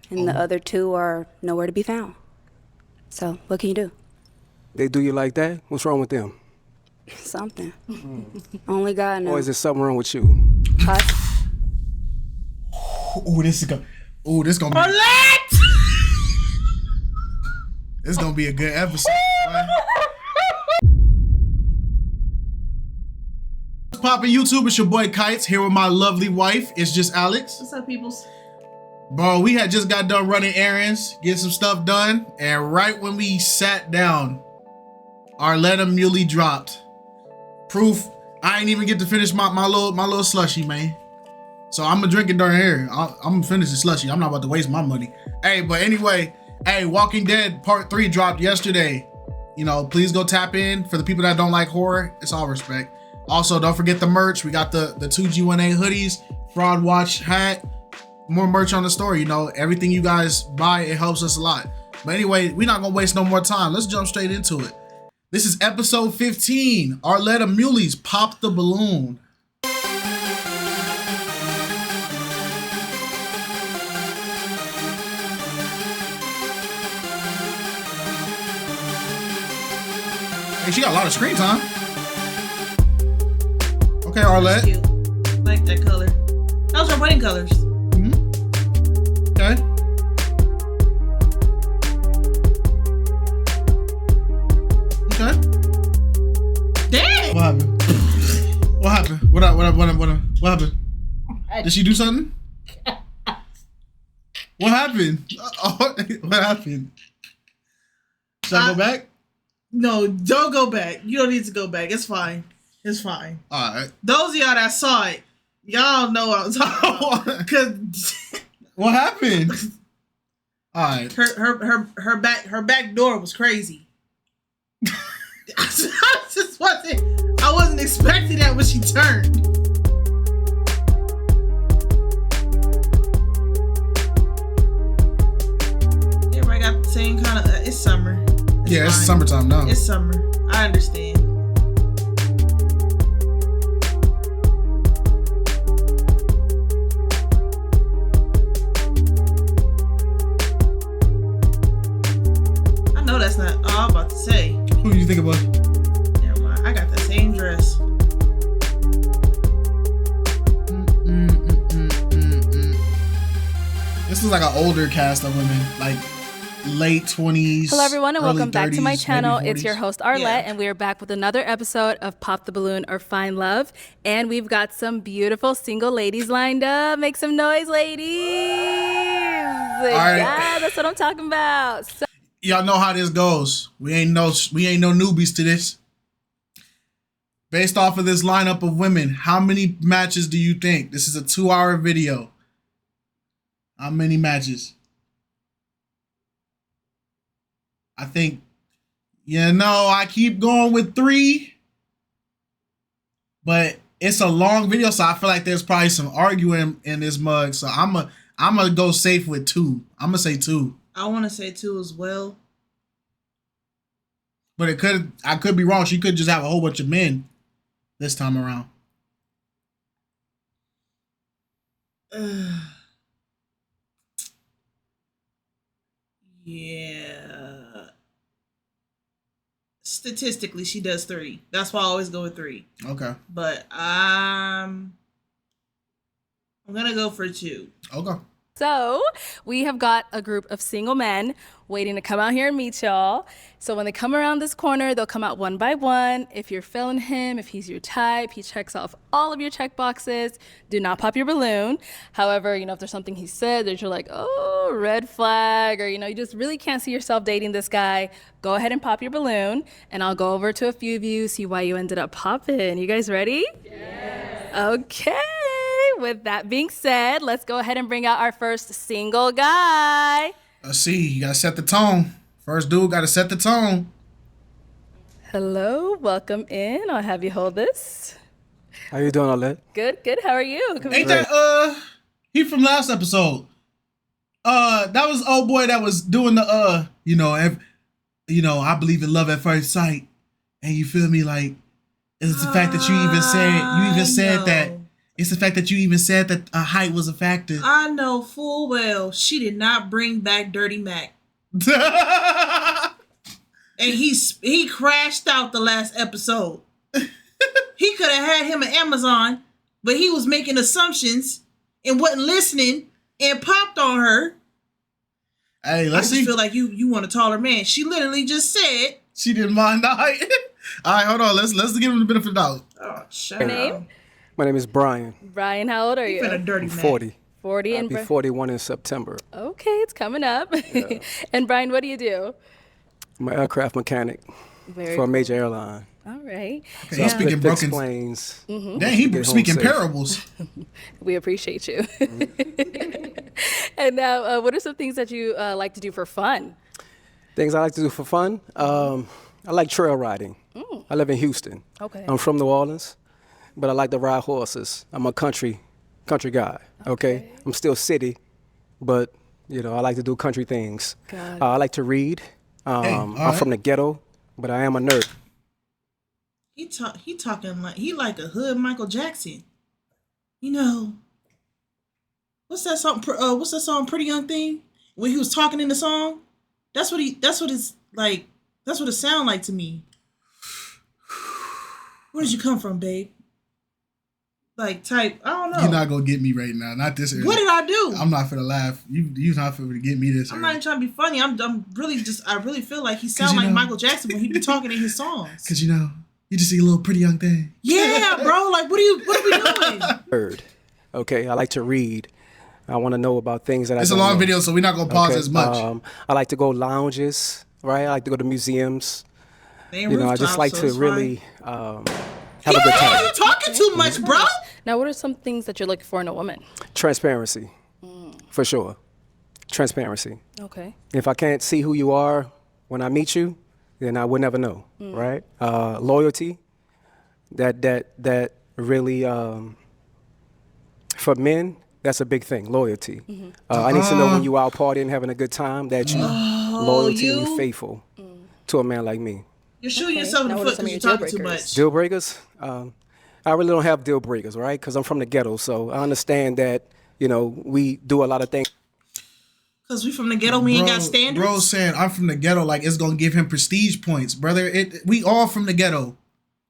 and the other two are nowhere to be found. So, what can you do? They do you like that? What's wrong with them? Something. Only God knows. Or is there something wrong with you? Us? Ooh, this is gonna. Ooh, this gonna be. This gonna be a good episode. What's poppin' YouTube? It's your boy Kites here with my lovely wife. It's just Alex. What's up, peoples? Bro, we had just got done running errands, getting some stuff done, and right when we sat down, Arletta Muley dropped. Proof I ain't even get to finish my little slushy, man. So I'm gonna drink it during here. I'm gonna finish the slushy. I'm not about to waste my money. Hey, but anyway, Walking Dead Part 3 dropped yesterday. You know, please go tap in. For the people that don't like horror, it's all respect. Also, don't forget the merch. We got the 2G1A hoodies, Fraud Watch hat, more merch on the store. You know, everything you guys buy, it helps us a lot. But anyway, we're not gonna waste no more time. Let's jump straight into it. This is episode 15. Arletta Muley's Pop the Balloon. Hey, she got a lot of screen time. Okay, Arlette. Cute. Like that color. Those are wedding colors. Okay. Okay. Damn! What happened? What happened? What happened? Did she do something? What happened? What happened? Should I go back? No, don't go back. You don't need to go back. It's fine. It's fine. All right. Those of y'all that saw it, y'all know what I'm talking about. Cause What happened? All right. her back door was crazy. I wasn't expecting that when she turned. Everybody got the same kind of. It's summer. Yeah, it's fine. summertime now. It's summer. I understand. I know that's not all I'm about to say. Who do you think about? Never mind. I got the same dress. This is like an older cast of women, like late 20s. Hello, everyone, and early welcome back to my 30s, channel. maybe It's your 40s. host, Arlette, Yeah. and we are back with another episode of Pop the Balloon or Find Love. And we've got some beautiful single ladies lined up. Make some noise, ladies. right. Yeah, that's what I'm talking about. So Y'all know how this goes. We ain't no newbies to this. Based off of this lineup of women, how many matches do you think? This is a 2-hour video. How many matches? I think, I keep going with 3. But it's a long video, so I feel like there's probably some arguing in this mug. So I'm gonna go safe with 2. I'm gonna say 2. I want to say 2 as well. But I could be wrong. She could just have a whole bunch of men this time around. Yeah. Statistically, she does 3. That's why I always go with 3. Okay. But I'm gonna go for 2. Okay. So we have got a group of single men waiting to come out here and meet y'all. So when they come around this corner, they'll come out one by one. If you're feeling him, if he's your type, he checks off all of your check boxes, do not pop your balloon. However, if there's something he said that you're like, oh, red flag, or, you just really can't see yourself dating this guy, go ahead and pop your balloon. And I'll go over to a few of you, see why you ended up popping. You guys ready? Yes. Okay. With that being said, let's go ahead and bring out our first single guy. Let's see. You gotta set the tone. First dude gotta set the tone. Hello, welcome in. I'll have you hold this. How you doing, Arlette? Good. How are you? Ain't that he from last episode? That was old boy that was doing the I believe in love at first sight, and you feel me, like it's the fact that you even said that It's the fact that you even said that height was a factor. I know full well she did not bring back Dirty Mac. And he crashed out the last episode. He could have had him at Amazon, but he was making assumptions and wasn't listening and popped on her. Hey, let's I see. just feel like you want a taller man. She literally just said. She didn't mind the height. All right, hold on. Let's give him the benefit of the doubt. Oh, shut Your up. name? My name is Brian. Brian, how old are You been a you? dirty I'm man. 40. 40 I'll and be 41 in September. Okay, it's coming up. And Brian, what do you do? I'm an aircraft mechanic Very for a major airline. All right. Okay, he's speaking That broken. explains. Dang, he Get home speaking safe. parables. We appreciate you. And now, what are some things that you like to do for fun? Things I like to do for fun. I like trail riding. I live in Houston. Okay. I'm from New Orleans, but I like to ride horses. I'm a country guy. Okay. I'm still city, but I like to do country things. Got it. I like to read. I'm right. from the ghetto, but I am a nerd. He talking like he like a hood Michael Jackson. You know, what's that song? What's that song? Pretty Young Thing. When he was talking in the song, that's what it's like. That's what it sound like to me. Where did you come from, babe? Like type. I don't know. You're not gonna get me right now. Not this early. What did I do? I'm not finna laugh. You're not finna get me this I'm early. not even trying to be funny. I'm really just. I really feel like he 'Cause sound you like know- Michael Jackson when he be talking in his songs. Cause you just see a little pretty young thing. Yeah, bro. Like, what are we doing? Nerd. Okay. I like to read. I want to know about things that It's I a don't long know. video, so we're not gonna pause Okay, as much. I like to go lounges, right? I like to go to museums. They ain't I just rooftops, like so to it's really fine. have a good Yeah, time. you talking too much, bro. Now, what are some things that you're looking for in a woman? Transparency, for sure. Transparency. Okay. If I can't see who you are when I meet you, then I would never know, right? Loyalty. That really, for men, that's a big thing. Loyalty. I need to know when you out partying, having a good time, that you loyalty and you- you faithful to a man like me. You're shooting Okay, yourself in now the what are foot some because of you're your talking too deal much. Deal breakers? I really don't have deal breakers, right? Because I'm from the ghetto, so I understand that we do a lot of things. Because we from the ghetto, we ain't got standards. Bro saying I'm from the ghetto, like it's gonna give him prestige points, brother. We all from the ghetto.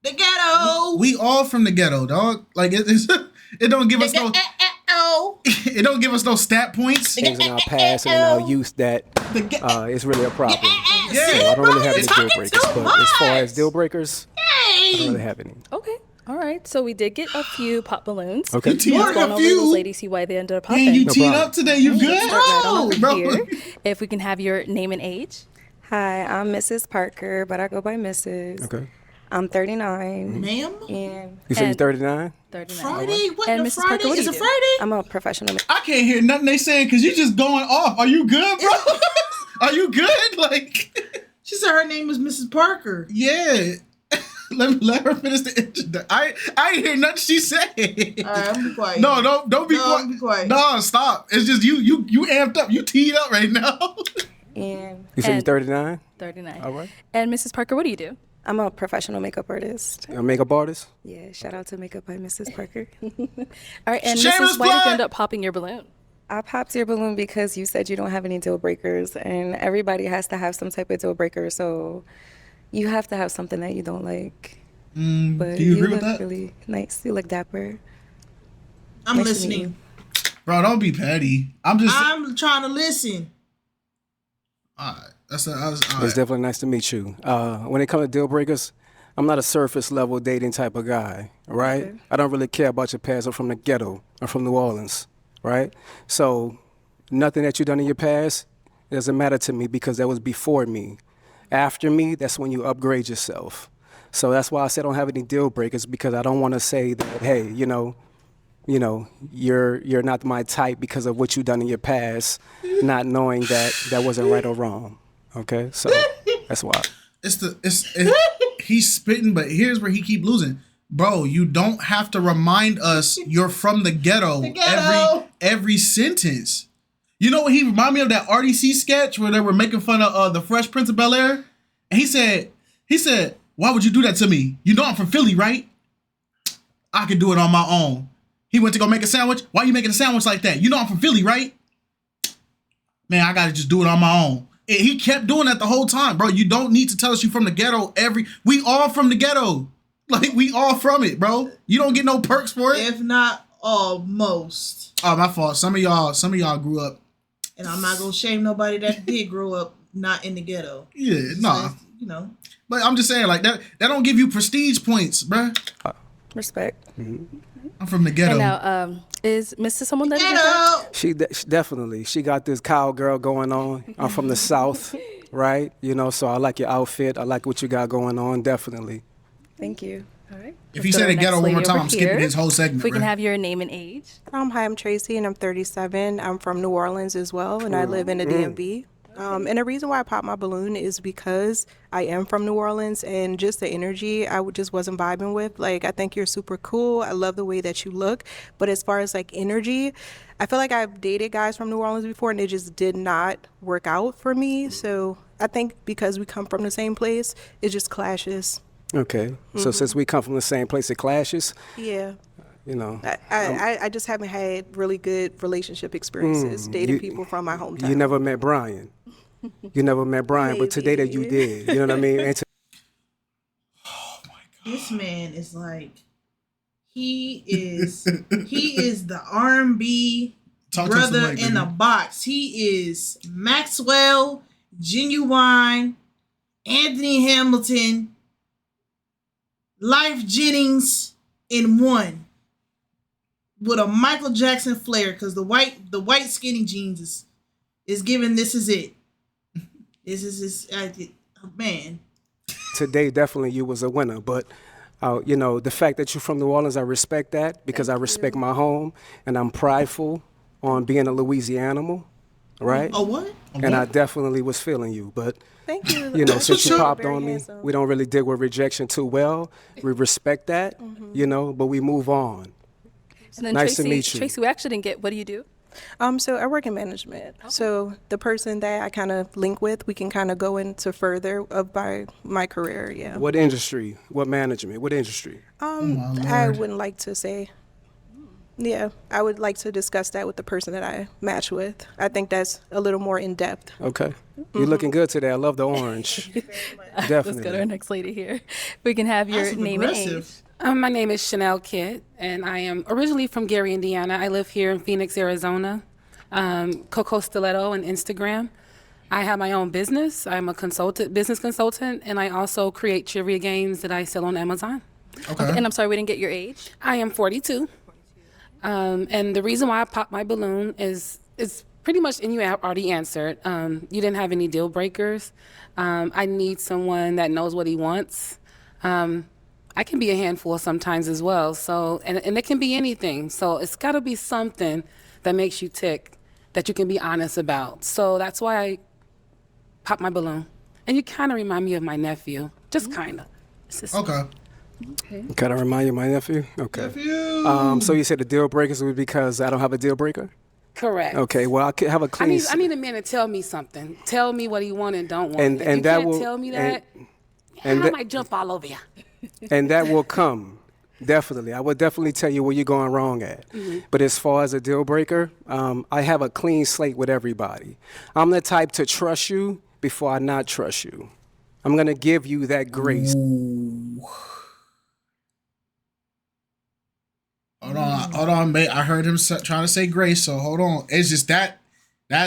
The ghetto. We all from the ghetto, dog. Like it don't give us no. It don't give us no stat points. Things in our past and in our youth that is really a problem. Yeah. So I don't really have you're any deal talking breakers, too but as far as much. deal breakers, I don't Hey. really have any. Okay. All right. So we did get a few pop balloons. Okay. You teed Let's up go on a over those few. ladies, see why they ended up popping. Man, you No teed problem. up today. You good? Start right on over Bro. here. If we can have your name and age. Hi, I'm Mrs. Parker, but I go by Mrs. Okay. I'm 39, Ma'am. and You said you're And- 39? 39. Friday? What And the Mrs. Friday? Parker, what do Is you it do? Friday? I'm a professional. I can't hear nothing they saying because you just going off. Are you good, bro? Are you good? Like, She said her name is Mrs. Parker. yeah. Let her finish the intro. I ain't hear nothing she said. All right, I'm be quiet. No, don't be No, quiet. be quiet. No, stop. It's just you amped up. You teed up right now. And You said you're And- 39? 39. All right. And Mrs. Parker, what do you do? I'm a professional makeup artist. A makeup artist? Yeah, shout out to Makeup by Mrs. Parker. All right. And Shameless Mrs. Why did plug! you end up popping your balloon? I popped your balloon because you said you don't have any deal breakers, and everybody has to have some type of deal breaker. So you have to have something that you don't like. But do you agree look with that? really nice. You look dapper. I'm Nice to meet listening. Bro, don't be petty. I'm just. I'm trying to listen. All right. All It's right. definitely nice to meet you. When it comes to deal breakers, I'm not a surface level dating type of guy, right? Okay. I don't really care about your past. I'm from the ghetto. I'm from New Orleans, right? So nothing that you've done in your past doesn't matter to me because that was before me. After me, that's when you upgrade yourself. So that's why I said I don't have any deal breakers, because I don't want to say that, hey, you're not my type because of what you've done in your past, not knowing that that wasn't right or wrong. Okay, so that's why. He's spitting, but here's where he keep losing. Bro, you don't have to remind us you're from the ghetto, The ghetto. every sentence. You know what he reminded me of, that RDC sketch where they were making fun of the Fresh Prince of Bel-Air? And he said, why would you do that to me? You know I'm from Philly, right? I could do it on my own. He went to go make a sandwich. Why you making a sandwich like that? You know I'm from Philly, right? Man, I gotta just do it on my own. And he kept doing that the whole time, bro. You don't need to tell us you from the ghetto. We all from the ghetto. Like, we all from it, bro. You don't get no perks for it. If not almost. Oh, my fault. Some of y'all grew up. And I'm not gonna shame nobody that did grow up not in the ghetto. Yeah, nah. You know. But I'm just saying, like, that don't give you prestige points, bro. Respect. I'm from the ghetto. And now, is Mr. someone that Ghetto! She definitely, she got this cowgirl going on. I'm from the South, right? You know, so I like your outfit. I like what you got going on, definitely. Thank you. All right. If he said the ghetto one more time, I'm skipping his whole segment. If we can bro. have your name and age. Hi, I'm Tracy, and I'm 37. I'm from New Orleans as well, and I live in the DMV. And the reason why I popped my balloon is because I am from New Orleans, and just the energy just wasn't vibing with. Like, I think you're super cool. I love the way that you look. But as far as like energy, I feel like I've dated guys from New Orleans before, and it just did not work out for me. So I think because we come from the same place, it just clashes. Okay. So since we come from the same place, it clashes, Yeah. you know. I just haven't had really good relationship experiences dating people from my hometown. You never met Brian. You never met Brian, but today that you did. You know what I mean? And This man is like, he is the R&B Talk to us brother some mic, in baby. a box. He is Maxwell, Genuine, Anthony Hamilton, Life Jennings in one, with a Michael Jackson flair. Because the white skinny jeans is giving. This is it. This is his man. today, definitely you was a winner. But, you know, the fact that you're from New Orleans, I respect that because I respect my home, and I'm prideful on being a Louisianimal, right? Oh what? And I definitely was feeling you, but Thank you. you know, since you Very popped on me, handsome. we don't really deal with rejection too well. We respect that, you know, but we move on. And then Nice to Tracy, meet you. Tracy, we actually didn't get, what do you do? So I work in management. So the person that I kind of link with, we can kind of go into further of my career. Yeah. What industry? What management? What industry? I wouldn't like to say. Yeah, I would like to discuss that with the person that I match with. I think that's a little more in depth. Okay. You're looking good today. I love the orange. Let's go to Definitely. our next lady here. We can have your Passive name and age. aggressive. My name is Chanel Kidd, and I am originally from Gary, Indiana. I live here in Phoenix, Arizona. Coco Stiletto on Instagram. I have my own business. I'm a business consultant, and I also create trivia games that I sell on Amazon. Okay. And I'm sorry, we didn't get your age. I am 42. And the reason why I popped my balloon is pretty much, and you already answered. You didn't have any deal breakers. I need someone that knows what he wants. I can be a handful sometimes as well. So, and it can be anything. So it's got to be something that makes you tick, that you can be honest about. So that's why I popped my balloon. And you kind of remind me of my nephew, just kind of. Okay. Kind of remind you of my nephew? Okay. So you said the deal breakers would be because I don't have a deal breaker? Correct. Okay, well, I could have a I clean... need a man to tell me something. Tell me what he want and don't want. And- If and you that can't will- tell me and- that, and I that- might jump all over you. And that will come, definitely. I will definitely tell you where you're going wrong at. But as far as a deal breaker, I have a clean slate with everybody. I'm the type to trust you before I not trust you. I'm going to give you that grace. Hold on, mate. I heard him trying to say grace, so hold on. It's just that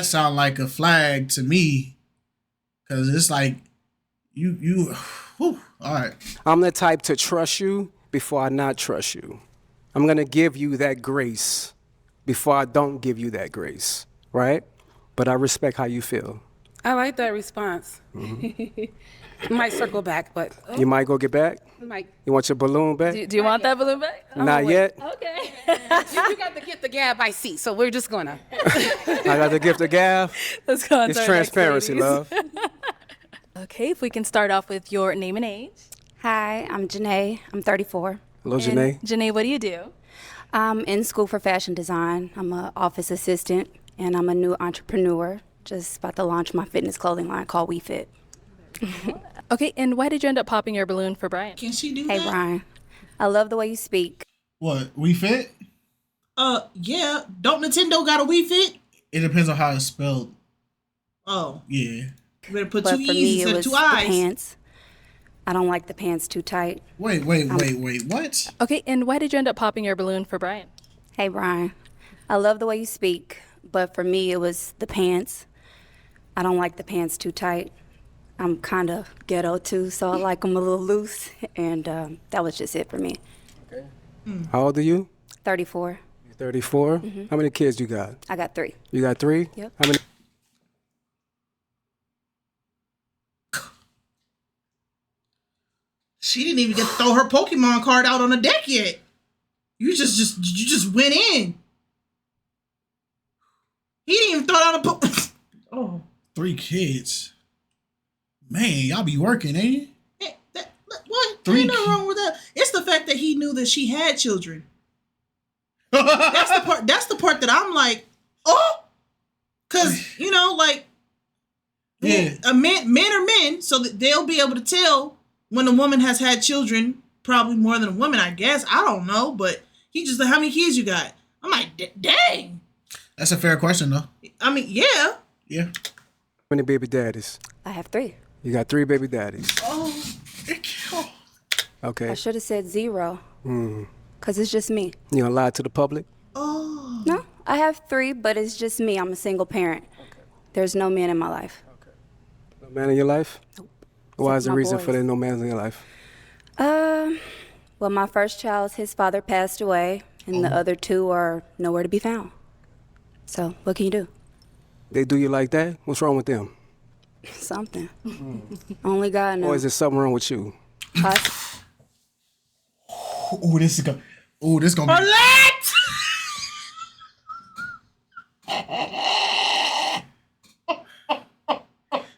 sound like a flag to me, because it's like you. Whew, all right. I'm the type to trust you before I not trust you. I'm going to give you that grace before I don't give you that grace, right? But I respect how you feel. I like that response. Might circle back, but You might go get back? might. You want your balloon back? Do you want that balloon back? Not yet. Okay. You got to get the gab I see, so we're just gonna. I got the gift of gab. Let's go on It's to our next transparency, ladies. love. Okay, if we can start off with your name and age. Hi, I'm Janae. I'm 34. Hello, And Janae. Janae, what do you do? I'm in school for fashion design. I'm an office assistant, and I'm a new entrepreneur. Just about to launch my fitness clothing line called WeFit. Okay, and why did you end up popping your balloon for Brian? Can she do Hey, that? Brian. I love the way you speak. What? We fit? Yeah. Don't Nintendo got a Wii Fit? It depends on how it's spelled. Oh, Yeah. you better put But two for E's me, it instead of was two the I's. pants. I don't like the pants too tight. Wait. What? Okay, and why did you end up popping your balloon for Brian? Hey, Brian, I love the way you speak, but for me, it was the pants. I don't like the pants too tight. I'm kind of ghetto too, so I like them a little loose, and that was just it for me. How old are you? 34. You're 34. How many kids you got? I got 3. You got 3? Yep. How many? She didn't even get to throw her Pokemon card out on the deck yet. You just went in. He didn't even throw out a Oh. 3 kids. Man, y'all be working, ain't you? Hey, what? 3 Ain't nothing wrong with that. It's the fact that he knew that she had children. That's the part that I'm like, oh, because like, Yeah. men are men, so that they'll be able to tell when a woman has had children, probably more than a woman, I guess. I don't know, but he just like, how many kids you got? I'm like, dang. That's a fair question, though. I mean, yeah. Yeah. How many baby daddies? I have 3. You got 3 baby daddies. Oh, Okay. I should have said 0, because it's just me. You gonna lie to the public? oh. No, I have 3, but it's just me. I'm a single parent. There's no man in my life. No man in your life? Nope. Why is the my reason boys. for there no man in your life? Well, my first child, his father passed away, and the other 2 are nowhere to be found. So, what can you do? They do you like that? What's wrong with them? Something. Only God knows. Or is there something wrong with you? Ooh, this is gonna. Ooh, this gonna be.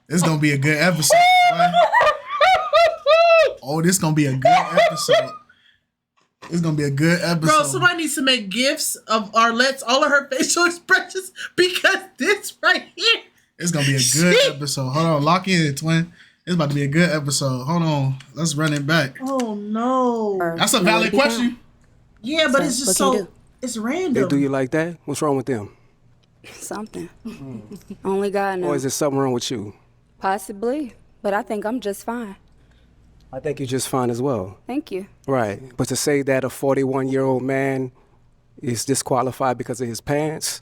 This is gonna be a good episode. Boy. Oh, this gonna be a good episode. It's gonna be a good episode. Bro, somebody needs to make gifs of Arlette's, all of her facial expressions, because this right here. It's gonna be a good episode. Hold on, lock in, twin. It's about to be a good episode. Hold on, let's run it back. Oh no. That's a valid question. Yeah, but So, it's just what can you so do? it's They random. do you like that? What's wrong with them? Something. Only God Or is knows. there something wrong with you? Possibly, but I think I'm just fine. I think you're just fine as well. Thank you. Right. But to say that a 41-year-old man is disqualified because of his pants,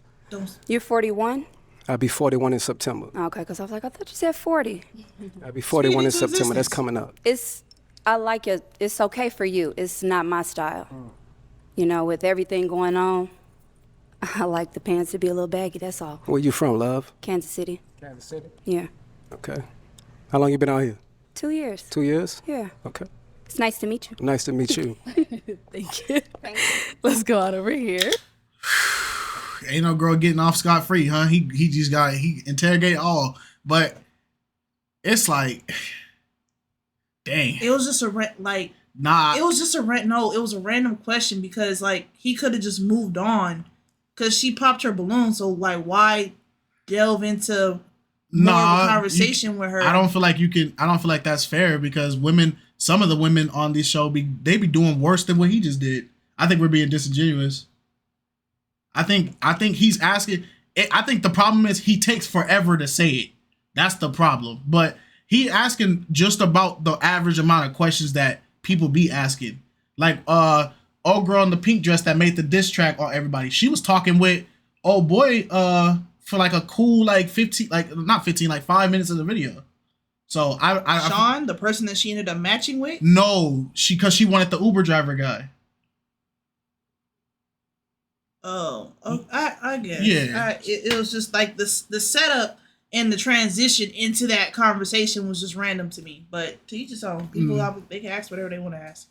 You're 41? I'll be 41 in September. Okay, because I was like, I thought you said 40. I'll be 41 in Speed into September. That's existence. coming up. I like it. It's okay for you. It's not my style. You know, with everything going on, I like the pants to be a little baggy, that's all. Where you from, love? Kansas City. Kansas City. Yeah. Okay. How long you been out here? 2 years. 2 years? Yeah. Okay. It's nice to meet you. Nice to meet you. Thank you. Let's go on over here. Ain't no girl getting off scot free, huh? He interrogate all, but it's like, dang, It was just a nah. it was just a random question because like he could have just moved on because she popped her balloon. So like, why delve into more of a conversation with her? I don't feel like you can. I don't feel like that's fair because women, some of the women on this show they be doing worse than what he just did. I think we're being disingenuous. I think he's asking. I think the problem is he takes forever to say it. That's the problem. But he asking just about the average amount of questions that people be asking. Like old girl in the pink dress that made the diss track on everybody. She was talking with old boy for like a cool like 15, like not 15, like 5 minutes of the video. So I Sean, the person that she ended up matching with. no, because she wanted the Uber driver guy. Oh, I guess. Yeah. It was just like the setup and the transition into that conversation was just random to me. But to each his own. People, they can ask whatever they want to ask.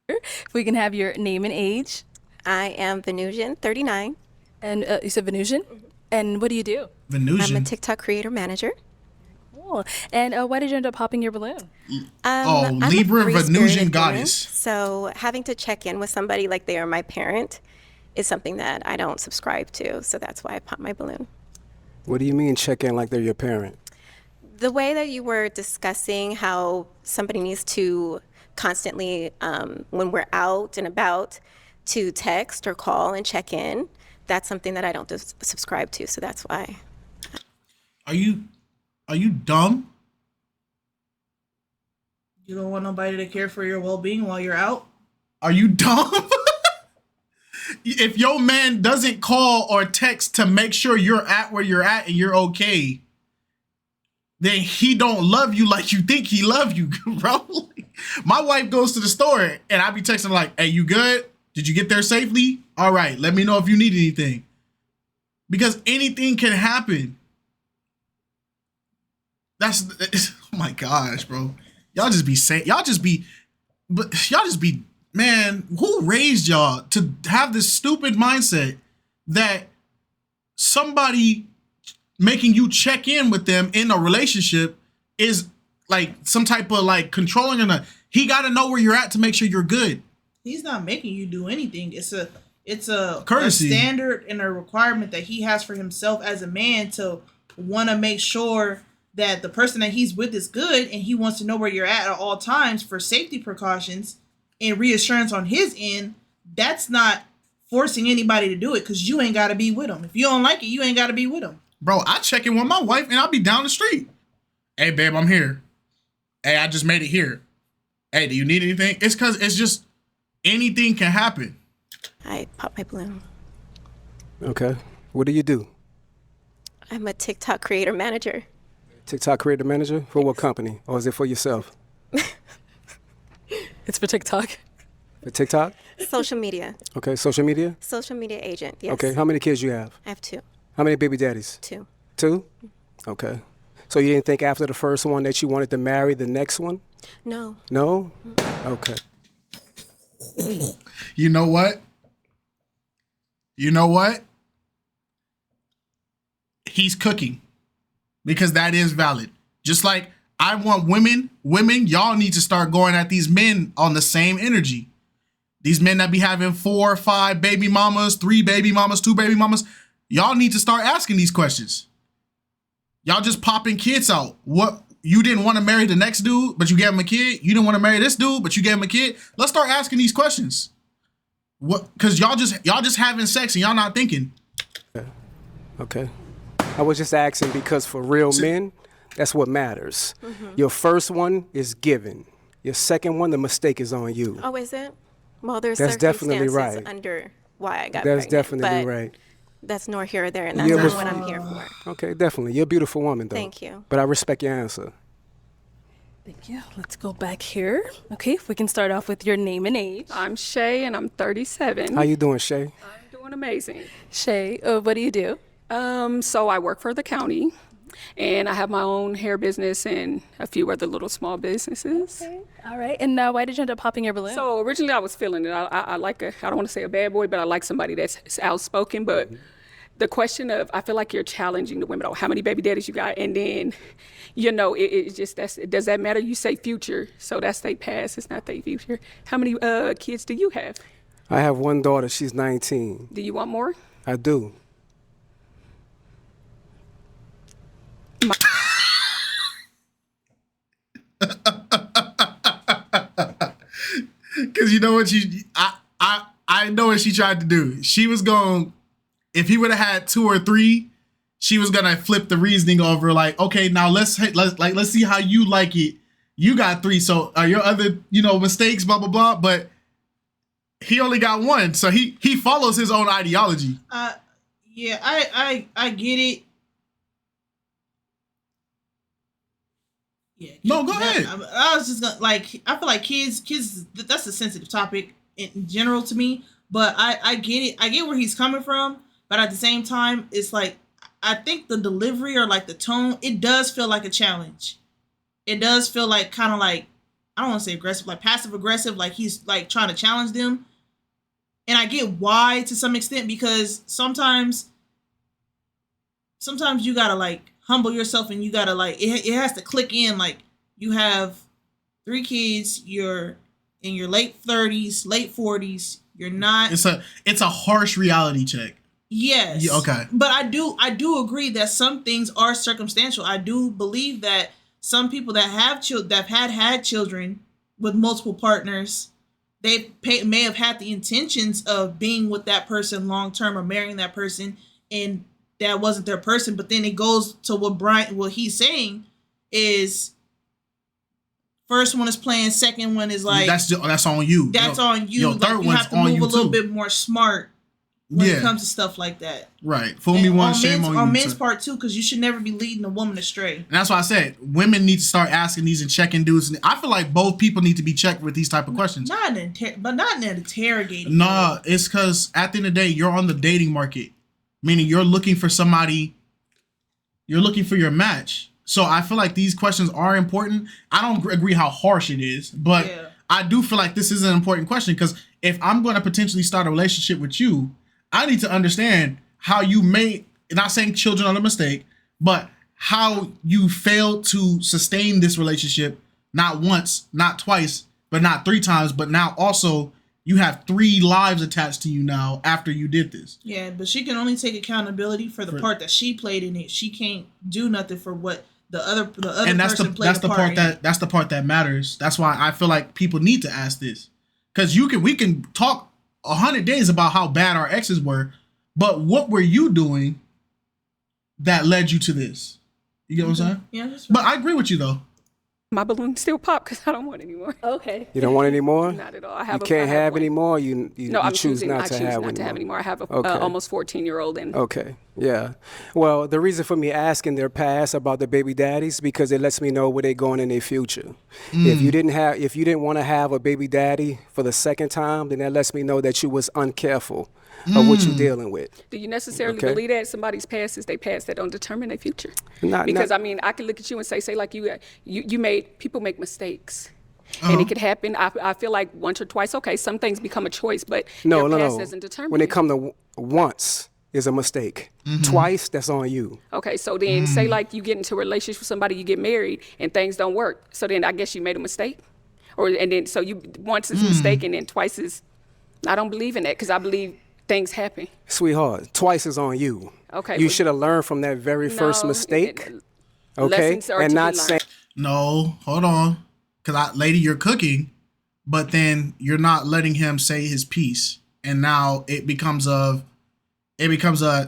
If we can have your name and age. I am Venusian, 39. And you said Venusian? And what do you do? I'm a Venusian. TikTok creator manager. Cool. And why did you end up popping your balloon? I'm a Libra free-spirited Venusian woman, goddess. So having to check in with somebody like they are my parent is something that I don't subscribe to. So that's why I popped my balloon. What do you mean check in like they're your parent? The way that you were discussing how somebody needs to constantly, when we're out and about, to text or call and check in, that's something that I don't subscribe to. So that's why. Are you dumb? You don't want nobody to care for your well-being while you're out? Are you dumb? If your man doesn't call or text to make sure you're at where you're at and you're okay, then he don't love you like you think he love you, bro. My wife goes to the store and I be texting her like, hey, you good? Did you get there safely? All right, let me know if you need anything. Because anything can happen. That's, oh my gosh, bro. Y'all just be, man, who raised y'all to have this stupid mindset that somebody making you check in with them in a relationship is like some type of like controlling, and he got to know where you're at to make sure you're good. He's not making you do anything. It's a Courtesy. a standard and a requirement that he has for himself as a man to want to make sure that the person that he's with is good, and he wants to know where you're at all times for safety precautions and reassurance on his end. That's not forcing anybody to do it, because you ain't got to be with him. If you don't like it, you ain't got to be with him. Bro, I check in with my wife and I'll be down the street. Hey, babe, I'm here. Hey, I just made it here. Hey, do you need anything? It's because it's just anything can happen. I pop my balloon. Okay. What do you do? I'm a TikTok creator manager. TikTok creator manager? For what company? Or is it for yourself? It's for TikTok. For TikTok? Social media. Okay. Social media? Social media agent, yes. Okay. How many kids you have? I have 2. How many baby daddies? 2. 2? Okay. So you didn't think after the first one that you wanted to marry the next one? No. No? Okay. You know what? You know what? He's cooking, because that is valid. Just like I want women, y'all need to start going at these men on the same energy. These men that be having 4 or 5 baby mamas, 3 baby mamas, 2 baby mamas, y'all need to start asking these questions. Y'all just popping kids out. What, you didn't want to marry the next dude, but you gave him a kid? You didn't want to marry this dude, but you gave him a kid? Let's start asking these questions. What? Because y'all just having sex and y'all not thinking. Okay. I was just asking because for real men, that's what matters. Your first one is given. Your second one, the mistake is on you. Oh, is it? Well, there's That's definitely circumstances right. under why I got That's pregnant, definitely but right. that's nor here or there, and that's Yeah, not but- what I'm here for. Okay, definitely. You're a beautiful woman, though. Thank you. But I respect your answer. Thank you. Let's go back here. Okay, if we can start off with your name and age. I'm Shay, and I'm 37. How you doing, Shay? I'm doing amazing. Shay, what do you do? So I work for the county, and I have my own hair business and a few other little small businesses. All right, and why did you end up popping your balloon? So originally I was feeling it. I like I don't want to say a bad boy, but I like somebody that's outspoken. But the question of, I feel like you're challenging the women. Oh, how many baby daddies you got? And then, it just, does that matter? You say future, so that's their past. It's not their future. How many kids do you have? I have one daughter. She's 19. Do you want more? I do. Because you know what I know what she tried to do. She was going, if he would have had 2 or 3, she was gonna flip the reasoning over. Like, okay, now let's see how you like it. You got 3, so are your other mistakes, blah blah blah. But he only got 1, so he follows his own ideology. Yeah, I get it. Yeah. No, go ahead. I was just gonna I feel like kids. That's a sensitive topic in general to me. But I get it. I get where he's coming from. But at the same time, it's like, I think the delivery or like the tone, it does feel like a challenge. It does feel like kind of like, I don't want to say aggressive, like passive aggressive, like he's like trying to challenge them. And I get why to some extent, because sometimes you gotta like humble yourself, and you gotta like, it has to click in. Like, you have 3 kids, you're in your late 30s, late 40s, you're not. It's a harsh reality check. Yes. Yeah, okay. But I do agree that some things are circumstantial. I do believe that some people that have had children with multiple partners, may have had the intentions of being with that person long term or marrying that person, and that wasn't their person. But then it goes to what he's saying is, first one is playing, second one is like that's on you. That's on you. Yo, Like, third you one's have to on move you a little too. bit more smart when it comes to stuff like that. Right. Fool me And once, shame on you. On men's part too, because you should never be leading a woman astray. And that's why I said women need to start asking these and checking dudes. And I feel like both people need to be checked with these type of questions. Not in an interrogating. Nah, it's because at the end of the day, you're on the dating market, meaning you're looking for somebody. You're looking for your match. So I feel like these questions are important. I don't agree how harsh it is, but I do feel like this is an important question, because if I'm going to potentially start a relationship with you, I need to understand how you made, not saying children are a mistake, but how you failed to sustain this relationship, not once, not twice, but not 3 times, but now also you have 3 lives attached to you now after you did this. Yeah, but she can only take accountability for the part that she played in it. She can't do nothing for what the other And that's person played that's the part in. that's the part that matters. That's why I feel like people need to ask this, because we can talk 100 days about how bad our exes were, but what were you doing that led you to this? You get what I'm saying? Yeah, that's But I agree with you though. My balloon still pop because I don't want any more. Okay. You don't want any more? Not at all. I You have. can't have one. any more. You No, I'm choose choosing. not I to choose have not any to have more. any more. I have a Okay. almost 14-year-old, and Okay, yeah. Well, the reason for me asking their past about the baby daddies, because it lets me know where they're going in their future. If you didn't want to have a baby daddy for the second time, then that lets me know that you was uncareful of what you're dealing with. do you necessarily Okay. believe that somebody's past is their past that don't determine their future? Not- Because not- I mean, I can look at you and say like you made people make mistakes. And it could happen. I feel like once or twice, okay, some things become a choice, but your past doesn't determine When it it. come to once is a mistake. Twice, that's on you. Okay, so then say like you get into a relationship with somebody, you get married, and things don't work. So then I guess you made a mistake, and then so you once is a mistake, and then twice is. I don't believe in that, because I believe things happen. Sweetheart, twice is on you. Okay, You but- should have learned from that very first No, mistake. and Okay? lessons are And to be not learned. saying No, hold on. Because, lady, you're cooking, but then you're not letting him say his piece. And now it becomes a,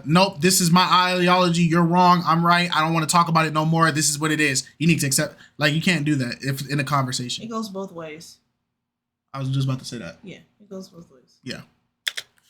nope, this is my ideology. You're wrong. I'm right. I don't want to talk about it no more. This is what it is. You need to accept, like, you can't do that if in a conversation. It goes both ways. I was just about to say that. Yeah, it goes both ways. Yeah.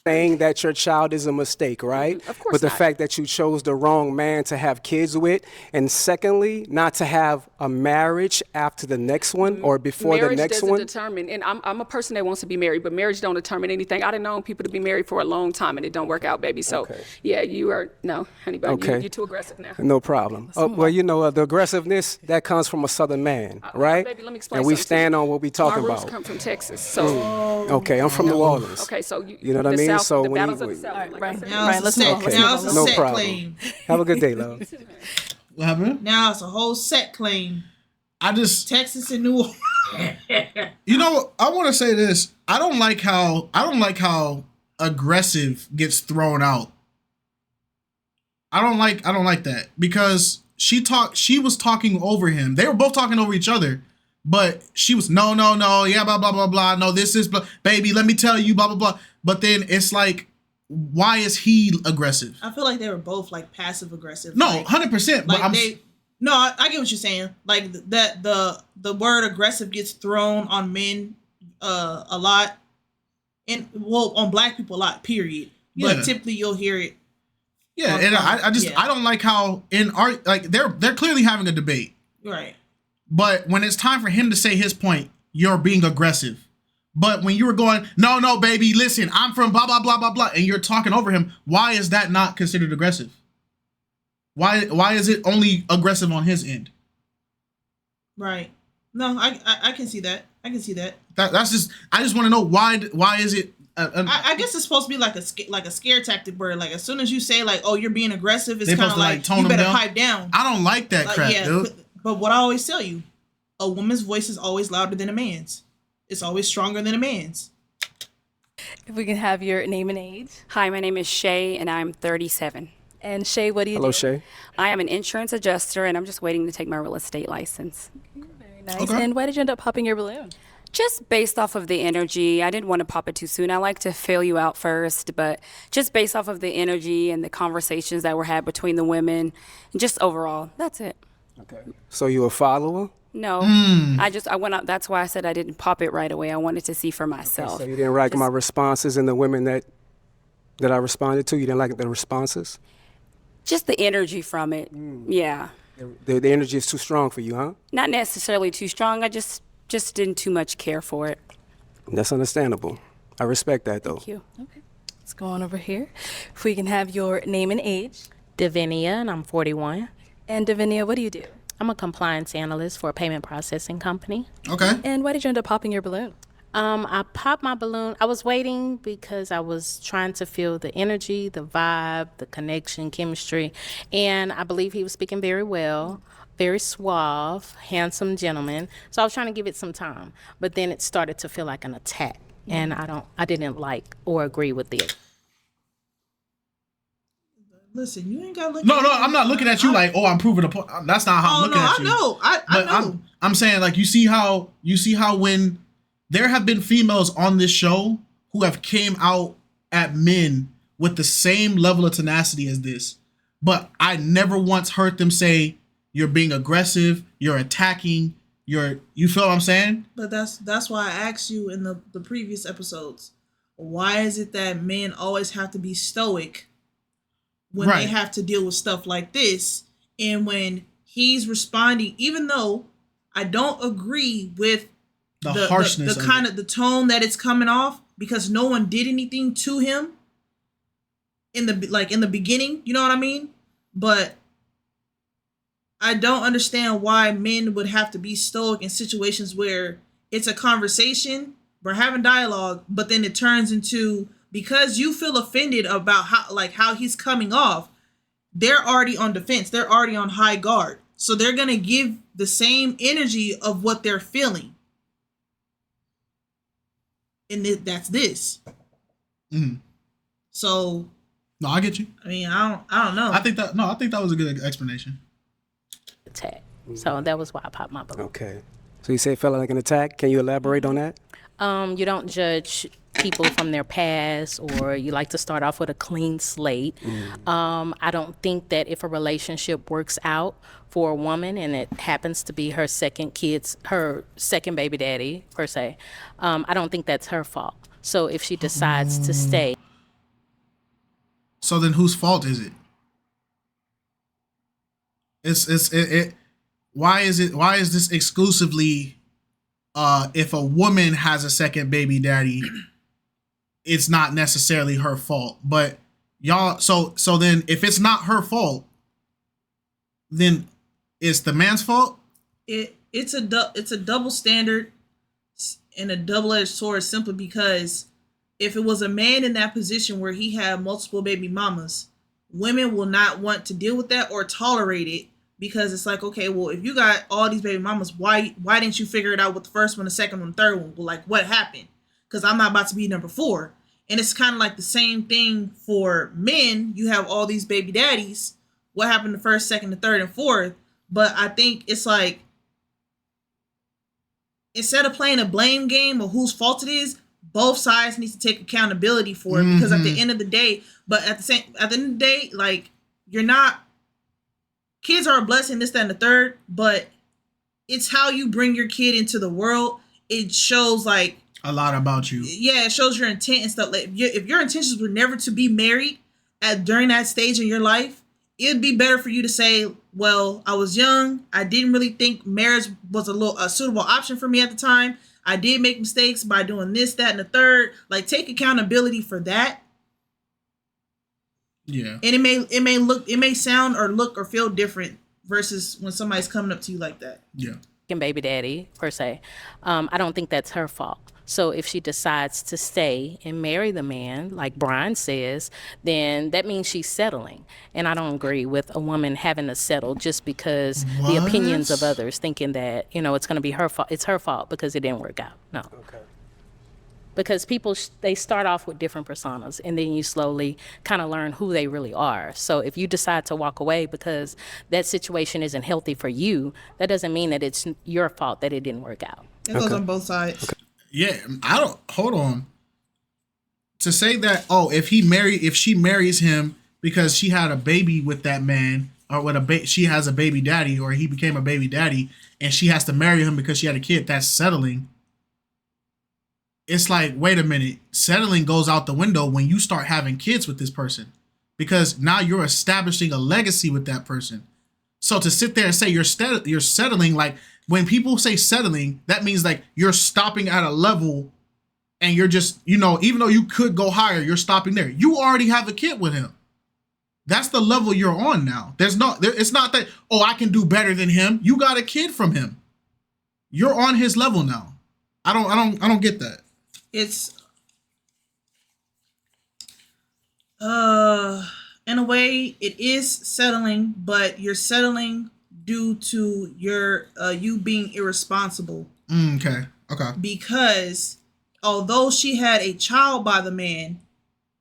saying that your child is a mistake, right? Of course But the not. fact that you chose the wrong man to have kids with, and secondly, not to have a marriage after the next one or before Marriage the next doesn't one. determine, and I'm a person that wants to be married, but marriage don't determine anything. I done known people to be married for a long time and it don't work out, baby. So yeah, you are no, honey, but Okay. you're too aggressive now. No problem. Well, the aggressiveness that comes from a Southern man, right? Baby, let me explain And we something to you. stand on what we talk My roots about. come from Texas, so Okay, I'm from New Orleans. okay, so You know what I the mean? South, So the when battles you- of the South. All right, like I Brian. said. Now Brian, it's let's a move set. on. Let's Now move it's on. a No set problem. claim. Have a good day, love. What happened? Now it's a whole set claim. I just, Texas and New Orleans. you know, I want to say this. I don't like how aggressive gets thrown out. I don't like that, because she was talking over him. They were both talking over each other, but she was no, yeah, blah blah blah blah. No, this is blah, baby. Let me tell you, blah blah blah. But then it's like, why is he aggressive? I feel like they were both like passive aggressive. No, like, 100%. But I get what you're saying. Like that the word aggressive gets thrown on men a lot, and on black people a lot. Period. Yeah. But typically you'll hear it. yeah, and I Yeah. don't like how in art, like they're clearly having a debate. Right. But when it's time for him to say his point, you're being aggressive. But when you were going, no, baby, listen, I'm from blah, blah, blah, blah, blah, and you're talking over him, why is that not considered aggressive? Why is it only aggressive on his end? Right. No, I can see that. I can see that. That's just, I just want to know why is it? I guess it's supposed to be like a scare tactic where like as soon as you say like, oh, you're being aggressive, it's They kind of supposed to, like tone you them better down? pipe down. I don't like that Like, crap, yeah, dude. but what I always tell you, a woman's voice is always louder than a man's. It's always stronger than a man's. If we can have your name and age. Hi, my name is Shay, and I'm 37. And Shay, what do you Hello, do? Shay. I am an insurance adjuster, and I'm just waiting to take my real estate license. Very nice. Okay. And why did you end up popping your balloon? Just based off of the energy. I didn't want to pop it too soon. I like to feel you out first, but just based off of the energy and the conversations that were had between the women, and just overall, that's it. Okay. So you a follower? No, I went out. That's why I said I didn't pop it right away. I wanted to see for myself. So you didn't like my responses and the women that I responded to? You didn't like the responses? Just the energy from it. Yeah. The energy is too strong for you, huh? Not necessarily too strong. I just didn't too much care for it. That's understandable. I respect that, though. Thank you. Okay. Let's go on over here. If we can have your name and age. Davinia, and I'm 41. And Davinia, what do you do? I'm a compliance analyst for a payment processing company. Okay. And why did you end up popping your balloon? I popped my balloon. I was waiting because I was trying to feel the energy, the vibe, the connection, chemistry. And I believe he was speaking very well, very suave, handsome gentleman. So I was trying to give it some time. But then it started to feel like an attack. And I didn't like or agree with it. Listen, you ain't got to look. No, I'm not looking at you like, oh, I'm proving a point. That's not how I'm looking at you. I know. I'm saying, like, you see how when there have been females on this show who have came out at men with the same level of tenacity as this, but I never once heard them say you're being aggressive, you're attacking, you feel what I'm saying? But that's why I asked you in the previous episodes, why is it that men always have to be stoic when they have to deal with stuff like this? And when he's responding, even though I don't agree with the harshness, the kind of the tone that it's coming off, because no one did anything to him in the beginning, you know what I mean? But I don't understand why men would have to be stoic in situations where it's a conversation, we're having dialogue, but then it turns into, because you feel offended about how he's coming off, they're already on defense. They're already on high guard. So they're going to give the same energy of what they're feeling. And that's this. Mm-hmm. So. No, I get you. I mean, I don't know. I think that was a good explanation. Attack. So that was why I popped my balloon. Okay. So you say it felt like an attack. Can you elaborate on that? You don't judge people from their past, or you like to start off with a clean slate. I don't think that if a relationship works out for a woman and it happens to be her second baby daddy, per se, I don't think that's her fault. So if she decides to stay. So then whose fault is it? Why is this exclusively if a woman has a second baby daddy, it's not necessarily her fault? But y'all, so then if it's not her fault, then it's the man's fault? It's a double standard and a double-edged sword, simply because if it was a man in that position where he had multiple baby mamas, women will not want to deal with that or tolerate it, because it's like, okay, well, if you got all these baby mamas, why didn't you figure it out with the first one, the second one, the third one? Well, like, what happened? Because I'm not about to be number 4. And it's kind of like the same thing for men. You have all these baby daddies. What happened the first, second, the third, and fourth? But I think it's like, instead of playing a blame game of whose fault it is, both sides need to take accountability for it. Because at the end of the day, at the end of the day, like, kids are a blessing, this, that, and the third, but it's how you bring your kid into the world. It shows, like, a lot about you. Yeah, it shows your intent and stuff. Like, if your intentions were never to be married during that stage in your life, it'd be better for you to say, well, I was young. I didn't really think marriage was a suitable option for me at the time. I did make mistakes by doing this, that, and the third. Like, take accountability for that. Yeah. And it may sound or look or feel different versus when somebody's coming up to you like that. Yeah. Baby daddy, per se. I don't think that's her fault. So if she decides to stay and marry the man, like Brian says, then that means she's settling. And I don't agree with a woman having to settle just because the opinions of others, thinking that, it's going to be her fault. It's her fault because it didn't work out. No. Okay. Because people, they start off with different personas, and then you slowly kind of learn who they really are. So if you decide to walk away because that situation isn't healthy for you, that doesn't mean that it's your fault that it didn't work out. It goes on both sides. Yeah, I don't. Hold on. To say that, if she marries him because she had a baby with that man, or with she has a baby daddy, or he became a baby daddy, and she has to marry him because she had a kid, that's settling. It's like, wait a minute, settling goes out the window when you start having kids with this person, because now you're establishing a legacy with that person. So to sit there and say you're settling, like when people say settling, that means like you're stopping at a level, and you're just, even though you could go higher, you're stopping there. You already have a kid with him. That's the level you're on now. It's not that, I can do better than him. You got a kid from him. You're on his level now. I don't get that. It's in a way it is settling, but you're settling due to your you being irresponsible. Okay. Because although she had a child by the man,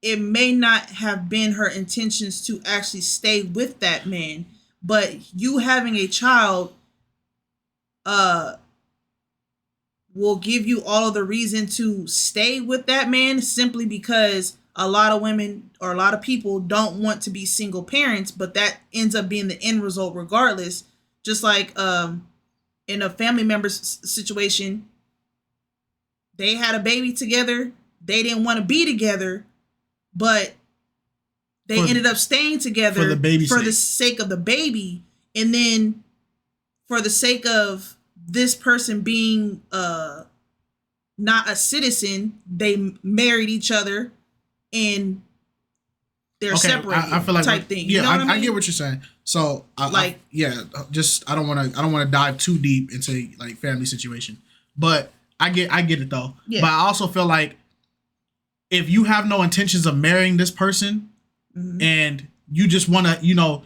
it may not have been her intentions to actually stay with that man, but you having a child will give you all of the reason to stay with that man, simply because a lot of women or a lot of people don't want to be single parents, but that ends up being the end result regardless. Just like in a family member's situation, they had a baby together. They didn't want to be together, but they ended up staying together for the sake of the baby. And then for the sake of this person being not a citizen, they married each other and they're separated. I feel like type thing. Yeah, You know what I mean? I get what you're saying. So I don't want to dive too deep into like family situation, but I get it though. Yeah. But I also feel like if you have no intentions of marrying this person, and you just want to,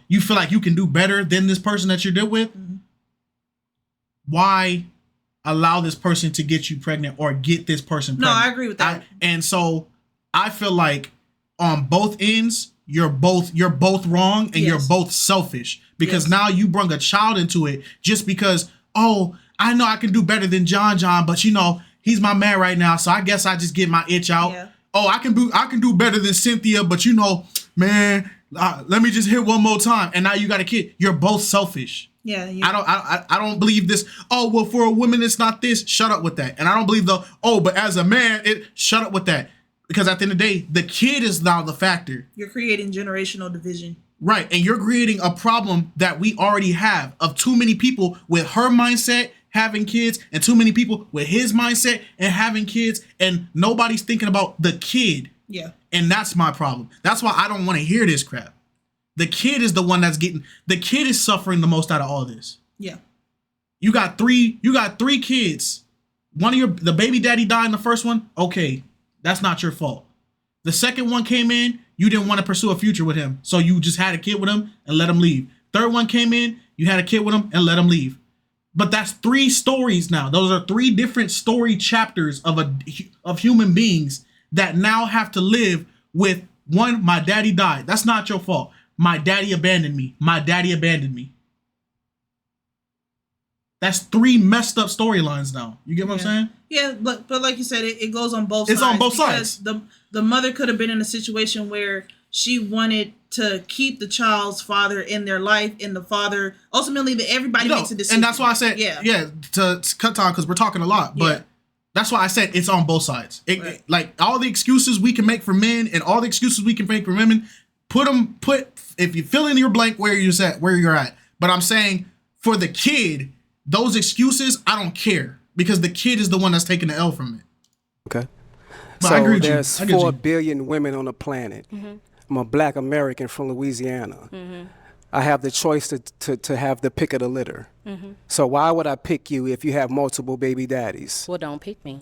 you feel like you can do better than this person that you're dealt with, why allow this person to get you pregnant or get this person pregnant? No, I agree with that. And so I feel like on both ends, you're both wrong, and you're both selfish, because now you bring a child into it just because, I know I can do better than John, but he's my man right now, so I guess I just get my itch out. Yeah. I can do better than Cynthia, but man, let me just hit one more time, and now you got a kid. You're both selfish. Yeah. I don't believe this. For a woman it's not this. Shut up with that. And I don't believe but as a man, shut up with that. Because at the end of the day, the kid is now the factor. You're creating generational division. Right. And you're creating a problem that we already have of too many people with her mindset having kids and too many people with his mindset and having kids, and nobody's thinking about the kid. Yeah. And that's my problem. That's why I don't want to hear this crap. The kid is the one the kid is suffering the most out of all this. Yeah. You got three kids. The baby daddy died in the first one. Okay. That's not your fault. The second one came in, you didn't want to pursue a future with him, so you just had a kid with him and let him leave. Third one came in, you had a kid with him and let him leave. But that's 3 stories now. Those are 3 different story chapters of human beings that now have to live with one. My daddy died. That's not your fault. My daddy abandoned me. My daddy abandoned me. That's 3 messed up storylines now. You get what I'm saying? Yeah, but like you said, it goes on both sides. It's on both sides. The mother could have been in a situation where she wanted to keep the child's father in their life, and the father ultimately everybody makes a decision. And that's why I said, to cut time, because we're talking a lot, but that's why I said it's on both sides. Like all the excuses we can make for men and all the excuses we can make for women, put if you fill in your blank where you're at. But I'm saying for the kid, those excuses, I don't care, because the kid is the one that's taking the L from it. Okay. But so I agree with there's you. 4 billion women on the planet. I'm a black American from Louisiana. I have the choice to have the pick of the litter. So why would I pick you if you have multiple baby daddies? Well, don't pick me.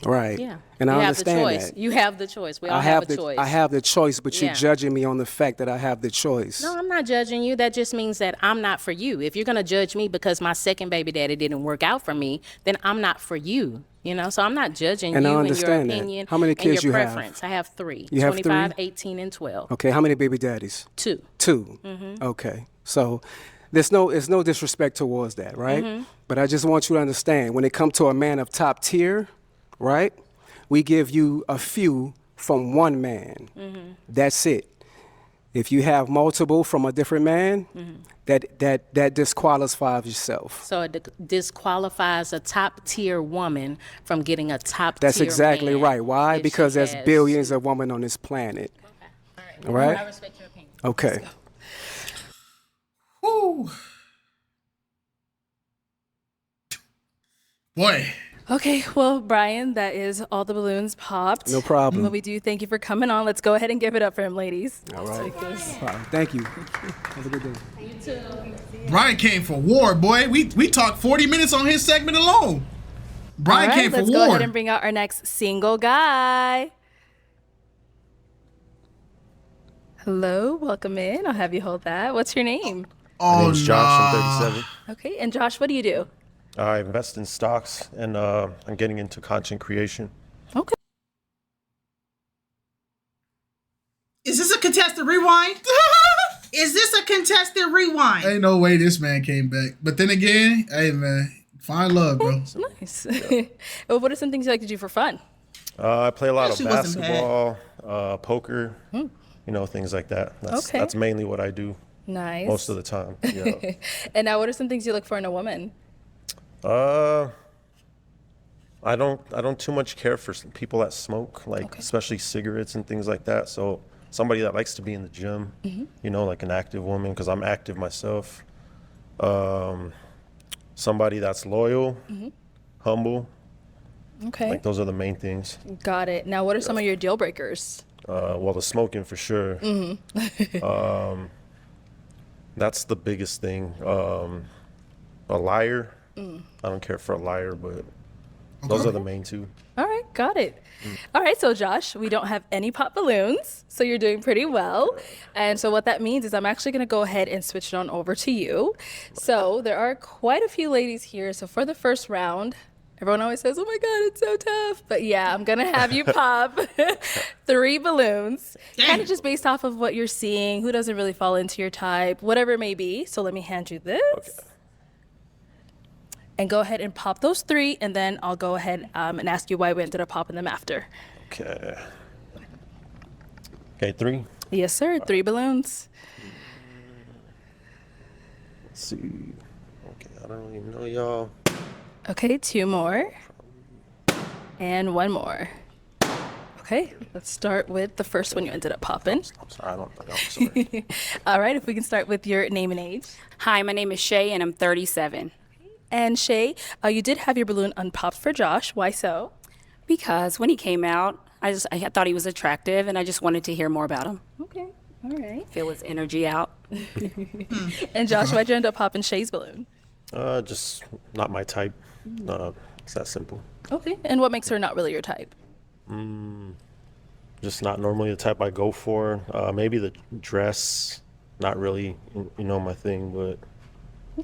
Right. Yeah. And you I have understand the choice. that. You have the choice. We all have a choice. I have the choice, but you're judging me on the fact that I have the choice. No, I'm not judging you. That just means that I'm not for you. If you're going to judge me because my second baby daddy didn't work out for me, then I'm not for you. So I'm not judging and you I and your understand opinion that. How many kids and your you preference. have? I have 3. You have 25, 3? 18, and 12. Okay, how many baby daddies? 2. 2. Okay. So There's no disrespect towards that, right? But I just want you to understand, when it comes to a man of top tier, right? We give you a few from one man. That's it. If you have multiple from a different man, that disqualifies yourself. So it disqualifies a top tier woman from getting a top That's tier exactly man right. Why? if Because she there's has- billions of women on this planet. All right? I respect your opinion. Okay. Woo. Boy. Okay, well, Brian, that is all the balloons popped. No problem. But we do thank you for coming on. Let's go ahead and give it up for him, ladies. All right. Thank you. Have a good day. Brian came for war, boy. We talked 40 minutes on his segment alone. Brian All right, came for let's war. go ahead and bring out our next single guy. Hello, welcome in. I'll have you hold that. What's your name? Oh, name's Josh. I'm 37. Okay, and Josh, what do you do? I invest in stocks, and I'm getting into content creation. Okay. Is this a contested rewind? Is this a contested rewind? Ain't no way this man came back. But then again, hey man, find love, bro. Nice. Well, what are some things you like to do for fun? I play a lot of She wasn't bad. basketball, poker, things like that. Okay. That's mainly what I do Nice. most of the time. Yeah. And now, what are some things you look for in a woman? I don't too much care for people that smoke, especially cigarettes and things like that. So somebody that likes to be in the gym, like an active woman, because I'm active myself. Somebody that's loyal, humble. Okay. Like those are the main things. Got it. Now, what are some of your deal breakers? Well, the smoking for sure. That's the biggest thing. A liar. I don't care for a liar, but those are the main two. All right, got it. All right, so Josh, we don't have any pop balloons, so you're doing pretty well. And so what that means is I'm actually going to go ahead and switch it on over to you. So there are quite a few ladies here. So for the first round, everyone always says, oh my God, it's so tough. But yeah, I'm going to have you pop 3 balloons, kind of just based off of what you're seeing, who doesn't really fall into your type, whatever it may be. So let me hand you this. Okay. And go ahead and pop those 3, and then I'll go ahead and ask you why we ended up popping them after. Okay. Okay, 3. Yes, sir. 3 balloons. Let's see. Okay, I don't even know y'all. Okay, 2 more. And 1 more. Okay, let's start with the first one you ended up popping. I'm sorry, I'm sorry. All right, if we can start with your name and age. Hi, my name is Shay, and I'm 37. And Shay, you did have your balloon unpopped for Josh. Why so? Because when he came out, I thought he was attractive, and I just wanted to hear more about him. Okay, all right. Feel his energy out. And Josh, why'd you end up popping Shay's balloon? Just not my type. It's that simple. Okay, and what makes her not really your type? Just not normally the type I go for. Maybe the dress, not really, my thing, but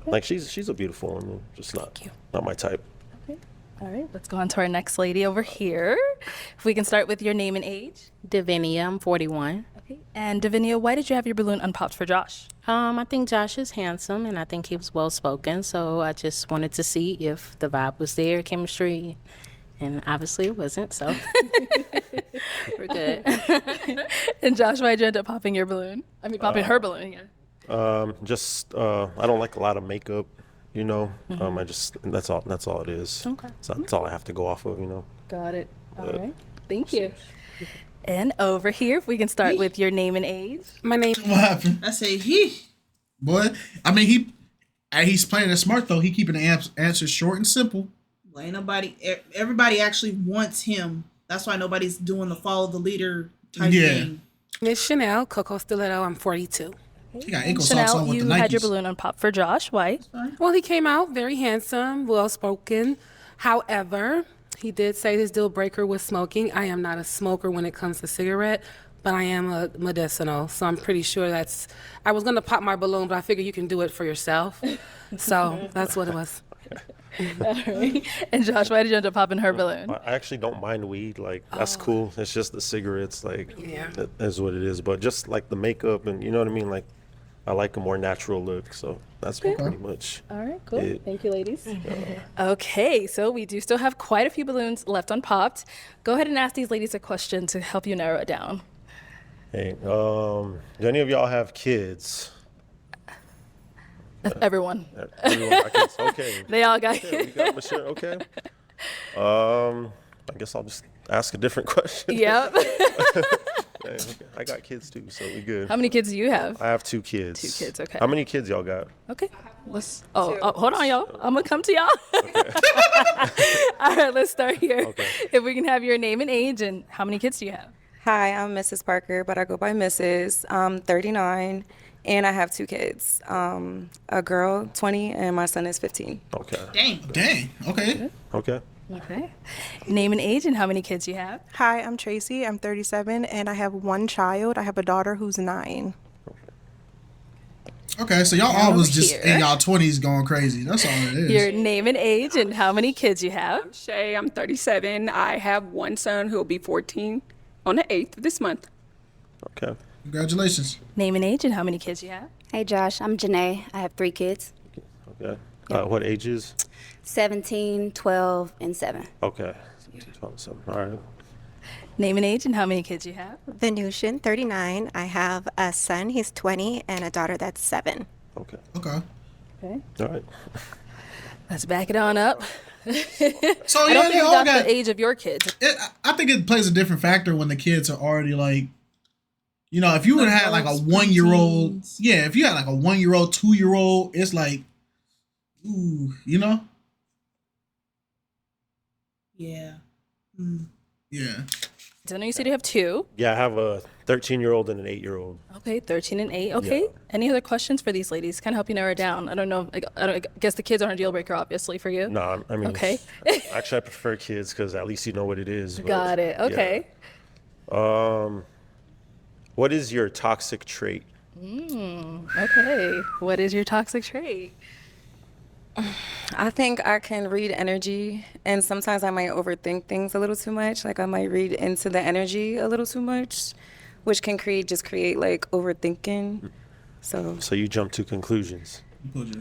like she's a beautiful woman, just not my type. Okay, all right, let's go on to our next lady over here. If we can start with your name and age. Davinia, I'm 41. Okay, and Davinia, why did you have your balloon unpopped for Josh? I think Josh is handsome, and I think he was well spoken. So I just wanted to see if the vibe was there, chemistry, and obviously it wasn't. So we're good. And Josh, why'd you end up popping your balloon? I mean, popping her balloon. Yeah. I don't like a lot of makeup, I just that's all it is. Okay. So that's all I have to go off of, Got it. All right. Thank you. And over here, if we can start with your name and age. My name. What happened? I say he. Boy, I mean, he's playing it smart, though. He keeping the answers short and simple. Well, ain't nobody. Everybody actually wants him. That's why nobody's doing the follow the leader type thing. Miss Chanel, Coco Stiletto. I'm 42. He got ankle socks Chanel, on with you the Nikes. had your balloon unpopped for Josh. Why? Well, he came out very handsome, well spoken. However, he did say his deal breaker was smoking. I am not a smoker when it comes to cigarette, but I am a medicinal. So I'm pretty sure I was going to pop my balloon, but I figured you can do it for yourself. So that's what it was. All right. And Josh, why did you end up popping her balloon? I actually don't mind weed. Like, that's cool. It's just the cigarettes, that is what it is. But just like the makeup and you know what I mean? Like, I like a more natural look, so that's pretty much. All right, cool. it. Thank you, ladies. Okay, so we do still have quite a few balloons left unpopped. Go ahead and ask these ladies a question to help you narrow it down. Hey, do any of y'all have kids? Everyone. Everyone got kids? Okay. They all got Okay, we got Michelle. Okay. I guess I'll just ask a different question. Yep. Hey, okay. I got kids too, so we good. How many kids do you have? I have 2 kids. 2 kids, okay. How many kids y'all got? Okay. Let's. Hold on, y'all. I'm gonna come to y'all. All right, let's start here. Okay. If we can have your name and age, and how many kids do you have? Hi, I'm Mrs. Parker, but I go by Mrs. I'm 39, and I have 2 kids. A girl, 20, and my son is 15. Okay. Dang. Okay. Okay. Okay. Name and age, and how many kids you have? Hi, I'm Tracy. I'm 37, and I have 1 child. I have a daughter who's 9. Okay, so y'all all was over just here. in y'all 20s going crazy. That's all it is. Your name and age, and how many kids you have? Shay, I'm 37. I have one son who'll be 14 on the 8th of this month. Okay. Congratulations. Name and age, and how many kids you have? Hey, Josh, I'm Janae. I have 3 kids, Okay. What ages? 17, 12, and 7. Okay. 17, 12, 7. All right. Name and age, and how many kids you have? Venusian, 39. I have a son, he's 20, and a daughter that's 7. Okay. Okay. Okay. All right. Let's back it on up. So I yeah, don't they think we all got got. the age of your kids. I think it plays a different factor when the kids are already like, you know, if you would have had like a Adults, 1-year-old, preteens. yeah, if you had like a 1-year-old, 2-year-old, it's like, ooh, you know, Yeah. yeah. So I know you said you have 2. Yeah, I have a 13-year-old and an 8-year-old. Okay, 13 and 8. Okay. Yeah. Any other questions for these ladies? Kind of help you narrow it down. I don't know. I guess the kids aren't a deal breaker, obviously, for you. No, I mean, Okay. actually, I prefer kids because at least you know what it is. But, Got it. Okay. Yeah. What is your toxic trait? Okay. What is your toxic trait? I think I can read energy, and sometimes I might overthink things a little too much. Like I might read into the energy a little too much, which can create like overthinking. So you jump to conclusions.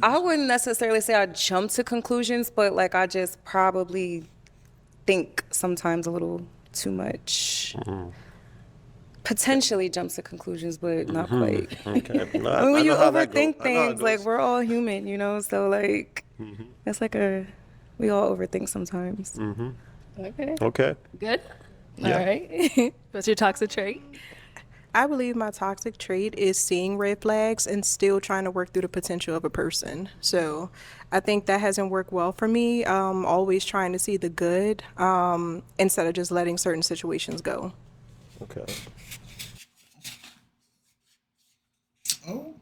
I wouldn't necessarily say I jump to conclusions, but like I just probably think sometimes a little too much. Potentially jumps to conclusions, but not quite. Okay. No, I mean, when you know how that overthink go- I know how it things, like goes. we're all human, you know. So like, it's like we all overthink sometimes. Okay. Okay. Good. Yeah. All right. What's your toxic trait? I believe my toxic trait is seeing red flags and still trying to work through the potential of a person. So I think that hasn't worked well for me. Always trying to see the good instead of just letting certain situations go. Okay. Oh.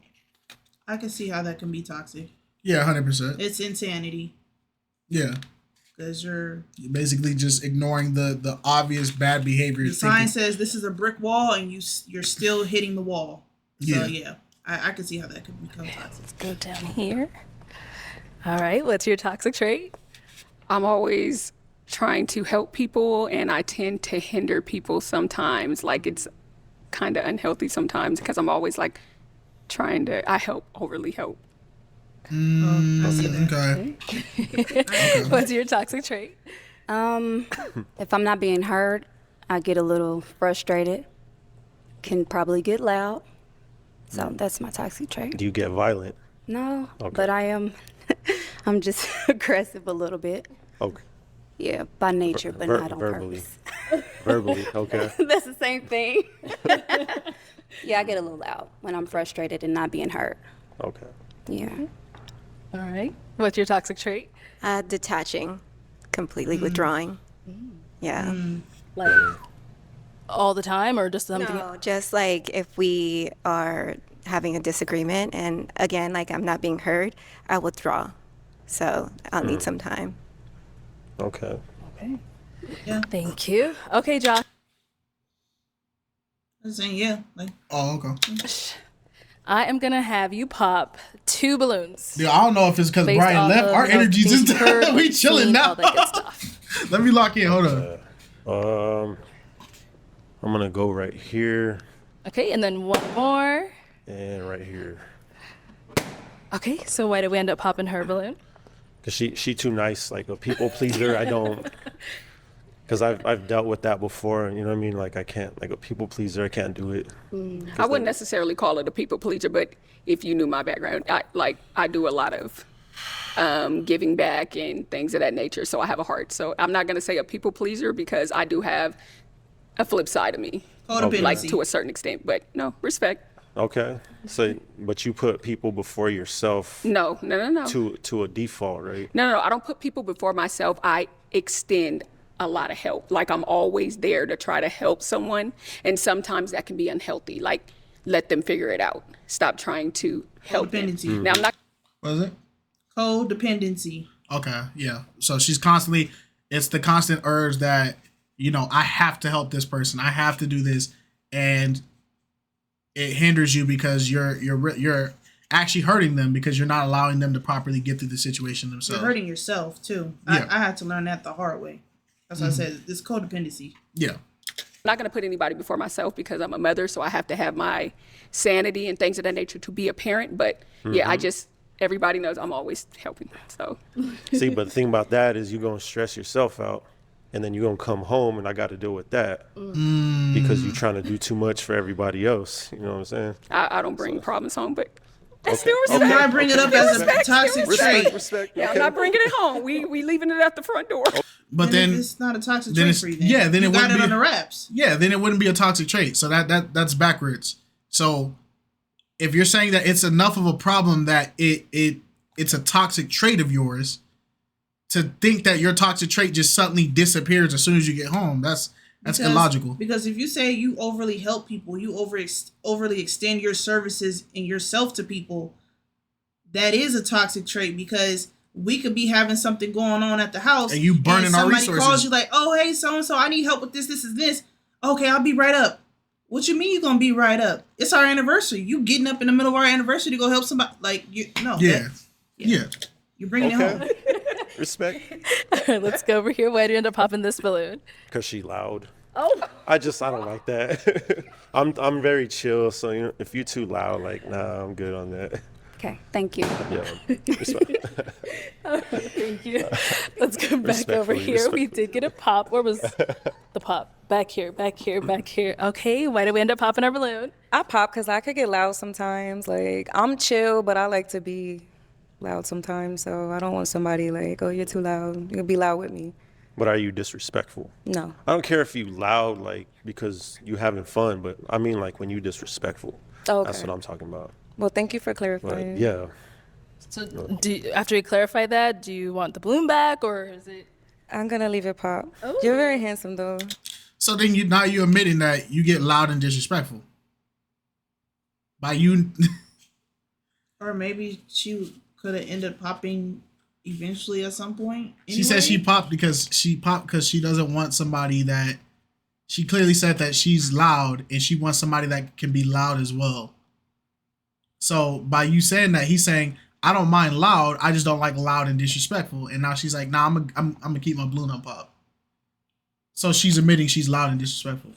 I can see how that can be toxic. Yeah, 100%. It's insanity Yeah. because you're. You're basically just ignoring the obvious bad behavior. The sign thinking- says this is a brick wall, and you're still hitting the wall. So Yeah. yeah, I can see how that could become toxic. Let's go down here. All right. What's your toxic trait? I'm always trying to help people, and I tend to hinder people sometimes. Like it's kind of unhealthy sometimes because I'm always like I overly help. Okay. What's your toxic trait? If I'm not being heard, I get a little frustrated, can probably get loud. So that's my toxic trait. Do you get violent? No, Okay. but I am, I'm just aggressive a little bit. Okay. Yeah, by nature, but not on verbally. purpose. Verbally. Okay. That's the same thing. Yeah, I get a little loud when I'm frustrated and not being heard. Okay. Yeah. All right. What's your toxic trait? Detaching, completely withdrawing. Yeah. Like all the time, or just something? No, just like if we are having a disagreement and again, like I'm not being heard, I withdraw. So I'll need some time. Okay. Okay. Yeah. Thank you. Okay, Josh. I'm saying yeah, like. Oh, okay. I am gonna have you pop 2 balloons. Yeah, I don't know if it's because Based Brian off left. of, Our you know, energy things just you've heard, we chilling seen, now. all that good stuff. Let me lock in. Hold on. I'm gonna go right here Okay, and then one more. and right here. Okay, so why did we end up popping her balloon? Cause she too nice, like a people pleaser. I don't. Cause I've dealt with that before. You know what I mean? Like I can't, like a people pleaser. I can't do it. I wouldn't necessarily call it a people pleaser, but if you knew my background, I do a lot of giving back and things of that nature. So I have a heart. So I'm not gonna say a people pleaser because I do have a flip side of me, like to a certain extent. But no, respect. Okay. So, but you put people before yourself. No. To a default, right? No. I don't put people before myself. I extend a lot of help. Like I'm always there to try to help someone. And sometimes that can be unhealthy. Like let them figure it out. Stop trying to help them. Codependency. Now I'm not. What is it? Codependency. Okay, yeah. So she's constantly, it's the constant urge that, you know, I have to help this person. I have to do this. And it hinders you because you're actually hurting them because you're not allowing them to properly get through the situation themselves. You're hurting yourself too. Yeah. I had to learn that the hard way. That's what I said. It's codependency. Yeah. I'm not going to put anybody before myself because I'm a mother, so I have to have my sanity and things of that nature to be a parent. But yeah, everybody knows I'm always helping. So See, but the thing about that is you're gonna stress yourself out, and then you're gonna come home, and I got to deal with that because you're trying to do too much for everybody else. You know what I'm saying? I don't bring problems home, but that's Okay. still And respect. I bring it up as a toxic trait. Respect. Yeah, Okay. I'm not bringing it home. We leaving it at the front door. But then then it's not a toxic then trait it's, for you. Then. yeah, then you it got wouldn't it be under wraps. Yeah, then it wouldn't be a toxic trait. So that's backwards. So if you're saying that it's enough of a problem that it's a toxic trait of yours, to think that your toxic trait just suddenly disappears as soon as you get home, that's illogical. Because if you say you overly help people, you overly extend your services and yourself to people, that is a toxic trait because we could be having something going on at the house And you burning our somebody resources. calls you like, oh, hey, so-and-so, I need help with this, this, and this. Okay, I'll be right up. What you mean you gonna be right up? It's our anniversary. You getting up in the middle of our anniversary to go help somebody? Like, Yeah. You're bringing it home. Respect. All right, let's go over here. Why did you end up popping this balloon? Because she loud. Oh. I don't like that. I'm very chill, so you know, if you're too loud, like nah, I'm good on that. Okay, thank you. Yeah. Respect. Thank you. Let's go back over Respectfully, here. We did get a pop. Where was the pop? Back here. Okay, why did we end up popping our balloon? I pop because I could get loud sometimes. Like, I'm chill, but I like to be loud sometimes. So I don't want somebody like, oh, you're too loud. You'll be loud with me. But are you disrespectful? No. I don't care if you loud, like, because you having fun, but I mean, like, when you disrespectful. Okay. That's what I'm talking about. Well, thank you for But clarifying. yeah. So after you clarify that, do you want the balloon back or is it? I'm going to leave it pop. Oh. You're very handsome, though. So then you admitting that you get loud and disrespectful. By you Or maybe she could have ended up popping eventually at some point. She said she anyway. popped because she doesn't want somebody that, she clearly said that she's loud and she wants somebody that can be loud as well. So by you saying that, he's saying, I don't mind loud, I just don't like loud and disrespectful. And now she's like, nah, I'm gonna keep my balloon on pop. So she's admitting she's loud and disrespectful.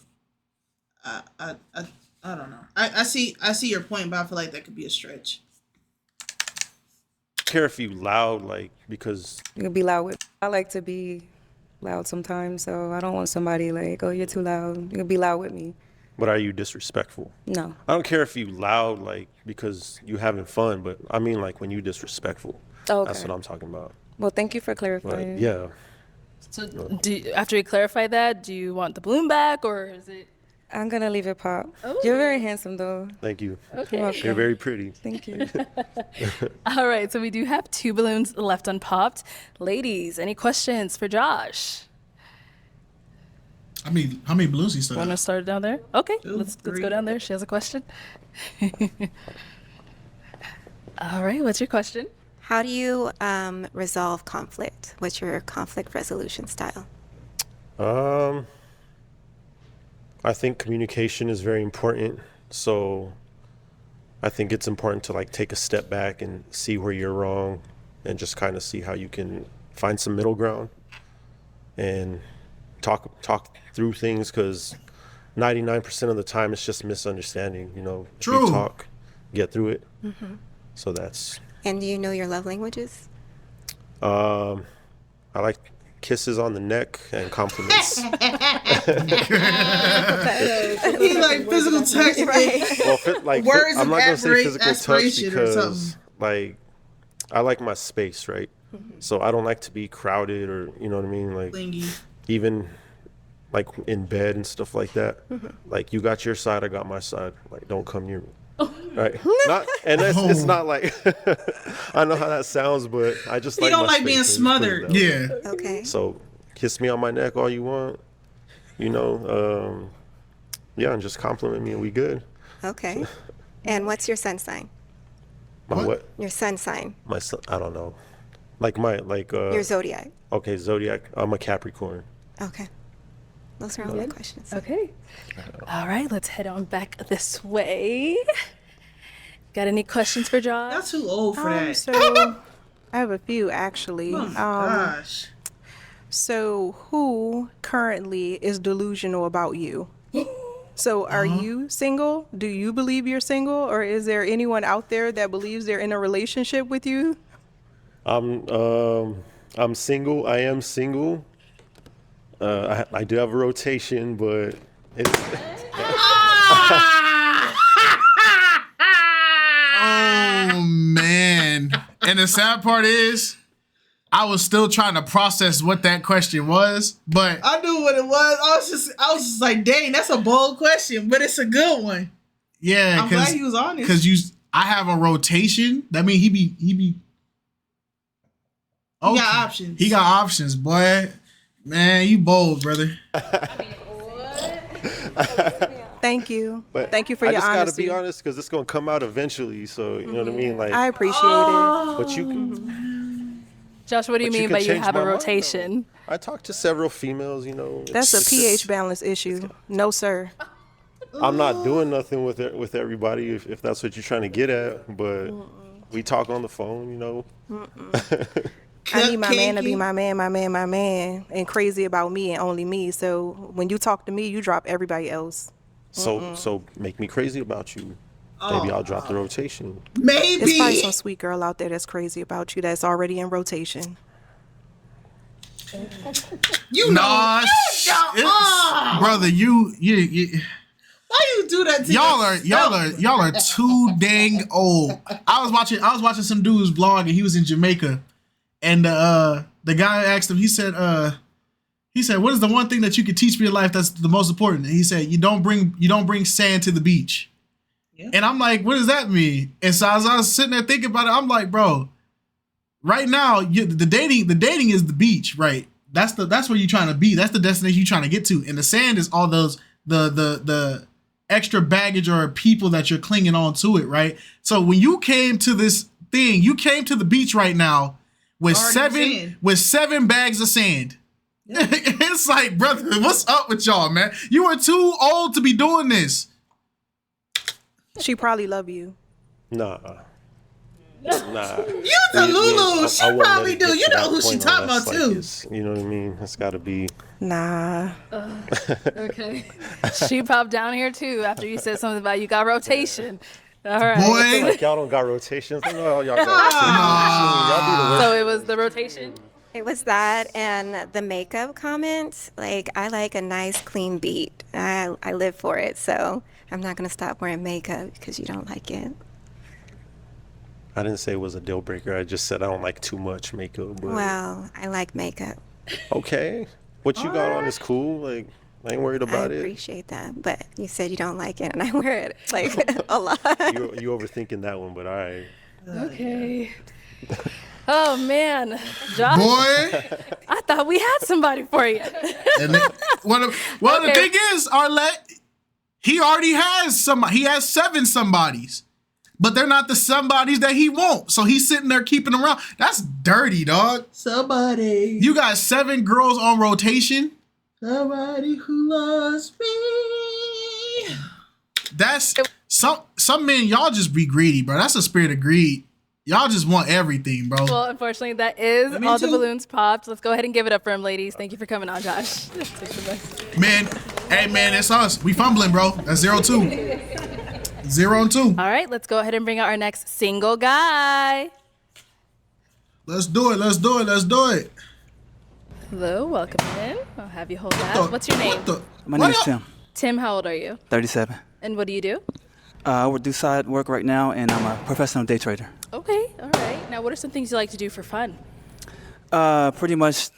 I don't know. I see your point, but I feel like that could be a stretch. Care if you loud, like, because You'll be loud with me. I like to be loud sometimes. So I don't want somebody like, oh, you're too loud. You'll be loud with me. but are you disrespectful? No. I don't care if you loud, like, because you having fun, but I mean, like, when you disrespectful. Okay. That's what I'm talking about. Well, thank you for But clarifying. yeah. So after you clarify that, do you want the balloon back or is it? I'm going to leave it pop. Oh. You're very handsome, though. Thank you. Okay. You're welcome. You're very pretty. Thank you. All right, so we do have 2 balloons left unpopped. Ladies, any questions for Josh? How many balloons he still Want to have? start down there? Okay, 2, let's 3. go down there. She has a question. All right, what's your question? How do you resolve conflict? What's your conflict resolution style? I think communication is very important. So I think it's important to like take a step back and see where you're wrong and just kind of see how you can find some middle ground and talk through things, because 99% of the time it's just misunderstanding, you know. If True. you talk, get through it. Mm-hmm. So that's And do you know your love languages? I like kisses on the neck and compliments. He like physical touch, right? Well, like Words I'm of not gonna say physical touch aspiration or because something. like I like my space, right? So I don't like to be crowded or you know what I mean, like Clingy. even like in bed and stuff like that. Like you got your side, I got my side. Like don't come near me. Right? Not, and it's not like I know how that sounds, but I just He like don't my like being space, let me put it smothered. that way. Yeah. Okay. So kiss me on my neck all you want, you know. Yeah, and just compliment me and we good. Okay. And what's your sun sign? My what? Your sun sign. My son, I don't know. Like Your zodiac. Okay, zodiac. I'm a Capricorn. Okay. Those are all my questions. Okay. All right, let's head on back this way. Got any questions for Josh? Y'all too old for that. So I have a few actually. Oh my gosh. So who currently is delusional about you? So are you single? Do you believe you're single? Or is there anyone out there that believes they're in a relationship with you? I'm single. I am single. I do have a rotation, but it's Oh man. And the sad part is I was still trying to process what that question was, but I knew what it was. I was just like, dang, that's a bold question, but it's a good one. yeah, I'm glad he was honest. because I have a rotation. That means he be. He got options. He got options, boy. Man, you bold, brother. Thank you. But Thank you for I your just gotta honesty. be honest because it's gonna come out eventually. So you know what I mean. Like I appreciate it. but you can. Josh, what do you But you mean can by you change have a my mind, rotation? I talked to several females. You know. That's a it's- pH balance issue. No, sir. I'm not doing nothing with it with everybody if that's what you're trying to get at. But we talk on the phone. You know. I need my man to be my man, and crazy about me and only me. So when you talk to me, you drop everybody else. So make me crazy about you. Maybe I'll drop the rotation. Maybe. There's probably some sweet girl out there that's crazy about you that's already in rotation. You Nah, know. brother, you Why you do that to y'all are too dang old. I was watching some dude's vlog and he was in Jamaica, and the guy asked him. He said, "What is the one thing that you could teach me in life that's the most important?" And he said, "You don't bring sand to the beach." Yeah. And I'm like, "What does that mean?" And so as I was sitting there thinking about it, I'm like, "Bro, right now the dating is the beach, right? That's where you're trying to be. That's the destination you're trying to get to. And the sand is all those the extra baggage or people that you're clinging on to it, right? So when you came to this thing, you came to the beach right now with seven bags of sand." It's like, brother, what's up with y'all, man? You are too old to be doing this. She probably love you. Nah. You the Lulu. She probably do. You know who she talking about too. You know what I mean? It's got to be. Nah. Okay. She popped down here too after you said something about you got rotation. All right. Boy. Like y'all don't got rotations. I know y'all got rotations. Y'all be the worst. So it was the rotation? It was that and the makeup comment. Like, I like a nice, clean beat. I live for it, so I'm not going to stop wearing makeup because you don't like it. I didn't say it was a deal breaker. I just said I don't like too much makeup. But Well, I like makeup. okay. What you got on is cool. Like, I ain't worried about I it. appreciate that, but you said you don't like it, and I wear it, like, a lot. You overthinking that one, but all right. Okay. Oh man, Josh. Boy. I thought we had somebody for you. And then, the thing is, Arlette, he already has somebody. He has 7 somebodies, but they're not the somebodies that he wants. So he's sitting there keeping them around. That's dirty, dog. Somebody. You got 7 girls on rotation. Somebody who loves me. That's some men. Y'all just be greedy, bro. That's a spirit of greed. Y'all just want everything, bro. Well, unfortunately, that is all the balloons popped. Let's go ahead and give it up for him, ladies. Thank you for coming on, Josh. Man, hey, man, it's us. We fumbling, bro. That's 0-2. 0-2. All right, let's go ahead and bring out our next single guy. Let's do it. Let's do it. Let's do it. Hello, welcome in. I'll have you hold that. What's your name? My name is Tim, Tim, how old are you? 37. And what do you do? I do side work right now, and I'm a professional day trader. Okay, all right. Now, what are some things you like to do for fun? Pretty much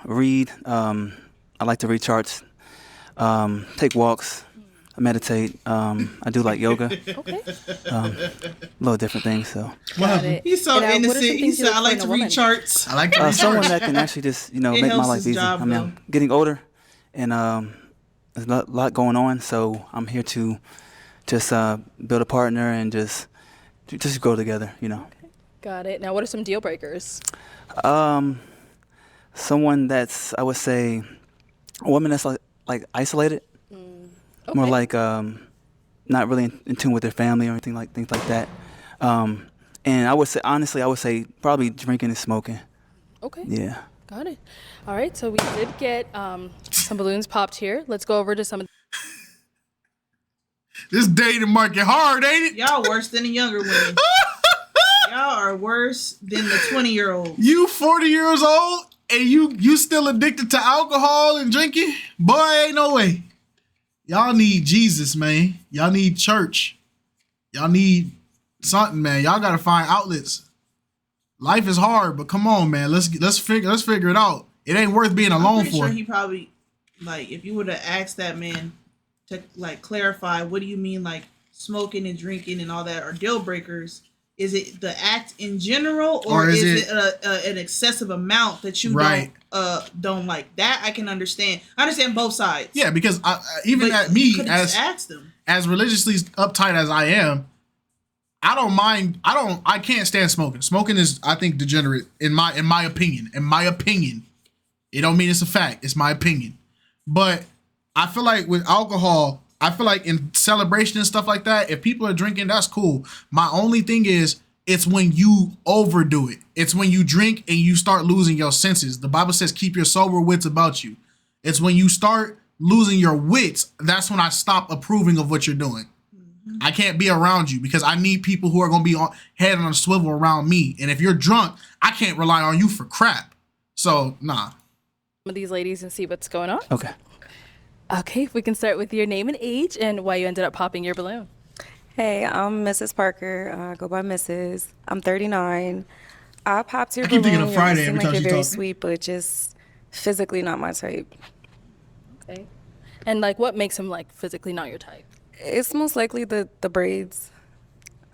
read. I like to read charts, take walks, I meditate. I do like yoga. Okay. Little different things. So. He's so innocent. He said, "I like to read charts." I like to read someone charts. that can actually just It make my helps life his easy. job, I mean, though. I'm getting older, and there's a lot going on. So I'm here to just build a partner and just grow together. Got it. Now, what are some deal breakers? Someone that's, I would say, a woman that's like isolated, more like not really in tune with their family or anything like things like that. And I would say, honestly, probably drinking and smoking. Okay. Yeah. Got it. All right. So we did get some balloons popped here. Let's go over to some of This dating market hard, ain't it? Y'all worse than the younger women. Y'all are worse than the 20-year-old. You 40 years old and you still addicted to alcohol and drinking? Boy, ain't no way. Y'all need Jesus, man. Y'all need church. Y'all need something, man. Y'all gotta find outlets. Life is hard, but come on, man. Let's figure it out. It ain't worth being alone I'm pretty for. sure he probably, like, if you would have asked that man to like clarify, what do you mean like smoking and drinking and all that are deal breakers? Is it the act in general, or is it an excessive amount that you don't like? That I can understand. I understand both sides. Yeah, because as religiously uptight as I am, I don't mind. I can't stand smoking. Smoking is, I think, degenerate in my opinion. In my opinion, it don't mean it's a fact. It's my opinion. But I feel like with alcohol, I feel like in celebration and stuff like that, if people are drinking, that's cool. My only thing is, it's when you overdo it. It's when you drink and you start losing your senses. The Bible says, keep your sober wits about you. It's when you start losing your wits, that's when I stop approving of what you're doing. I can't be around you because I need people who are going to be head on a swivel around me. And if you're drunk, I can't rely on you for crap. So, nah. some of these ladies and see what's going on. Okay. Okay, if we can start with your name and age and why you ended up popping your balloon. Hey, I'm Mrs. Parker. I go by Mrs. I'm 39. I popped your I keep balloon. thinking of Friday You every seem time like she you're very talks. sweet, but just physically not my type. Okay. And like, what makes him like physically not your type? It's most likely the braids.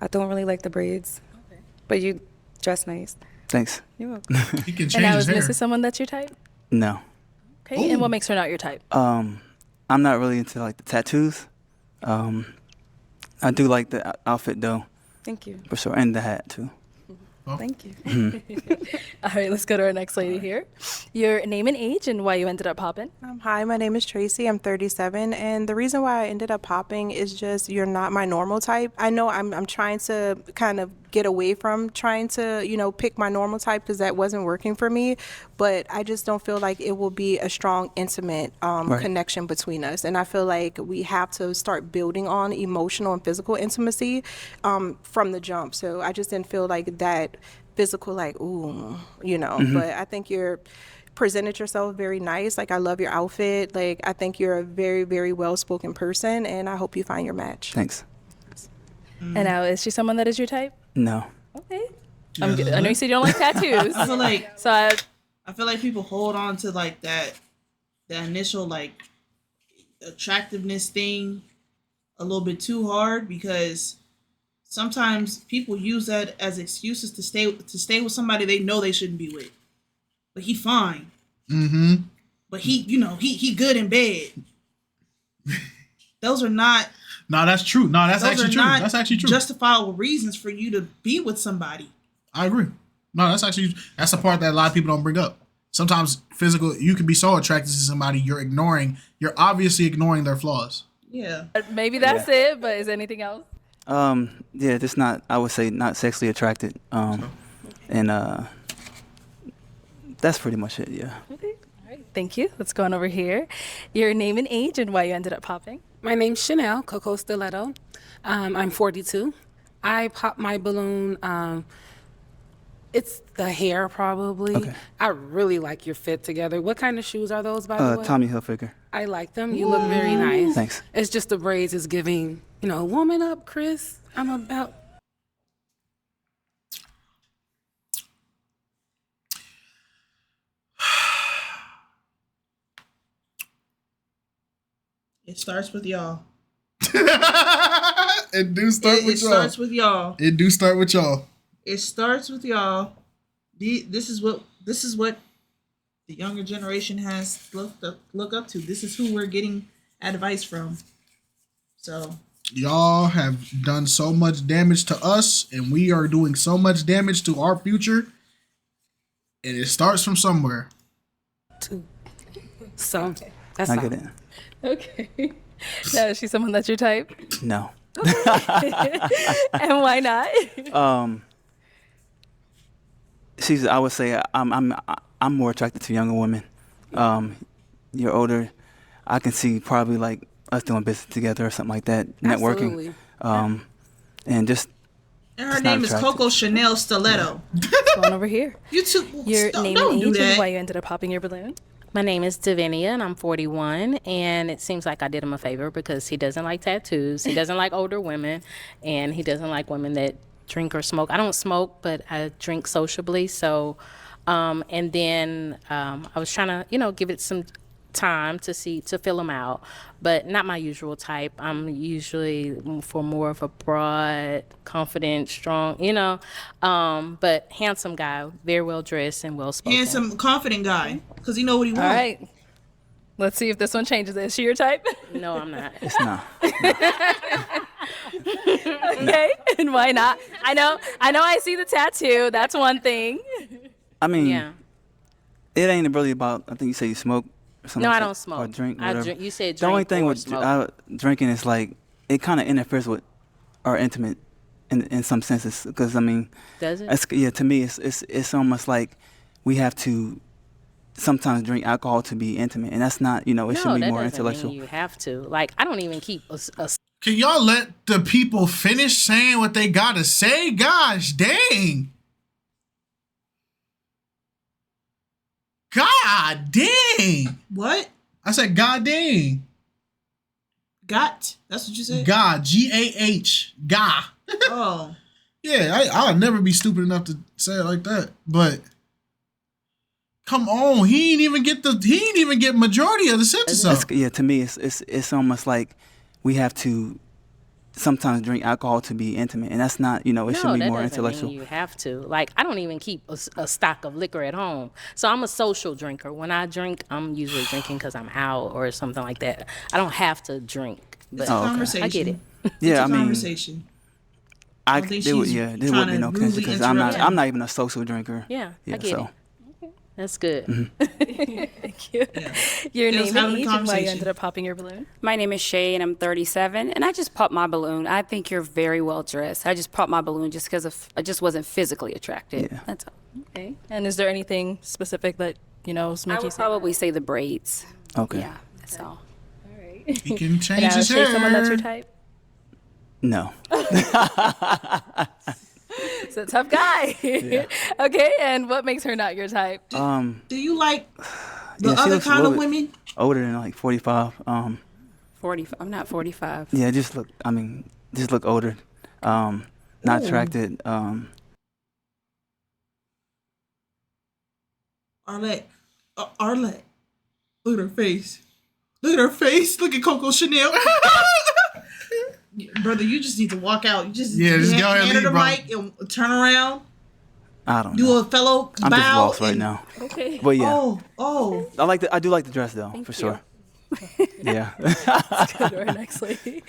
I don't really like the braids. Okay. But you dress nice. Thanks. You're welcome. He can change And now his is hair. Mrs. someone that's your type? No. Okay. And what makes her not your type? I'm not really into like the tattoos. I do like the outfit though. Thank you. For sure, and the hat too. Thank you. All right, let's go to our next lady here. Your name and age and why you ended up popping. Hi, my name is Tracy. I'm 37, and the reason why I ended up popping is just you're not my normal type. I know I'm trying to kind of get away from trying to, pick my normal type because that wasn't working for me, but I just don't feel like it will be a strong, intimate connection between us. And I feel like we have to start building on emotional and physical intimacy from the jump. So I just didn't feel like that physical, like, ooh, but I think you're presented yourself very nice. Like, I love your outfit. Like, I think you're a very, very well-spoken person, and I hope you find your match. Thanks. And now, is she someone that is your type? No. Okay. I know you said you don't like tattoos. I feel like so I feel like people hold on to like that initial like attractiveness thing a little bit too hard, because sometimes people use that as excuses to stay with somebody they know they shouldn't be with. But he fine. Mm-hmm. But he good in bed. Those are not. No, that's true. No, that's those actually are true. not That's actually true. Justifiable reasons for you to be with somebody. I agree. No, that's the part that a lot of people don't bring up. Sometimes you can be so attracted to somebody you're obviously ignoring their flaws. Yeah. Maybe that's it, but is there anything else? Yeah, just not, I would say not sexually attracted. And that's pretty much it, yeah. Okay. All right. Thank you. Let's go on over here. Your name and age and why you ended up popping. My name's Chanel Coco Stiletto. I'm 42. I popped my balloon It's the hair, probably. Okay. I really like your fit together. What kind of shoes are those, by the way? Tommy Hilfiger. I like them. You look very nice. Thanks. It's just the braids is giving, woman up, Chris. I'm about. It starts with y'all. It do start with It y'all. starts with y'all. It do start with y'all. It starts with y'all. This is what the younger generation has look up to. This is who we're getting advice from. So Y'all have done so much damage to us, and we are doing so much damage to our future. And it starts from somewhere. So that's I all. get it. Okay. Now, is she someone that's your type? No. And why not? I would say I'm more attracted to younger women. You're older. I can see probably like us doing business together or something like that, networking. Absolutely. And just. and her It's not name is attractive. Coco Chanel Stiletto. What's going over here? You two, Your name don't and do age and that. why you ended up popping your balloon. My name is Davinia, and I'm 41, and it seems like I did him a favor because he doesn't like tattoos, he doesn't like older women, and he doesn't like women that drink or smoke. I don't smoke, but I drink sociably, so, and then I was trying to, give it some time to fill him out, but not my usual type. I'm usually for more of a broad, confident, strong, but handsome guy, very well dressed and well spoken. Handsome, confident guy, because he know what he All wants. right. Let's see if this one changes. Is she your type? No, I'm not. It's not. Okay. And why not? I know I see the tattoo. That's one thing. I mean, Yeah. it ain't really about. I think you say you smoke. Or something No, like I that, don't smoke. Or drink. I Whatever. drink- you said the only drink thing or with smoke. drinking is like it kind of interferes with our intimate in some senses. Because I mean, Does it? To me, it's almost like we have to sometimes drink alcohol to be intimate, and that's not. It No, should be that more doesn't intellectual. mean you have to. Like, I don't even keep a Can y'all let the people finish saying what they gotta say? Gosh dang. God dang. What? I said God dang. Got? That's what you said? God, G-A-H. God. Oh. Yeah, I'll never be stupid enough to say it like that. But come on, he ain't even get majority of the sentence up. To me, it's almost like we have to sometimes drink alcohol to be intimate, and that's not. It should no, be that more doesn't intellectual. mean you have to. Like, I don't even keep a stock of liquor at home. So I'm a social drinker. When I drink, I'm usually drinking because I'm out or something like that. I don't have to drink. But It's a conversation. I get it. Yeah, It's a I mean, conversation. I don't think there would she's there trying would be to no rudely connection because I'm not. interrupt. I'm not even a social drinker. Yeah, I get so. it. That's good. Thank you. Your Just name having and a age and why you conversation. ended up popping your balloon. My name is Shay, and I'm 37, and I just popped my balloon. I think you're very well dressed. I just popped my balloon just because I just wasn't physically attracted. Yeah. That's all. Okay. And is there anything specific that was I making you would say probably say the braids. Okay. Yeah, that's all. He can change And his is hair. she someone that's your type? No. It's a tough guy. Okay. And what makes her not your type? Do you like the Yeah, she other looks a kind of little bit women? older than like 45. 40. I'm not 45. Yeah, just look older. Not Ooh. attracted. Arlette. Arlette. Look at her face. Look at her face. Look at Coco Chanel. Brother, you just need to walk out. You just Just go ahead and hand her leave, the bro. mic and turn around. I don't Do know. a fellow I'm bow. just lost right and- now. Okay. But yeah, Oh. I do like the dress though, for sure. Yeah. Let's go to our next lady.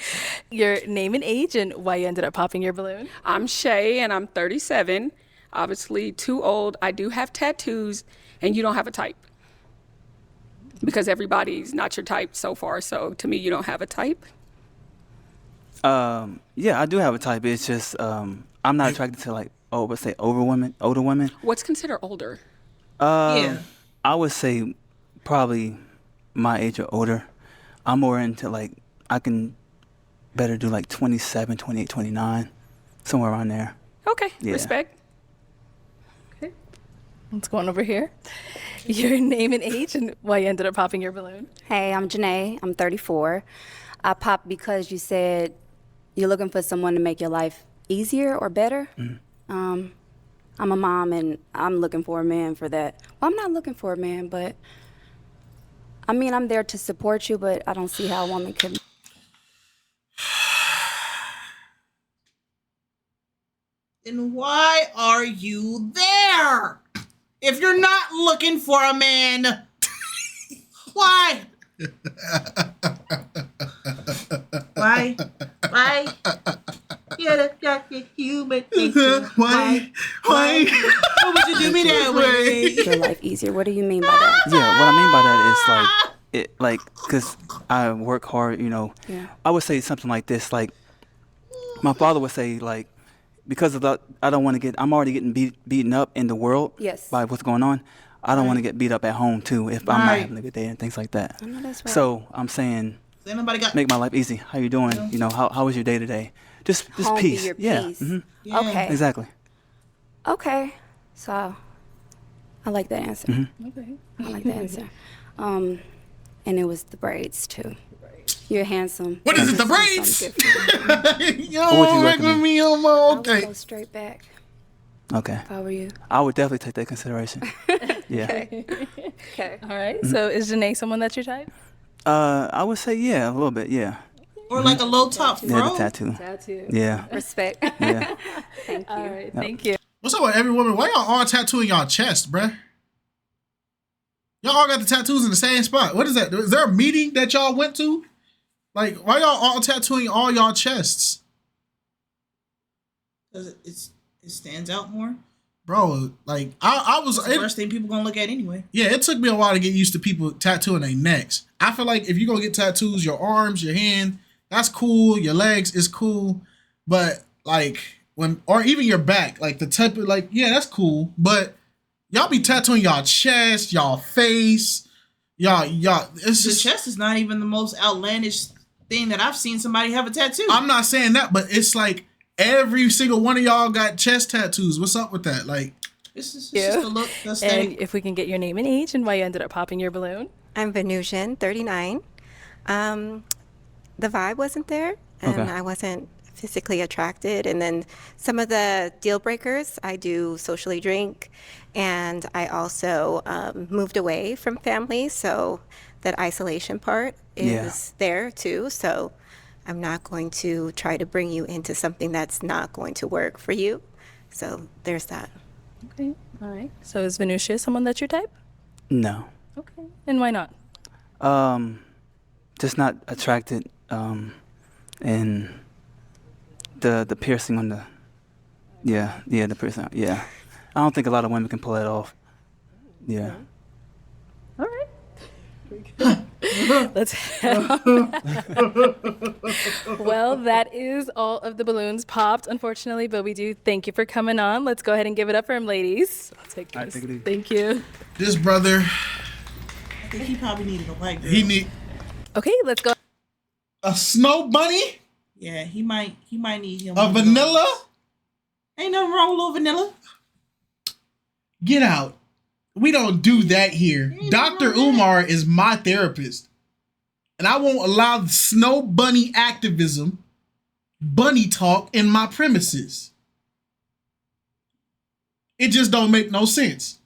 Your name and age and why you ended up popping your balloon. I'm Shay, and I'm 37. Obviously, too old. I do have tattoos, and you don't have a type. Because everybody's not your type so far, so to me, you don't have a type. Yeah, I do have a type. It's just I'm not attracted to like older women. What's considered older? Yeah. I would say probably my age or older. I'm more into like I can better do like 27, 28, 29, somewhere around there. Okay, Yeah. respect. Let's go on over here. Your name and age and why you ended up popping your balloon. Hey, I'm Janae. I'm 34. I popped because you said you're looking for someone to make your life easier or better. I'm a mom and I'm looking for a man for that. Well, I'm not looking for a man, but I mean, I'm there to support you, but I don't see how a woman could. Then why are you there? If you're not looking for a man, why? Why? You're the human nature. Why? Why would you do me that way? Your life easier. What do you mean by that? Yeah, what I mean by that is because I work hard, you know. Yeah. I would say something like this, like my father would say, like, because of that, I'm already getting beaten up in the world Yes. by what's going on. I don't want to get beat up at home too if I'm not having a good day and things like that. I know that's right. So I'm saying, Has anybody got make my life easy. How you doing? You know, how was your day today? Just Home be peace. your Yeah. peace. Yeah. Okay. Exactly. Okay. So I like that answer. Okay. I like that answer. And it was the braids too. You're handsome. What is it, the Something braids? different. You What would you don't recommend recommend? me on my I would okay. go straight back Okay. if I were you. I would definitely take that consideration. Yeah. Okay. All right. So is Janae someone that's your type? I would say yeah, a little bit. Yeah. or like a low top Yeah, fro? the tattoo. Tattoo. Yeah. Respect. Yeah. Thank you. All right. Thank you. What's up with every woman? Why y'all all tattooing y'all chest, bruh? Y'all all got the tattoos in the same spot. What is that? Is there a meeting that y'all went to? Like, why y'all all tattooing all y'all chests? Because it stands out more. Bro, like, I was... It's the first thing people gonna look at anyway. Yeah, it took me a while to get used to people tattooing their necks. I feel like if you're gonna get tattoos, your arms, your hand, that's cool. Your legs is cool. But, like, or even your back, like, the type of, like, yeah, that's cool. But y'all be tattooing y'all chest, y'all face, y'all, it's The just... chest is not even the most outlandish thing that I've seen somebody have a tattoo. I'm not saying that, but it's like every single one of y'all got chest tattoos. What's up with that? Like, It's just a look. And Aesthetic. if we can get your name and age and why you ended up popping your balloon. I'm Venusian, 39. The vibe wasn't there, and Okay. I wasn't physically attracted. And then some of the deal breakers, I do socially drink, and I also moved away from family, so that isolation part is there too. So I'm not going to try to bring you into something that's not going to work for you. So there's that. Okay. All right. So is Venusia someone that's your type? No. Okay. And why not? Just not attracted. And the piercing on the. Yeah, the piercing. Yeah. I don't think a lot of women can pull that off. Yeah. All right. Let's Well, that is all of the balloons popped, unfortunately, but we do thank you for coming on. Let's go ahead and give it up for him, ladies. I'll take All right, this. take it easy. Thank you. this brother, I think he probably needed a white girl. he need Okay, let's go. a snow bunny, Yeah, he might need him. a one of vanilla. those. Ain't nothing wrong with little vanilla. Get out. We don't do that here. Dr. Umar is my therapist. And I won't allow the snow bunny activism, bunny talk in my premises. It just don't make no sense.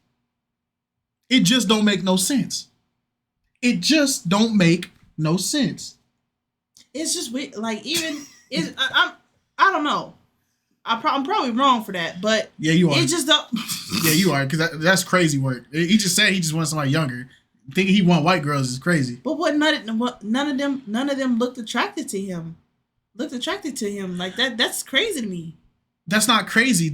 It just don't make no sense. It just don't make no sense. It's just weird. Like even I don't know. I'm probably wrong for that, but Yeah, you are. it just don't. Yeah, you are, because that's crazy work. He just said he just wants somebody younger. Thinking he want white girls is crazy. But none of them looked attracted to him. Like that's crazy to me. That's not crazy.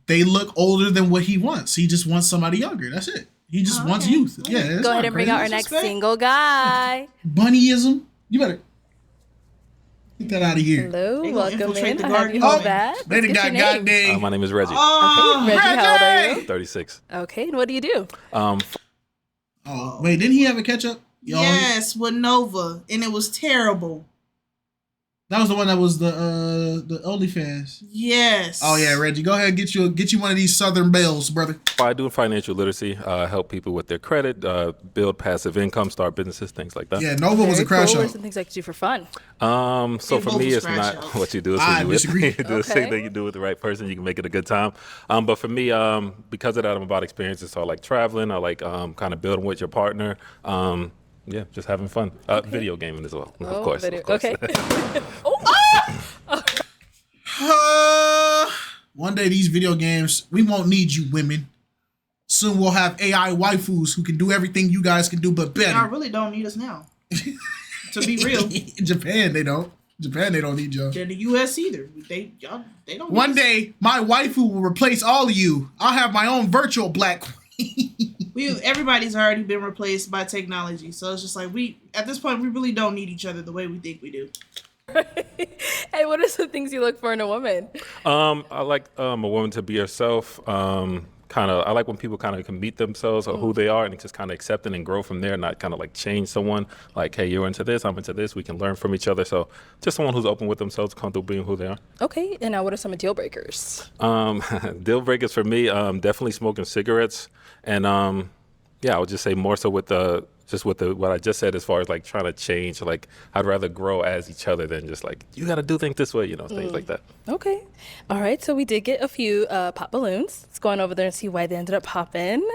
They look older than what he wants. He just wants somebody younger. That's it. He just wants youth. Yeah, that's Go not ahead and bring crazy. out our next single guy. Bunnyism. You better get that out of here. Hello, They gonna welcome infiltrate in. the I have garden. you hold Oh, back. they done Let's got get your name. goddamn. My name is Reggie. Oh, Reggie, how old are you? 36. Okay, and what do you do? Oh, wait, didn't he have a catch up? Yes, with Nova, and it was terrible. That was the one that was the OnlyFans. Yes. Oh yeah, Reggie, go ahead and get you one of these Southern Bells, brother. I do financial literacy, help people with their credit, build passive income, start businesses, things like that. Yeah, Nova was a crash What are out. some things I could do for fun? So They for both me, was it's crash not outs. what you do, it's I who you with. disagree. You do the same thing you do with the right person, you can make it a good time. But for me, because of that, I'm about experiences. So I like traveling, I like kind of building with your partner. Yeah, just having fun. Video gaming as well, of course. Video. Of course. Okay. One day these video games, we won't need you women. Soon we'll have AI waifus who can do everything you guys can do, but better. Y'all really don't need us now. To be real. In Japan, they don't. Japan, they don't need y'all. In the U.S. either. They don't. One need us. day, my waifu will replace all of you. I'll have my own virtual black queen. Everybody's already been replaced by technology, so it's just like at this point we really don't need each other the way we think we do. Hey, what are some things you look for in a woman? I like a woman to be herself. I like when people kind of can meet themselves or who they are and just kind of accept it and grow from there, not kind of like change someone. Like, hey, you're into this, I'm into this. We can learn from each other. So just someone who's open with themselves, comfortable being who they are. Okay, and now what are some deal breakers? Deal breakers for me, definitely smoking cigarettes. And I would just say more so with what I just said as far as like trying to change. Like I'd rather grow as each other than just like, you got to do things this way, things like that. Okay. All right, so we did get a few pop balloons. Let's go on over there and see why they ended up popping.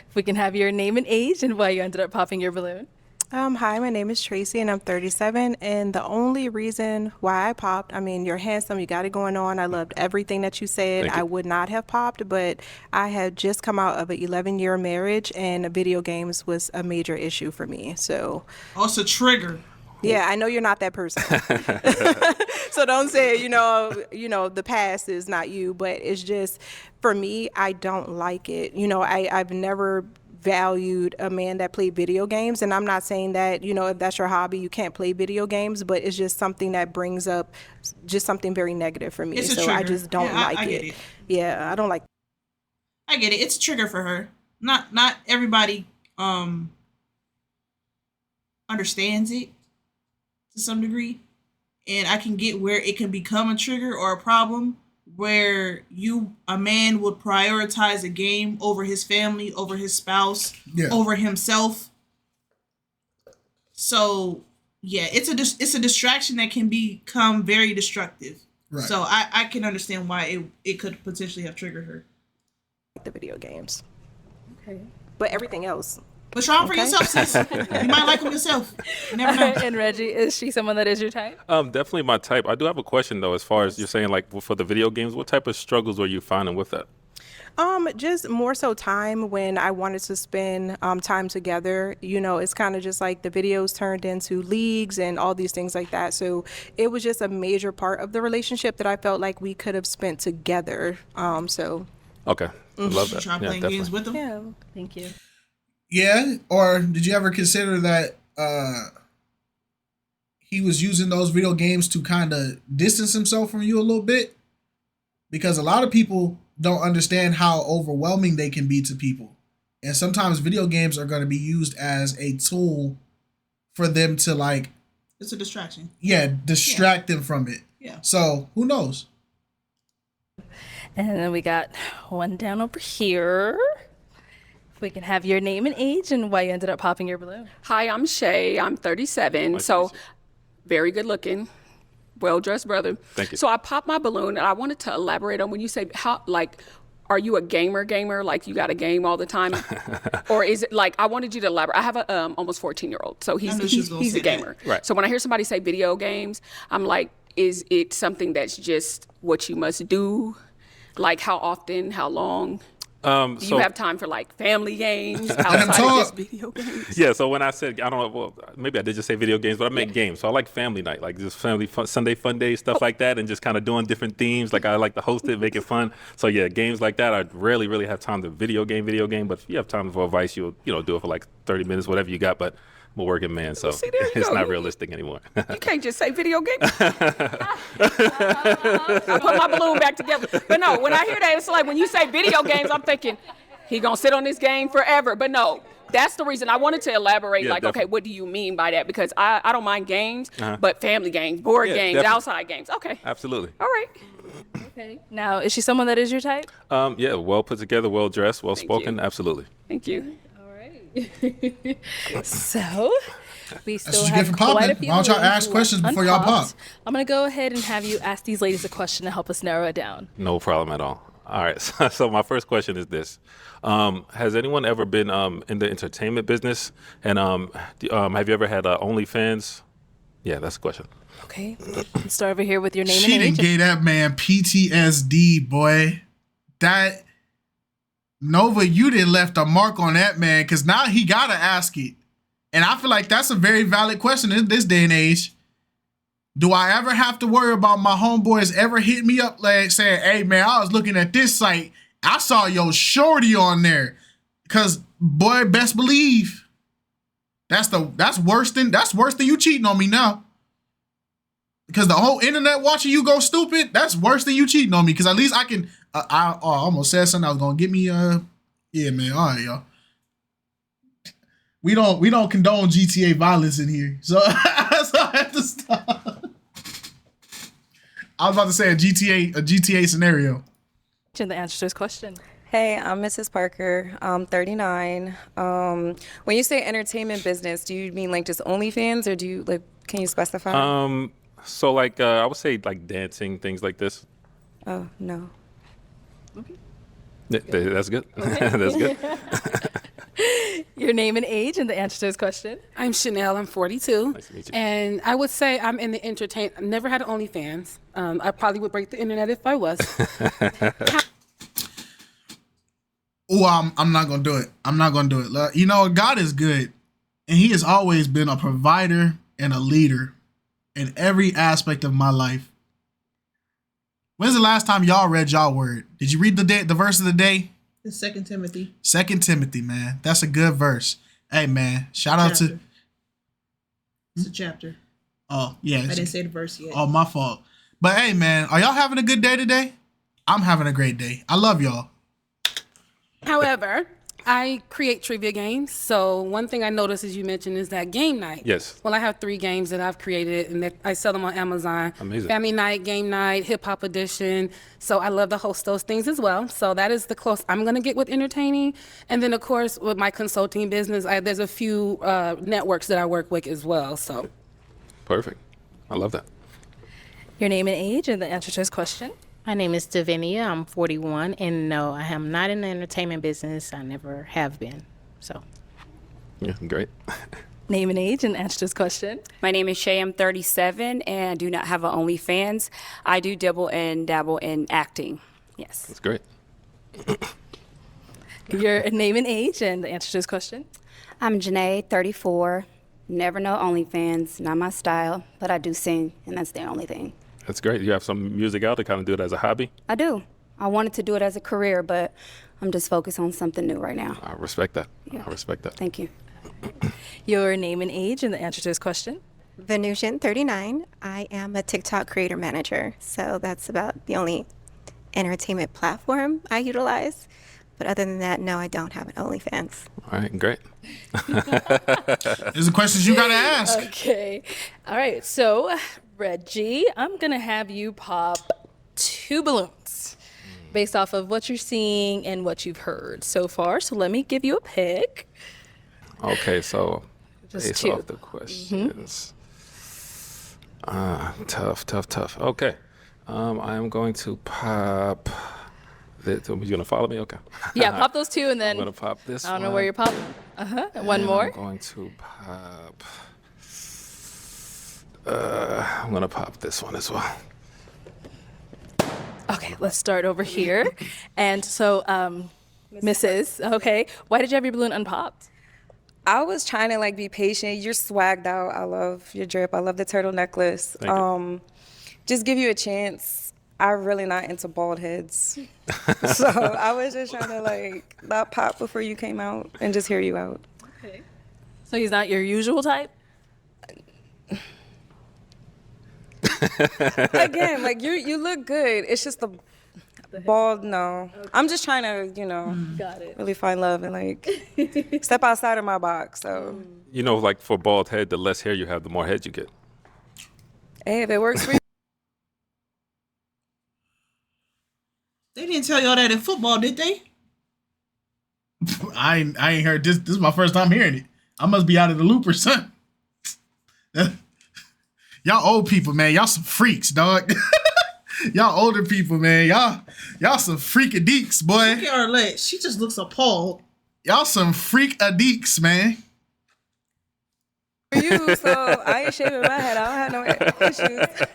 If we can have your name and age and why you ended up popping your balloon. Hi, my name is Tracy and I'm 37. And the only reason why I popped, I mean, you're handsome, you got it going on. I loved everything that you said. Thank you. I would not have popped, but I had just come out of an 11-year marriage and video games was a major issue for me. So, Oh, it's a trigger. yeah, I know you're not that person. So don't say, the past is not you, but it's just, for me, I don't like it. I've never valued a man that played video games, and I'm not saying that if that's your hobby you can't play video games, but it's just something that brings up just something very negative for me. It's a So I trigger. just don't Yeah, like I get it. it. Yeah, I don't like. I get it. It's a trigger for her. Not everybody understands it to some degree, and I can get where it can become a trigger or a problem where a man would prioritize a game over his family, over his spouse, Yeah. over himself. So yeah, it's a distraction that can become very destructive. Right. So I can understand why it could potentially have triggered her. The video games. Okay. But everything else. But try them for yourself, sis. You might like them yourself. You never know. And Reggie, is she someone that is your type? Definitely my type. I do have a question though, as far as you're saying, like for the video games, what type of struggles were you finding with that? Just more so time when I wanted to spend time together. It's kind of just like the videos turned into leagues and all these things like that. So it was just a major part of the relationship that I felt like we could have spent together. Okay, I love You that. try playing games with them? Yeah, thank you. Yeah, or did you ever consider that he was using those video games to kind of distance himself from you a little bit? Because a lot of people don't understand how overwhelming they can be to people. And sometimes video games are going to be used as a tool for them to like, It's a distraction. distract them from it. Yeah. So who knows? And then we got one down over here. If we can have your name and age and why you ended up popping your balloon. Hi, I'm Shay. I'm 37. Nice to So meet you. very good looking, well-dressed brother. Thank you. So I popped my balloon, and I wanted to elaborate on when you say are you a gamer? Like you got a game all the time, or is it like I wanted you to elaborate? I have a almost 14-year-old, so I knew she was gonna he's say a gamer. that. Right. So when I hear somebody say video games, I'm like, is it something that's just what you must do? Like how often? How long? Do you have time for like family games outside of just video games? Yeah, so when I said, I don't know, well, maybe I did just say video games, but I meant games. So I like family night, like just family fun, Sunday fun day, stuff like that, and just kind of doing different themes. Like I like to host it, make it fun. So yeah, games like that, I rarely really have time to video game, but if you have time for advice, you'll do it for like 30 minutes, whatever you got, but I'm a working man, so See, there you it's go. not realistic anymore. You can't just say video game. I put my balloon back together. But no, when I hear that, it's like when you say video games, I'm thinking, he gonna sit on this game forever. But no, That's the reason I wanted to elaborate. Yeah, like, okay, definitely. what do you mean by that? Because I don't mind games, Uh-huh. but family games, board Yeah, games, definitely. outside games. Okay. Absolutely. All right. Okay. Now, is she someone that is your type? Yeah, well put together, well dressed, well spoken. Absolutely. Thank you. So, we still what you have get for quite a popping. few Why don't y'all balloons ask questions left before y'all pop? unpopped. I'm going to go ahead and have you ask these ladies a question to help us narrow it down. No problem at all. All right. So my first question is this: has anyone ever been in the entertainment business? And have you ever had OnlyFans? Yeah, that's the question. Okay. Let's start over here with your name She and done age. gave that man PTSD, boy. That Nova, you done left a mark on that man because now he gotta ask it. And I feel like that's a very valid question in this day and age. Do I ever have to worry about my homeboys ever hit me up like saying, hey man, I was looking at this site. I saw your shorty on there. Cause boy, best believe that's worse than you cheating on me now. Because the whole internet watching you go stupid, that's worse than you cheating on me. Because at least I can, I almost said something that was gonna get me. Yeah, man. All right, y'all. We don't condone GTA violence in here, so I have to stop. I was about to say a GTA scenario. And the answer to this question. Hey, I'm Mrs. Parker. I'm 39. When you say entertainment business, do you mean like just OnlyFans, or do you like? Can you specify? So like I would say like dancing, things like this. Oh no. That's good. That's good. Your name and age and the answer to this question. I'm Chanel. I'm 42. Nice to meet you. And I would say I'm in the entertainment. Never had OnlyFans. I probably would break the internet if I was. Oh, I'm not gonna do it. I'm not gonna do it. Look, you know, God is good, and He has always been a provider and a leader in every aspect of my life. When's the last time y'all read y'all word? Did you read the verse of the day? It's 2 Timothy. 2 Timothy, man. That's a good verse. Hey, man. Shout out to. It's a chapter. Oh, yeah. I didn't say the verse yet. Oh, my fault. But hey, man, are y'all having a good day today? I'm having a great day. I love y'all. However, I create trivia games. So one thing I noticed, as you mentioned, is that game night. Yes. Well, I have 3 games that I've created, and that I sell them on Amazon. Amazing. Family night, game night, hip hop edition. So I love to host those things as well. So that is the close I'm going to get with entertaining. And then, of course, with my consulting business, there's a few networks that I work with as well. So. Perfect. I love that. Your name and age and the answer to this question. My name is Davinia. I'm 41, and no, I am not in the entertainment business. I never have been. So, Yeah, great. Name and age and answer to this question. My name is Shay. I'm 37, and I do not have an OnlyFans. I do dabble in acting. Yes. That's great. Your name and age and the answer to this question. I'm Janae, 34. Never know OnlyFans, not my style, but I do sing, and that's the only thing. That's great. You have some music out to kind of do it as a hobby? I do. I wanted to do it as a career, but I'm just focused on something new right now. I respect that. Yeah. I respect that. Thank you. Your name and age and the answer to this question. Venusian, 39. I am a TikTok creator manager, so that's about the only entertainment platform I utilize. But other than that, no, I don't have an OnlyFans. All right, great. There's the questions you gotta ask. Okay. All right. So, Reggie, I'm going to have you pop 2 balloons based off of what you're seeing and what you've heard so far. So, let me give you a pick. Okay, so Just based 2. off the questions. Tough. Okay. I am going to pop. You're going to follow me? Okay. Yeah, pop those 2 and then. I'm going to pop this I don't know one. where you're popping. One And more. I'm going to pop. I'm going to pop this one as well. Okay, let's start over here. And so, Mrs., okay, why did you have your balloon unpopped? I was trying to like be patient. You're swagged out. I love your drip. I love the turtle necklace. Thank you. Just give you a chance. I'm really not into bald heads. So I was just trying to like not pop before you came out and just hear you out. Okay. So he's not your usual type? Again, like you look good. It's just Bald, no. I'm just trying to, Got it. really find love and like step outside of my box. So, You know, like for bald head, the less hair you have, the more head you get. hey, if it works for you. They didn't tell y'all that in football, did they? I ain't heard this. This is my first time hearing it. I must be out of the loop or something. Y'all old people, man. Y'all some freaks, dog. Y'all older people, man. Y'all some freakadeeks, boy. Look at Arlette. She just looks appalled. Y'all some freakadeeks, man. For you, so I ain't shaving my head. I don't have no issues.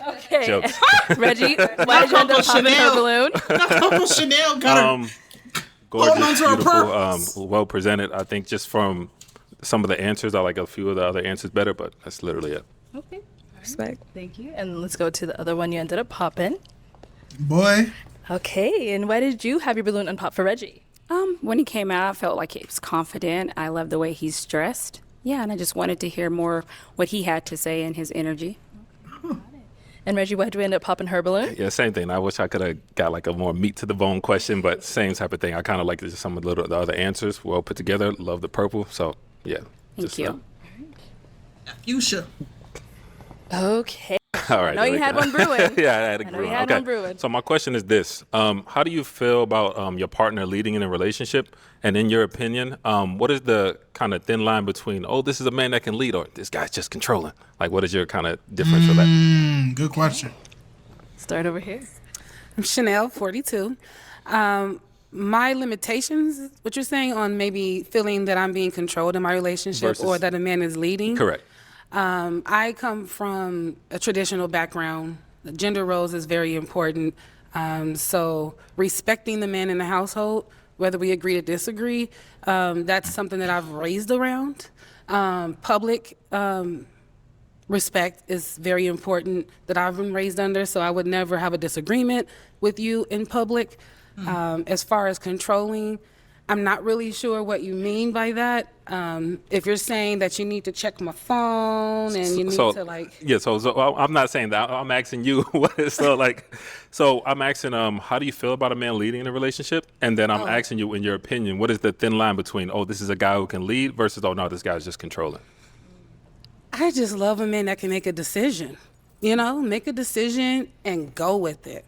Okay. Jokes. Reggie, why did you end up popping her balloon? Coco Chanel got her. Hold on Gorgeous, to her beautiful, well presented. I think just from some of the answers, I like a few of the other answers better, but that's literally it. Okay. Respect. Thank you. And let's go to the other one you ended up popping. Boy. Okay. And why did you have your balloon unpop for Reggie? When he came out, I felt like he was confident. I love the way he's dressed. Yeah, and I just wanted to hear more what he had to say and his energy. And Reggie, why did we end up popping her balloon? Yeah, same thing. I wish I could have got like a more meat to the bone question, but same type of thing. I kind of like just some of the other answers, well put together. Love the purple. So, yeah. Thank you. Fuchsia. Okay. All right. I know you had one brewing. Yeah, I had a I know brewing. you had Okay. one brewing. So my question is this: how do you feel about your partner leading in a relationship? And in your opinion, what is the kind of thin line between, oh, this is a man that can lead, or this guy's just controlling? Like, what is your kind of difference for that? Good question. Start over here. I'm Chanel, 42. My limitations, what you're saying on maybe feeling that I'm being controlled in my relationship Versus- or that a man is leading. Correct. I come from a traditional background. The gender roles is very important. So respecting the man in the household, whether we agree to disagree, that's something that I've raised around. Public respect is very important that I've been raised under, so I would never have a disagreement with you in public. As far as controlling, I'm not really sure what you mean by that. If you're saying that you need to check my phone and you need to like... Yeah, so I'm not saying that. I'm asking you, so I'm asking, how do you feel about a man leading in a relationship? And then I'm asking you, in your opinion, what is the thin line between, oh, this is a guy who can lead versus, oh, no, this guy's just controlling? I just love a man that can make a decision, make a decision and go with it.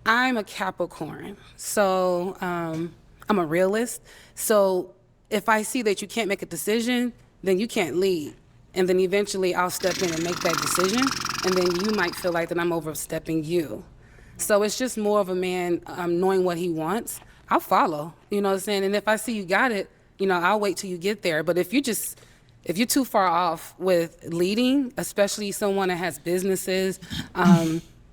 I'm a Capricorn, so I'm a realist. So if I see that you can't make a decision, then you can't lead. And then eventually I'll step in and make that decision. And then you might feel like that I'm overstepping you. So it's just more of a man knowing what he wants. I'll follow, you know what I'm saying? And if I see you got it, I'll wait till you get there. But if you're too far off with leading, especially someone that has businesses,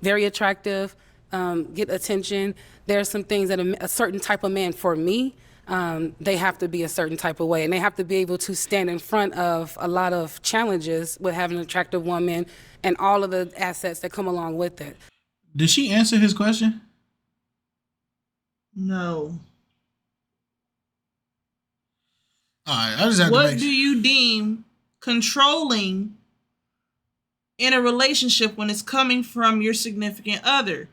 very attractive, get attention, there are some things that a certain type of man, for me, they have to be a certain type of way. And they have to be able to stand in front of a lot of challenges with having an attractive woman and all of the assets that come along with it. Did she answer his question? No. All right, I just have to What make do you deem controlling in a relationship when it's coming from your significant other?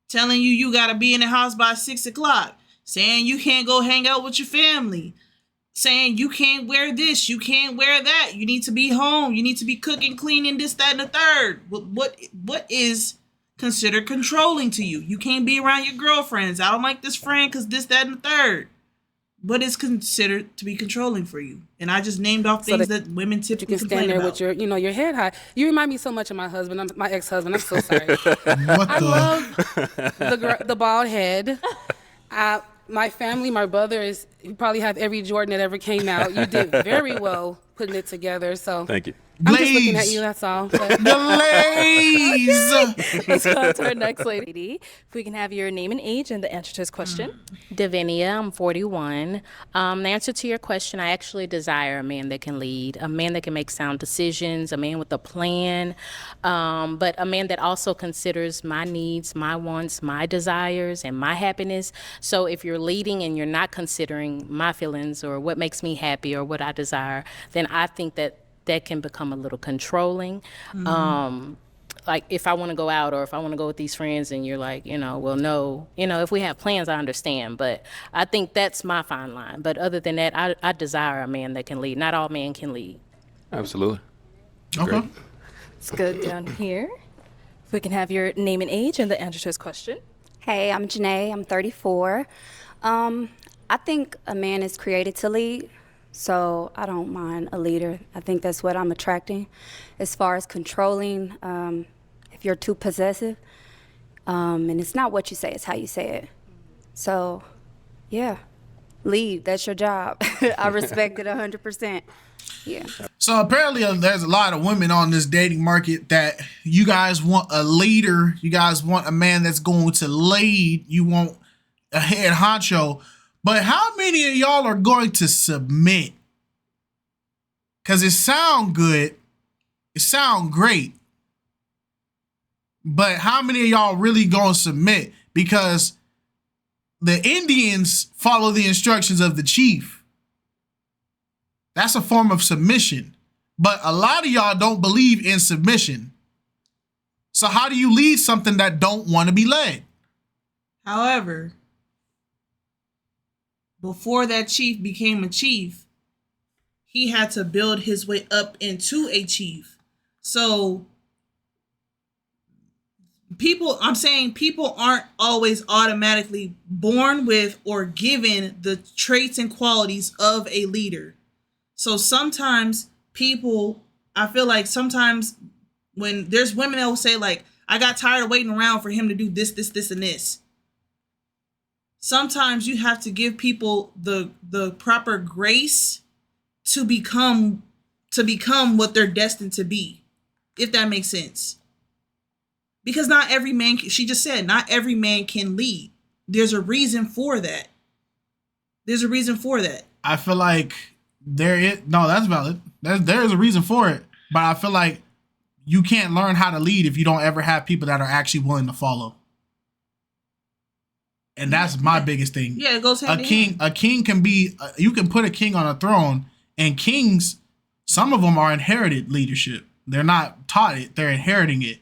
Telling you gotta be in the house by 6 o'clock. Saying you can't go hang out with your family. Saying you can't wear this, you can't wear that. You need to be home. You need to be cooking, cleaning, this, that, and the third. What is considered controlling to you? You can't be around your girlfriends. I don't like this friend because this, that, and the third. What is considered to be controlling for you? And I just named off things that women typically You can stand complain there about. with your head high. You remind me so much of my husband, my ex-husband. I'm so sorry. What I love the bald head. My family, my brother you probably have every Jordan that ever came out. You did very well putting it together. So Thank you. I'm just looking at you, that's all. Glaze. Let's go to our next lady. If we can have your name and age and the answer to his question. Davinia, I'm 41. The answer to your question, I actually desire a man that can lead, a man that can make sound decisions, a man with a plan, but a man that also considers my needs, my wants, my desires, and my happiness. So if you're leading and you're not considering my feelings or what makes me happy or what I desire, then I think that can become a little controlling. like if I want to go out or if I want to go with these friends and you're like, well, no, if we have plans, I understand. But I think that's my fine line. But other than that, I desire a man that can lead. Not all men can lead. Absolutely. Okay. It's good down here. If we can have your name and age and the answer to his question. Hey, I'm Janae. I'm 34. I think a man is created to lead, so I don't mind a leader. I think that's what I'm attracting. As far as controlling, if you're too possessive, and it's not what you say, it's how you say it. So, yeah, lead. That's your job. I respect it 100%. Yeah. So apparently there's a lot of women on this dating market that you guys want a leader. You guys want a man that's going to lead. You want a head honcho. But how many of y'all are going to submit? Because it sound good. It sound great. But how many of y'all really going to submit? Because the Indians follow the instructions of the chief. That's a form of submission. But a lot of y'all don't believe in submission. So how do you lead something that don't want to be led? However, before that chief became a chief, he had to build his way up into a chief. So people aren't always automatically born with or given the traits and qualities of a leader. So sometimes I feel like sometimes when there's women that will say like, I got tired of waiting around for him to do this, and this. Sometimes you have to give people the proper grace to become what they're destined to be, if that makes sense. Because not every man, she just said, not every man can lead. There's a reason for that. I feel like that's valid. There is a reason for it. But I feel like you can't learn how to lead if you don't ever have people that are actually willing to follow. And that's my biggest thing. Yeah, it goes hand in hand. A king can be, you can put a king on a throne, and kings, some of them are inherited leadership. They're not taught it, they're inheriting it.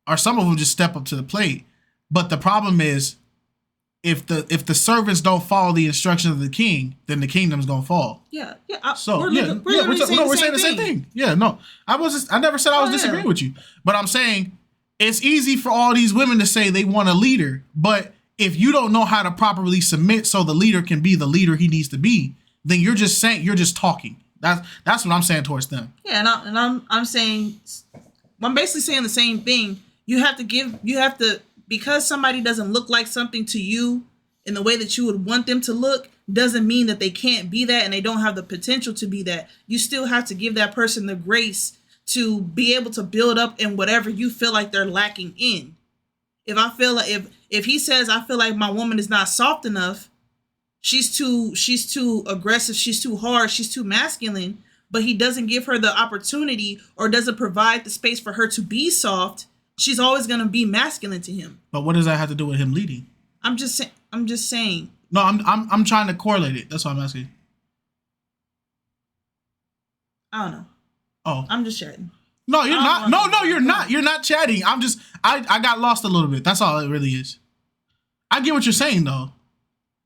Or some of them just step up to the plate. But the problem is, if the servants don't follow the instructions of the king, then the kingdom's gonna fall. Yeah. We're saying the same thing. Yeah, no, I never said I was disagreeing with you, but I'm saying it's easy for all these women to say they want a leader, but if you don't know how to properly submit so the leader can be the leader he needs to be, then you're just talking. That's what I'm saying towards them. Yeah, I'm saying, I'm basically saying the same thing. You have to, because somebody doesn't look like something to you in the way that you would want them to look, doesn't mean that they can't be that and they don't have the potential to be that. You still have to give that person the grace to be able to build up in whatever you feel like they're lacking in. If I feel like, if he says, I feel like my woman is not soft enough, she's too aggressive, she's too hard, she's too masculine, but he doesn't give her the opportunity or doesn't provide the space for her to be soft, she's always going to be masculine to him. But what does that have to do with him leading? I'm just saying. No, I'm trying to correlate it. That's what I'm asking. I don't know. Oh, I'm just chatting. No, you're not. No, you're not. You're not chatting. I got lost a little bit. That's all it really is. I get what you're saying though,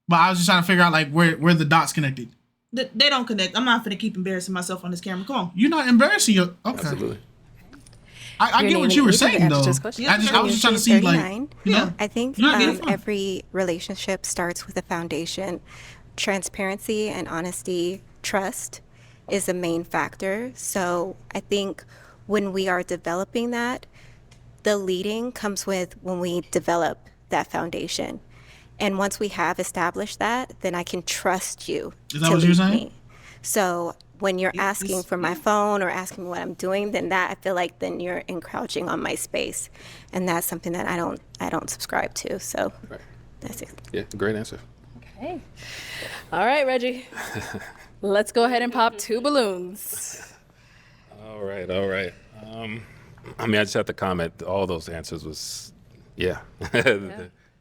but I was just trying to figure out like where the dots connected. They don't connect. I'm not gonna keep embarrassing myself on this camera. Come on. You're not embarrassing you. Okay. Absolutely. I get what you were saying though. I was just trying to see like, I think every relationship starts with a foundation. Transparency and honesty, trust is the main factor. So I think when we are developing that, the leading comes with when we develop that foundation. And once we have established that, then I can trust you to lead me. So when you're asking for my phone or asking me what I'm doing, then that I feel like then you're encroaching on my space, and that's something that I don't subscribe to. So that's it. Yeah, great answer. Okay. All right, Reggie. Let's go ahead and pop 2 balloons. All right. I mean, I just have to comment. All those answers was, yeah.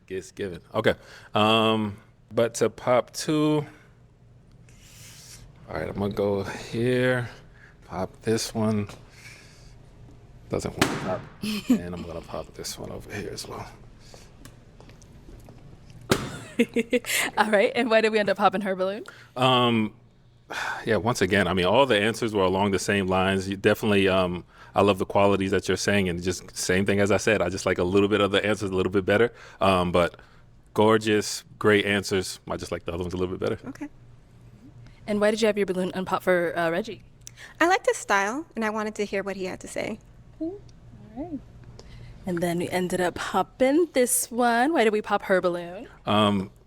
Gets given. Okay. But to pop 2. All right, I'm gonna go here. Pop this one. Doesn't want to pop. And I'm gonna pop this one over here as well. All right. And why did we end up popping her balloon? Yeah, once again, I mean, all the answers were along the same lines. You definitely, I love the qualities that you're saying, and just same thing as I said. I just like a little bit of the answers a little bit better. But gorgeous, great answers. I just like the other ones a little bit better. Okay. And why did you have your balloon unpop for Reggie? I liked his style, and I wanted to hear what he had to say. All right. And then we ended up popping this one. Why did we pop her balloon?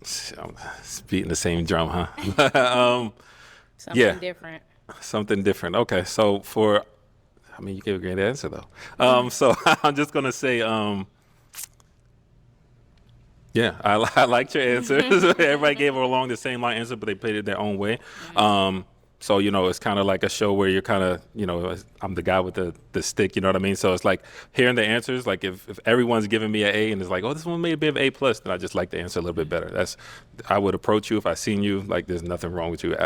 It's beating the same drum, huh? Something different. Something different. Okay, so I mean, you gave a great answer though. So I'm just gonna say, yeah, I liked your answers. Everybody gave along the same line answer, but they played it their own way. So, you know, it's kind of like a show where you're kind of, you know, I'm the guy with the stick, you know what I mean? So it's like hearing the answers, like if everyone's giving me an A and it's like, oh, this one made a bit of A+, then I just like the answer a little bit better. I would approach you if I seen you, like there's nothing wrong with you,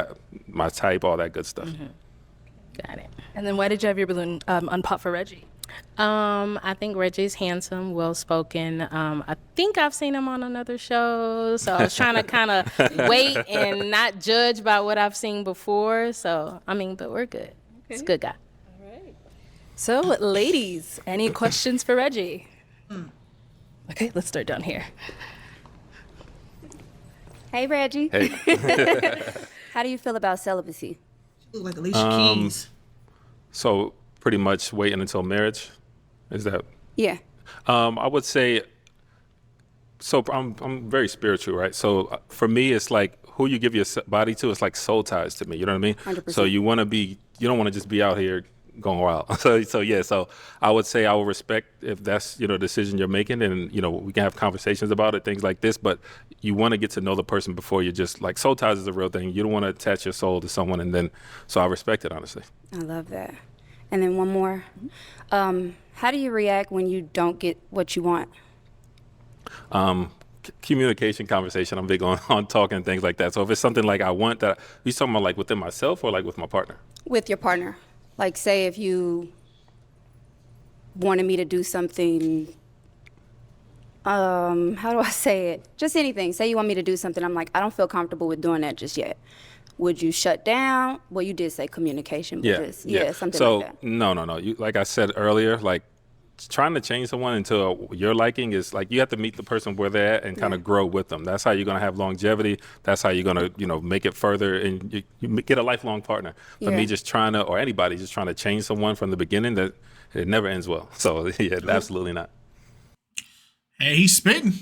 my type, all that good stuff. Got it. And then why did you have your balloon unpop for Reggie? I think Reggie's handsome, well-spoken. I think I've seen him on another show, so I was trying to kind of wait and not judge by what I've seen before. So, I mean, but we're good. He's a good guy. So, ladies, any questions for Reggie? Okay, let's start down here. Hey, Reggie. Hey. How do you feel about celibacy? You look like Alicia Keys. So pretty much waiting until marriage, is that? Yeah. I would say, so I'm very spiritual, right? So for me, it's like who you give your body to, it's like soul ties to me, you know what I mean? 100%. So you don't want to just be out here going wild. So I would say I will respect if that's, you know, a decision you're making, and, you know, we can have conversations about it, things like this, but you want to get to know the person before you just, like, soul ties is a real thing. You don't want to attach your soul to someone, and then, so I respect it, honestly. I love that. And then one more. How do you react when you don't get what you want? Communication, conversation. I'm big on talking and things like that. So if it's something like I want that, you talking about like within myself or like with my partner? With your partner. Like, say if you wanted me to do something, how do I say it? Just anything. Say you want me to do something, I'm like, I don't feel comfortable with doing that just yet. Would you shut down? Well, you did say communication, but something so, like that. No. You, like I said earlier, like trying to change someone into your liking is like you have to meet the person where they're at and kind of grow with them. That's how you're going to have longevity. That's how you're going to, you know, make it further, and you get a lifelong partner. For me, just trying to, or anybody just trying to change someone from the beginning, that it never ends well. So yeah, absolutely not. Hey, he's spitting.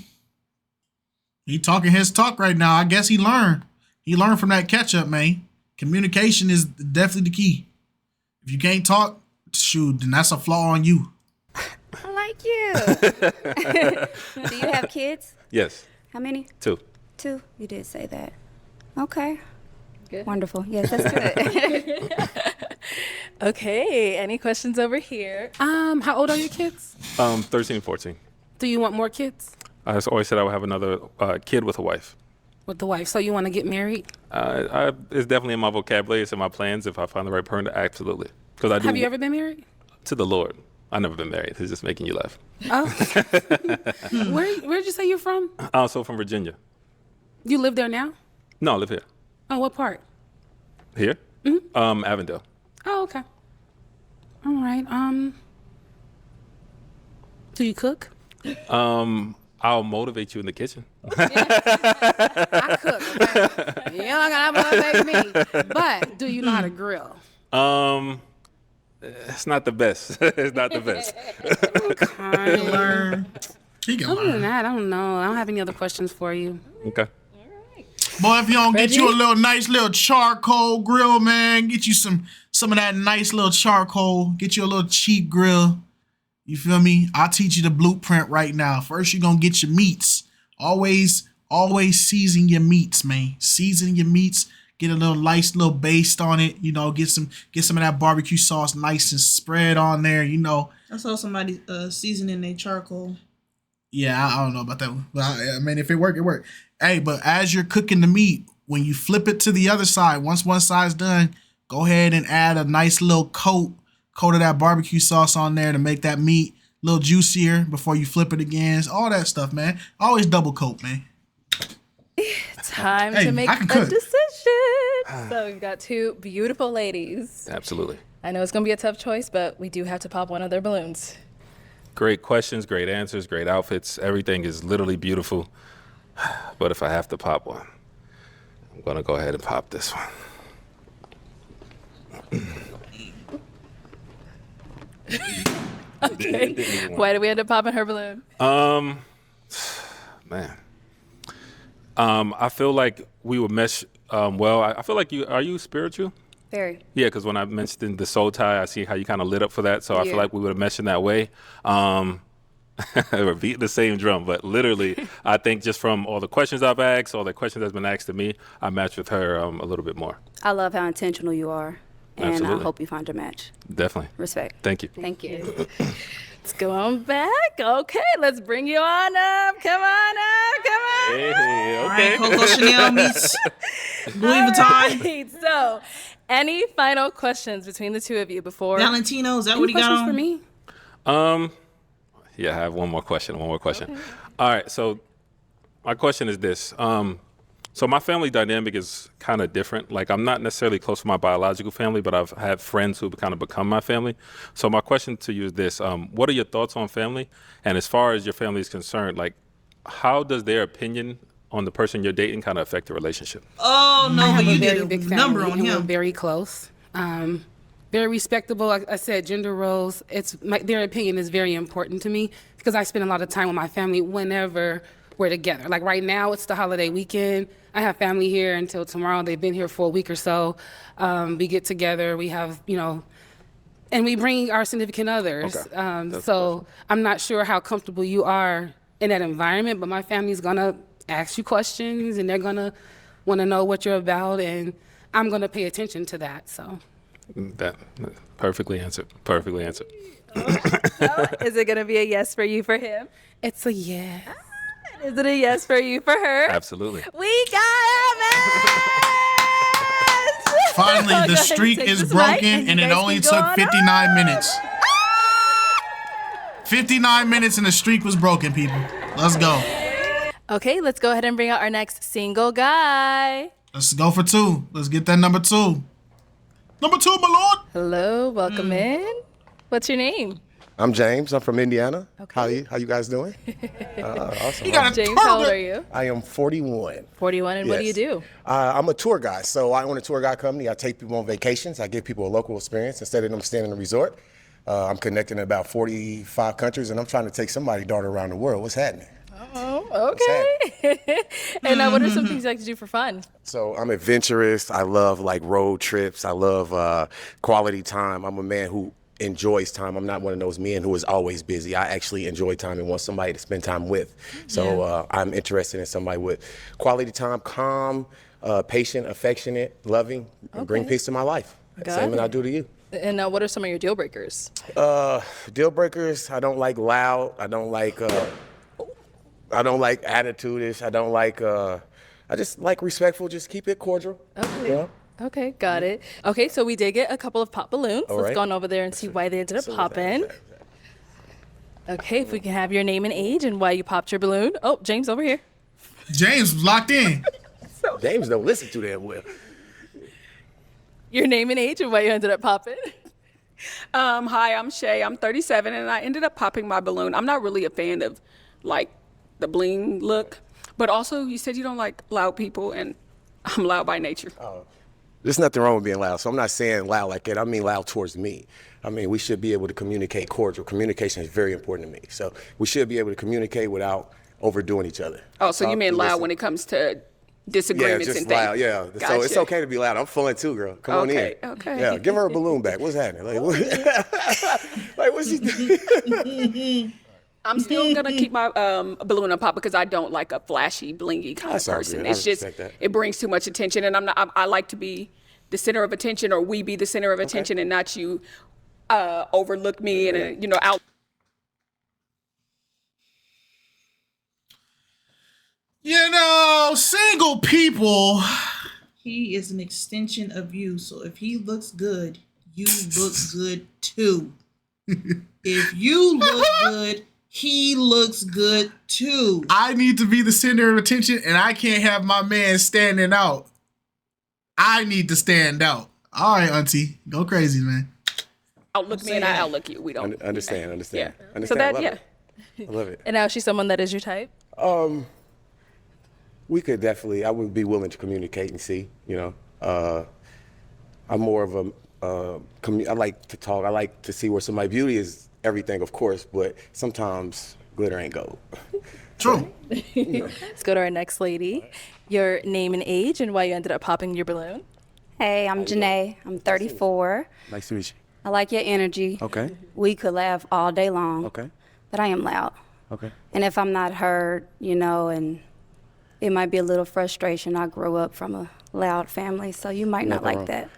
He talking his talk right now. I guess he learned. He learned from that catch-up, man. Communication is definitely the key. If you can't talk, shoot, then that's a flaw on you. I like you. Do you have kids? Yes. How many? 2. 2? You did say that. Okay. Good. Wonderful. Yes, that's good. Okay, any questions over here? How old are your kids? 13 and 14. Do you want more kids? I always said I would have another kid with a wife. With the wife. So you want to get married? It's definitely in my vocabulary. It's in my plans. If I find the right person, absolutely. Because I do. Have you ever been married? To the Lord. I've never been married. It's just making you laugh. Oh. Where'd you say you're from? So from Virginia. You live there now? No, I live here. Oh, what part? Here? Mm-hmm. Avondale. Oh, okay. All right. Do you cook? I'll motivate you in the kitchen. I cook. Okay? You don't gotta motivate me. But do you know how to grill? It's not the best. It's not the best. Okay. Learn. He can Other learn. than that, I don't know. I don't have any other questions for you. Okay. Boy, if you don't get Reggie? you a little nice little charcoal grill, man, get you some of that nice little charcoal. Get you a little cheap grill. You feel me? I'll teach you the blueprint right now. First, you're gonna get your meats. Always season your meats, man. Season your meats. Get a little nice little baste on it. You know, get some of that barbecue sauce nice and spread on there. You know. I saw somebody seasoning their charcoal. Yeah, I don't know about that one. But I mean, if it worked, it worked. Hey, but as you're cooking the meat, when you flip it to the other side, once one side's done, go ahead and add a nice little coat coat of that barbecue sauce on there to make that meat a little juicier before you flip it again. It's all that stuff, man. Always double coat, man. Time Hey, to make I can a cook. decision. So we've got two beautiful ladies. Absolutely. I know it's going to be a tough choice, but we do have to pop one of their balloons. Great questions, great answers, great outfits. Everything is literally beautiful. But if I have to pop one, I'm going to go ahead and pop this one. Okay. Why did we end up popping her balloon? Man. I feel like we would mesh well. I feel like are you spiritual? Very. Yeah, because when I mentioned the soul tie, I see how you kind of lit up for that. So I feel Yeah. like we would have meshed in that way. We're beating the same drum, but literally, I think just from all the questions I've asked, all the questions that's been asked to me, I match with her a little bit more. I love how intentional you are, and Absolutely. I hope you find your match. Definitely. Respect. Thank you. Thank you. Let's go on back. Okay, let's bring you on up. Come on up. Come on. Hey, All okay. right, Coco Chanel meets Louis All Vuitton. right, so, any final questions between the two of you before? Valentino, is that what he got on? For me? Yeah, I have one more question. All right, so my question is this. So my family dynamic is kind of different. Like, I'm not necessarily close to my biological family, but I've had friends who kind of become my family. So my question to you is this. What are your thoughts on family? And as far as your family is concerned, like, how does their opinion on the person you're dating kind of affect the relationship? Oh, I no, have but a you very did a big number family, on and we're him. very close. Very respectable. Like I said, gender roles. Their opinion is very important to me because I spend a lot of time with my family whenever we're together. Like right now, it's the holiday weekend. I have family here until tomorrow. They've been here for a week or so. We get together. We have, and we bring our significant others. Okay. So I'm not sure how comfortable you are in that environment, but my family's gonna ask you questions and they're gonna want to know what you're about, and I'm gonna pay attention to that. So. That perfectly answered. Perfectly answered. Is it going to be a yes for you for him? It's a yes. Is it a yes for you for her? Absolutely. We got a match! Finally, Go the ahead and streak take is this mic, broken, and you and it guys only can go took on 59 minutes. 59 minutes, and the streak was broken, people. Let's go. Okay, let's go ahead and bring out our next single guy. Let's go for two. Let's get that number two. Number two, my lord. Hello, welcome in. What's your name? I'm James. I'm from Indiana. Okay. How you guys doing? Awesome. You got a James, how old are you? I am 41. 41, and what do you Yes. do? I'm a tour guide, so I own a tour guide company. I take people on vacations. I give people a local experience instead of them staying in a resort. I'm connecting in about 45 countries, and I'm trying to take somebody's daughter around the world. What's happening? Oh, okay. And what are some things you like to do for fun? So I'm adventurous. I love like road trips. I love quality time. I'm a man who enjoys time. I'm not one of those men who is always busy. I actually enjoy time and want somebody to spend time with. So I'm interested in somebody with quality time, calm, patient, affectionate, loving, and bring peace to my life. Got Same as I it. do to you. And what are some of your deal breakers? Deal breakers. I don't like loud. I don't like attitude-ish. I don't like. I just like respectful. Just keep it cordial. Okay. You know? Okay, got it. Okay, so we did get a couple of pop balloons. All Let's right. go on over there and see why they ended up So popping. Okay, if we can have your name and age and why you popped your balloon. Oh, James over here. James was locked in. James don't listen too damn well. Your name and age and why you ended up popping. Hi, I'm Shay. I'm 37, and I ended up popping my balloon. I'm not really a fan of, like, the bling look, but also you said you don't like loud people, and I'm loud by nature. There's nothing wrong with being loud. So I'm not saying loud like that. I mean loud towards me. I mean, we should be able to communicate cordial. Communication is very important to me. So we should be able to communicate without overdoing each other. Oh, so you Talk, mean loud listen. when it comes to Yeah, disagreements just and things? loud. Yeah. So it's Gotcha. okay to be loud. I'm fun too, girl. Come on in. Okay, okay. Yeah. Give her a balloon back. What's happening? Like, like what's she doing? I'm still gonna keep my balloon on pop because I don't like a flashy, blingy kind That's of all person. good. I It's just respect that. it brings too much attention, and I like to be the center of attention, or we be the center of attention, and not you overlook me and out. You know, single people. He is an extension of you. So if he looks good, you look good too. If you look good, he looks good too. I need to be the center of attention, and I can't have my man standing out. I need to stand out. All right, auntie, go crazy, man. Outlook me and I outlook you. We don't Understand. Yeah. Understand. So that I love yeah. it. I love it. And now she's someone that is your type? We could definitely. I would be willing to communicate and see. I'm more of a. I like to talk. I like to see where somebody beauty is everything, of course, but sometimes glitter ain't gold. True. Let's go to our next lady. Your name and age and why you ended up popping your balloon. Hey, I'm Janae. I'm 34. Nice to meet you. I like your energy. Okay. We could laugh all day long. Okay. But I am loud. Okay. And if I'm not heard, and it might be a little frustration. I grew up from a loud family, so you might not Nothing like wrong. that.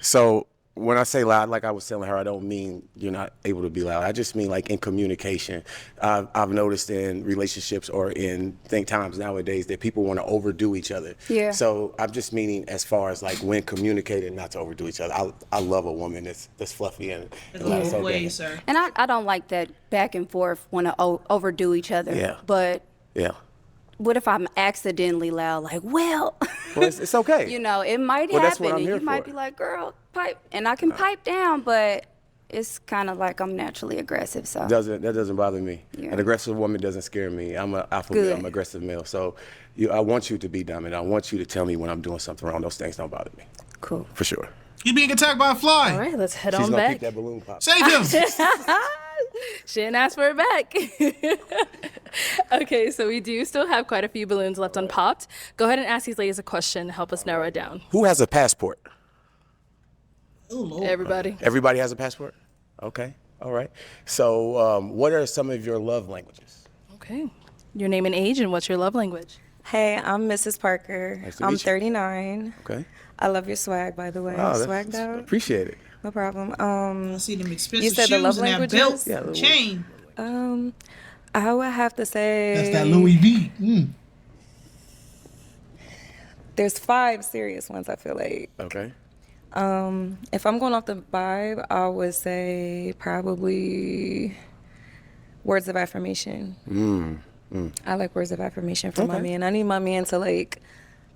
So when I say loud, like I was telling her, I don't mean you're not able to be loud. I just mean like in communication. I've noticed in relationships or in times nowadays that people want to overdo each other. Yeah. So I'm just meaning as far as like when communicating, not to overdo each other. I love a woman that's fluffy and loud. So Way, good. sir. And I don't like that back and forth, want to overdo each other. Yeah. But Yeah. what if I'm accidentally loud? Like, well, It's okay. it might Well, that's happen. what I'm And here you might for. be like, girl, pipe. And I can pipe down, but it's kind of like I'm naturally aggressive. So That doesn't bother me. Yeah. An aggressive woman doesn't scare me. I'm an alpha male. Good. I'm an aggressive male. So I want you to be dominant. I want you to tell me when I'm doing something wrong. Those things don't bother me. Cool. For sure. He being attacked by a fly. All right, let's head She's on gonna back. keep that balloon pop. Save him. She didn't ask for it back. Okay, so we do still have quite a few balloons left unpopped. Go ahead and ask these ladies a question. Help us narrow it down. Who has a passport? Oh, Lord. Everybody. Everybody has a passport? Okay. All right. So what are some of your love languages? Okay. Your name and age and what's your love language? Hey, I'm Mrs. Parker. Nice to I'm meet you. 39. Okay. I love your swag, by the way. Swagged out. Appreciate it. No problem. I see them expensive You said shoes the love and that languages? belt, Yeah, chain. I would have to say That's that Louis V. there's 5 serious ones. I feel like. Okay. If I'm going off the vibe, I would say probably words of affirmation. I like words of affirmation from my Okay. man. I need my man to like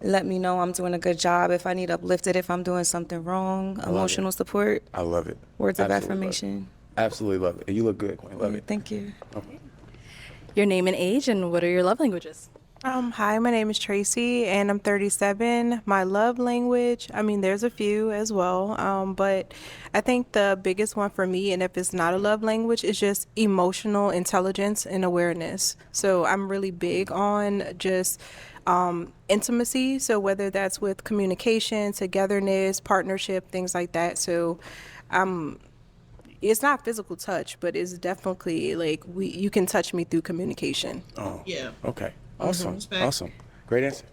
let me know I'm doing a good job. If I need uplifted, if I'm doing something wrong, emotional support, I love it. words of Absolutely love it. affirmation. Absolutely love it. And you look good, Queen. Love it. Thank you. Your name and age and what are your love languages? Hi, my name is Tracy and I'm 37. My love language, there's a few as well, but I think the biggest one for me, and if it's not a love language, is just emotional intelligence and awareness. So I'm really big on just intimacy. So whether that's with communication, togetherness, partnership, things like that. So it's not physical touch, but it's definitely like you can touch me through communication. Oh. Yeah. Okay. Awesome. Respect. Awesome. Great answer.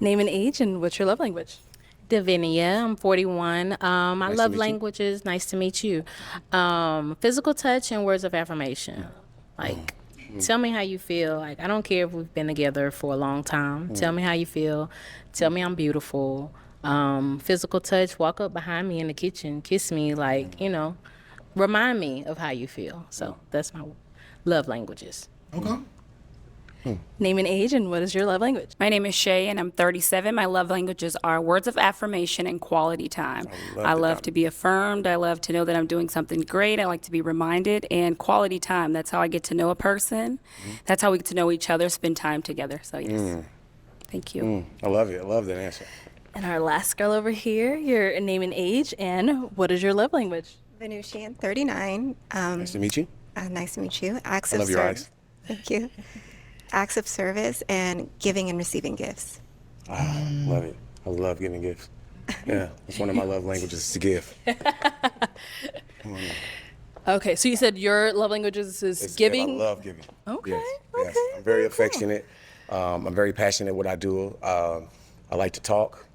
Name and age and what's your love language? Davinia, I'm 41. My Nice to love meet you. languages, nice to meet you. Physical touch and words of affirmation. Like, tell me how you feel. Like, I don't care if we've been together for a long time. Tell me how you feel. Tell me I'm beautiful. Physical touch, walk up behind me in the kitchen, kiss me, like, remind me of how you feel. So that's my love languages. Okay. Name and age and what is your love language? My name is Shay, and I'm 37. My love languages are words of affirmation and quality time. I love to be affirmed. I love to know that I'm doing something great. I like to be reminded. And quality time, that's how I get to know a person. That's how we get to know each other, spend time together. So, yes. Thank you. I love it. I love that answer. And our last girl over here, your name and age and what is your love language? Venusian, 39. Nice to meet you. Nice to meet you. Acts I of love your service. eyes. Thank you. Acts of service and giving and receiving gifts. Love it. I love giving gifts. Yeah, it's one of my love languages is to give. Okay, so you said your love languages is It's giving. I love giving. Okay, Yes, okay. yes. I'm very affectionate. I'm very passionate what I do. I like to talk.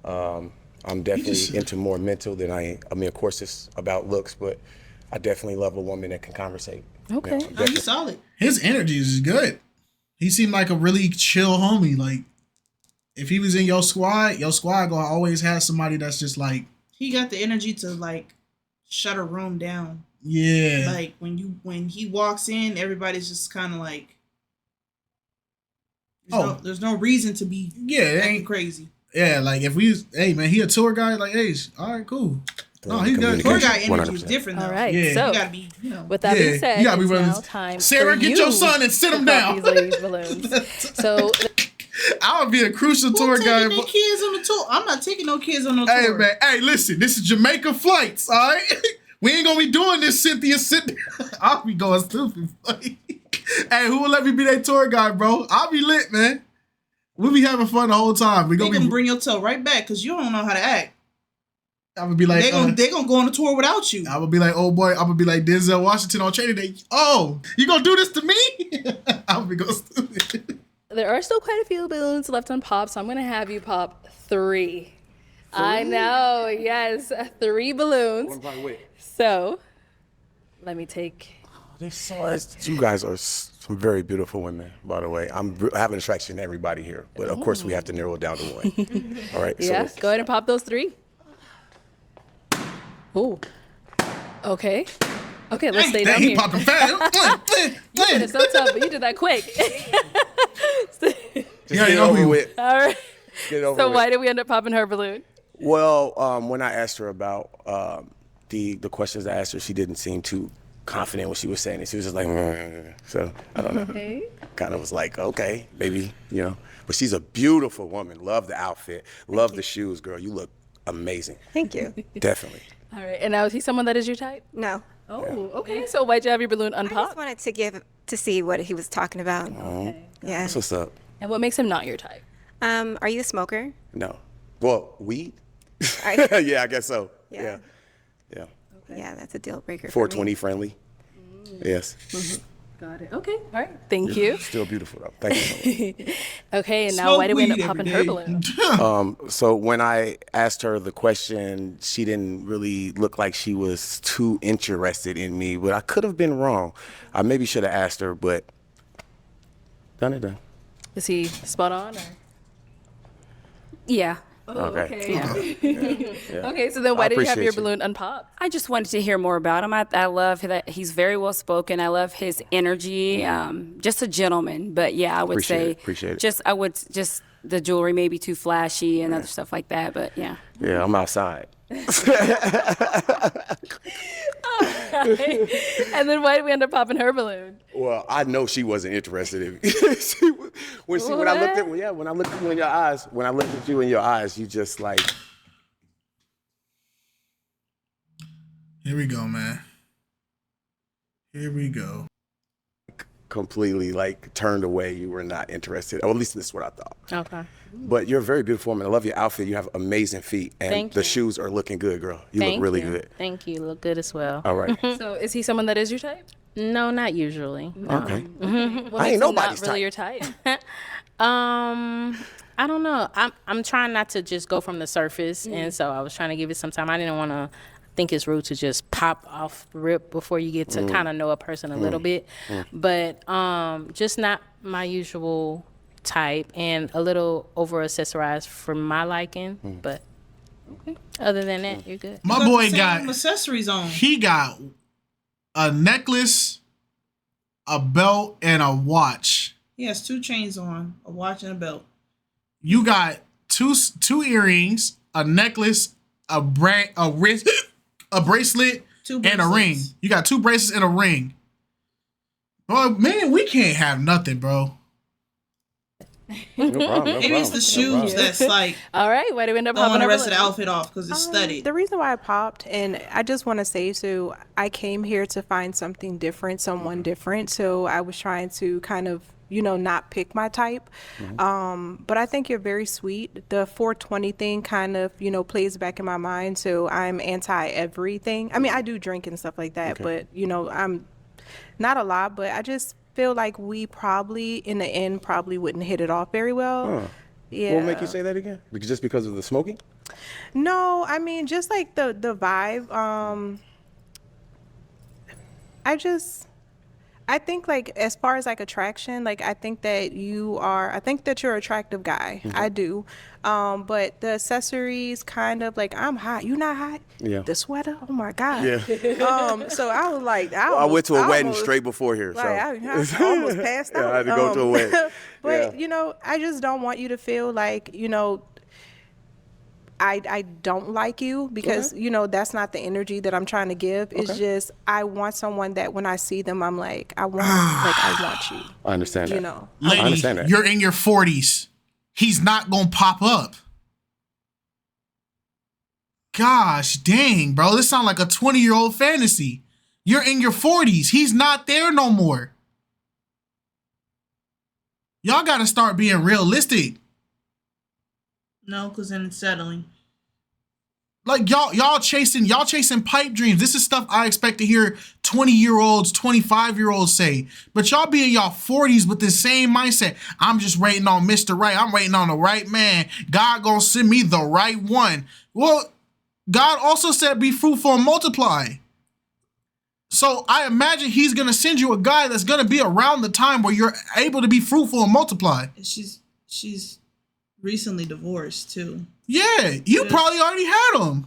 I'm definitely into more mental than of course it's about looks, but I definitely love a woman that can conversate. Okay. Yeah, I'm Oh, he's solid. His energy is good. He seemed like a really chill homie. Like, if he was in your squad gonna always have somebody that's just like He got the energy to like shut a room down. Yeah. Like when he walks in, everybody's just kind of like, there's no reason to be acting crazy. Yeah, like if hey man, he a tour guide, like, hey, all right, cool. No, he got tour guide energy is different though. All right, Yeah. so You gotta be, with that being said, you gotta be it's running now this- time Sarah, for get you your son and sit to him pop down. these ladies' balloons. So I would be a crucial tour taking guide. their kids on the tour? I'm not taking no kids on no Hey tour. man, hey, listen, this is Jamaica flights, all right? We ain't gonna be doing this, Cynthia. I'll be going stupid. Hey, who will let me be that tour guide, bro? I'll be lit, man. We'll be having fun the whole time. They gonna bring your tail right back because you don't know how to act. I'm gonna be like, they gonna go on the tour without you. I'm gonna be like, oh boy, I'm gonna be like Denzel Washington on Training Day. Oh, you gonna do this to me? I'm gonna be going stupid. there are still quite a few balloons left on pop, so I'm gonna have you pop 3. I know, yes, 3 balloons. So let me take. You guys are some very beautiful women, by the way. I have an attraction to everybody here, but of course we have to narrow it down to one. All right. Yeah, So go ahead and pop those 3. Oh, okay. Okay, let's stay down he here. popping fast. You did it so tough, but you did that quick. just get it over with. All right. Get it over So with. why did we end up popping her balloon? Well, when I asked her about the questions I asked her, she didn't seem too confident what she was saying. She was just like, so I don't know. Okay. Kind of was like, okay, maybe, But she's a beautiful woman. Love the outfit. Love the shoes, girl. You look amazing. Thank you. Definitely. All right, and now is he someone that is your type? No. Oh, okay. So why'd you have your balloon I just unpopped? wanted to see what he was talking about. Yeah. That's what's up. And what makes him not your type? Are you a smoker? No. Well, weed? I- Yeah, I guess so. Yeah. Yeah. Yeah, that's a deal breaker. 420 friendly. Yes. Got it. Okay. All right. Thank you. Still beautiful though. Thank you so much. Okay, and now why did we end up popping her balloon? So when I asked her the question, she didn't really look like she was too interested in me, but I could have been wrong. I maybe should have asked her, but done. Is he spot on? Or? Yeah. Oh, Okay. Yeah. Okay, so then why I did you have your appreciate you. balloon unpopped? I just wanted to hear more about him. I love that he's very well spoken. I love his energy. Just a gentleman. But yeah, I would Appreciate it. just the jewelry may be too flashy and other stuff like that. But yeah. Yeah, I'm outside. And then why did we end up popping her balloon? Well, I know she wasn't interested in me. When I looked at you in your eyes, you just like. Here we go, man. Here we go. Completely like turned away. You were not interested. Or at least this is what I thought. Okay. But you're a very beautiful woman. I love your outfit. You have amazing feet. And Thank the you. shoes are looking good, girl. You Thank look really you. good. Thank you. Look good as well. All right. So is he someone that is your type? No, not usually. No. Okay. What I makes ain't him nobody's not really type. your type? I don't know. I'm trying not to just go from the surface, and so I was trying to give it some time. I didn't want to think it's rude to just pop off the rip before you get to kind of know a person a little bit. But just not my usual type, and a little over accessorized for my liking. But other than that, you're good. My boy Same got accessories on. he got a necklace, a belt, and a watch. He has 2 chains on, a watch and a belt. You got two earrings, a necklace, a wrist, a bracelet, 2 and a ring. bracelets. You got 2 bracelets and a ring. Bro, man, we can't have nothing, bro. No problem. Maybe it's the shoes that's like All right, why did we end up throwing popping the her rest of the balloon? outfit off because it's studied. The reason why I popped, and I just want to say, so I came here to find something different, someone different. So I was trying to kind of, not pick my type. But I think you're very sweet. The 420 thing kind of, plays back in my mind. So I'm anti everything. I mean, I do drink and stuff like that, but, I'm not a lot, but I just feel like we probably, in the end, probably wouldn't hit it off very well. Huh. Yeah. What make you say that again? Just because of the smoking? No, I mean just like the vibe. I think like as far as like attraction, like I think that you're an attractive guy. I do. But the accessories kind of like, I'm hot. You not hot? Yeah. The sweater? Oh my God. Yeah. So I was like, I went to a wedding straight before here. Like, So I almost passed out. Yeah, I had to go to a wedding. But Yeah. I just don't want you to feel like, I don't like you because, that's not the energy that I'm trying to give. It's just, I want someone that when I see them, I'm like, I want you. I understand that. Lady, I understand that. you're in your 40s. He's not gonna pop up. Gosh dang, bro. This sounds like a 20-year-old fantasy. You're in your 40s. He's not there no more. Y'all gotta start being realistic. No, because then it's settling. Like y'all chasing pipe dreams. This is stuff I expect to hear 20-year-olds, 25-year-olds say. But y'all be in y'all 40s with the same mindset. I'm just waiting on Mr. Right. I'm waiting on the right man. God gonna send me the right one. Well, God also said be fruitful and multiply. So I imagine he's gonna send you a guy that's gonna be around the time where you're able to be fruitful and multiply. She's recently divorced too. Yeah, you probably already had him.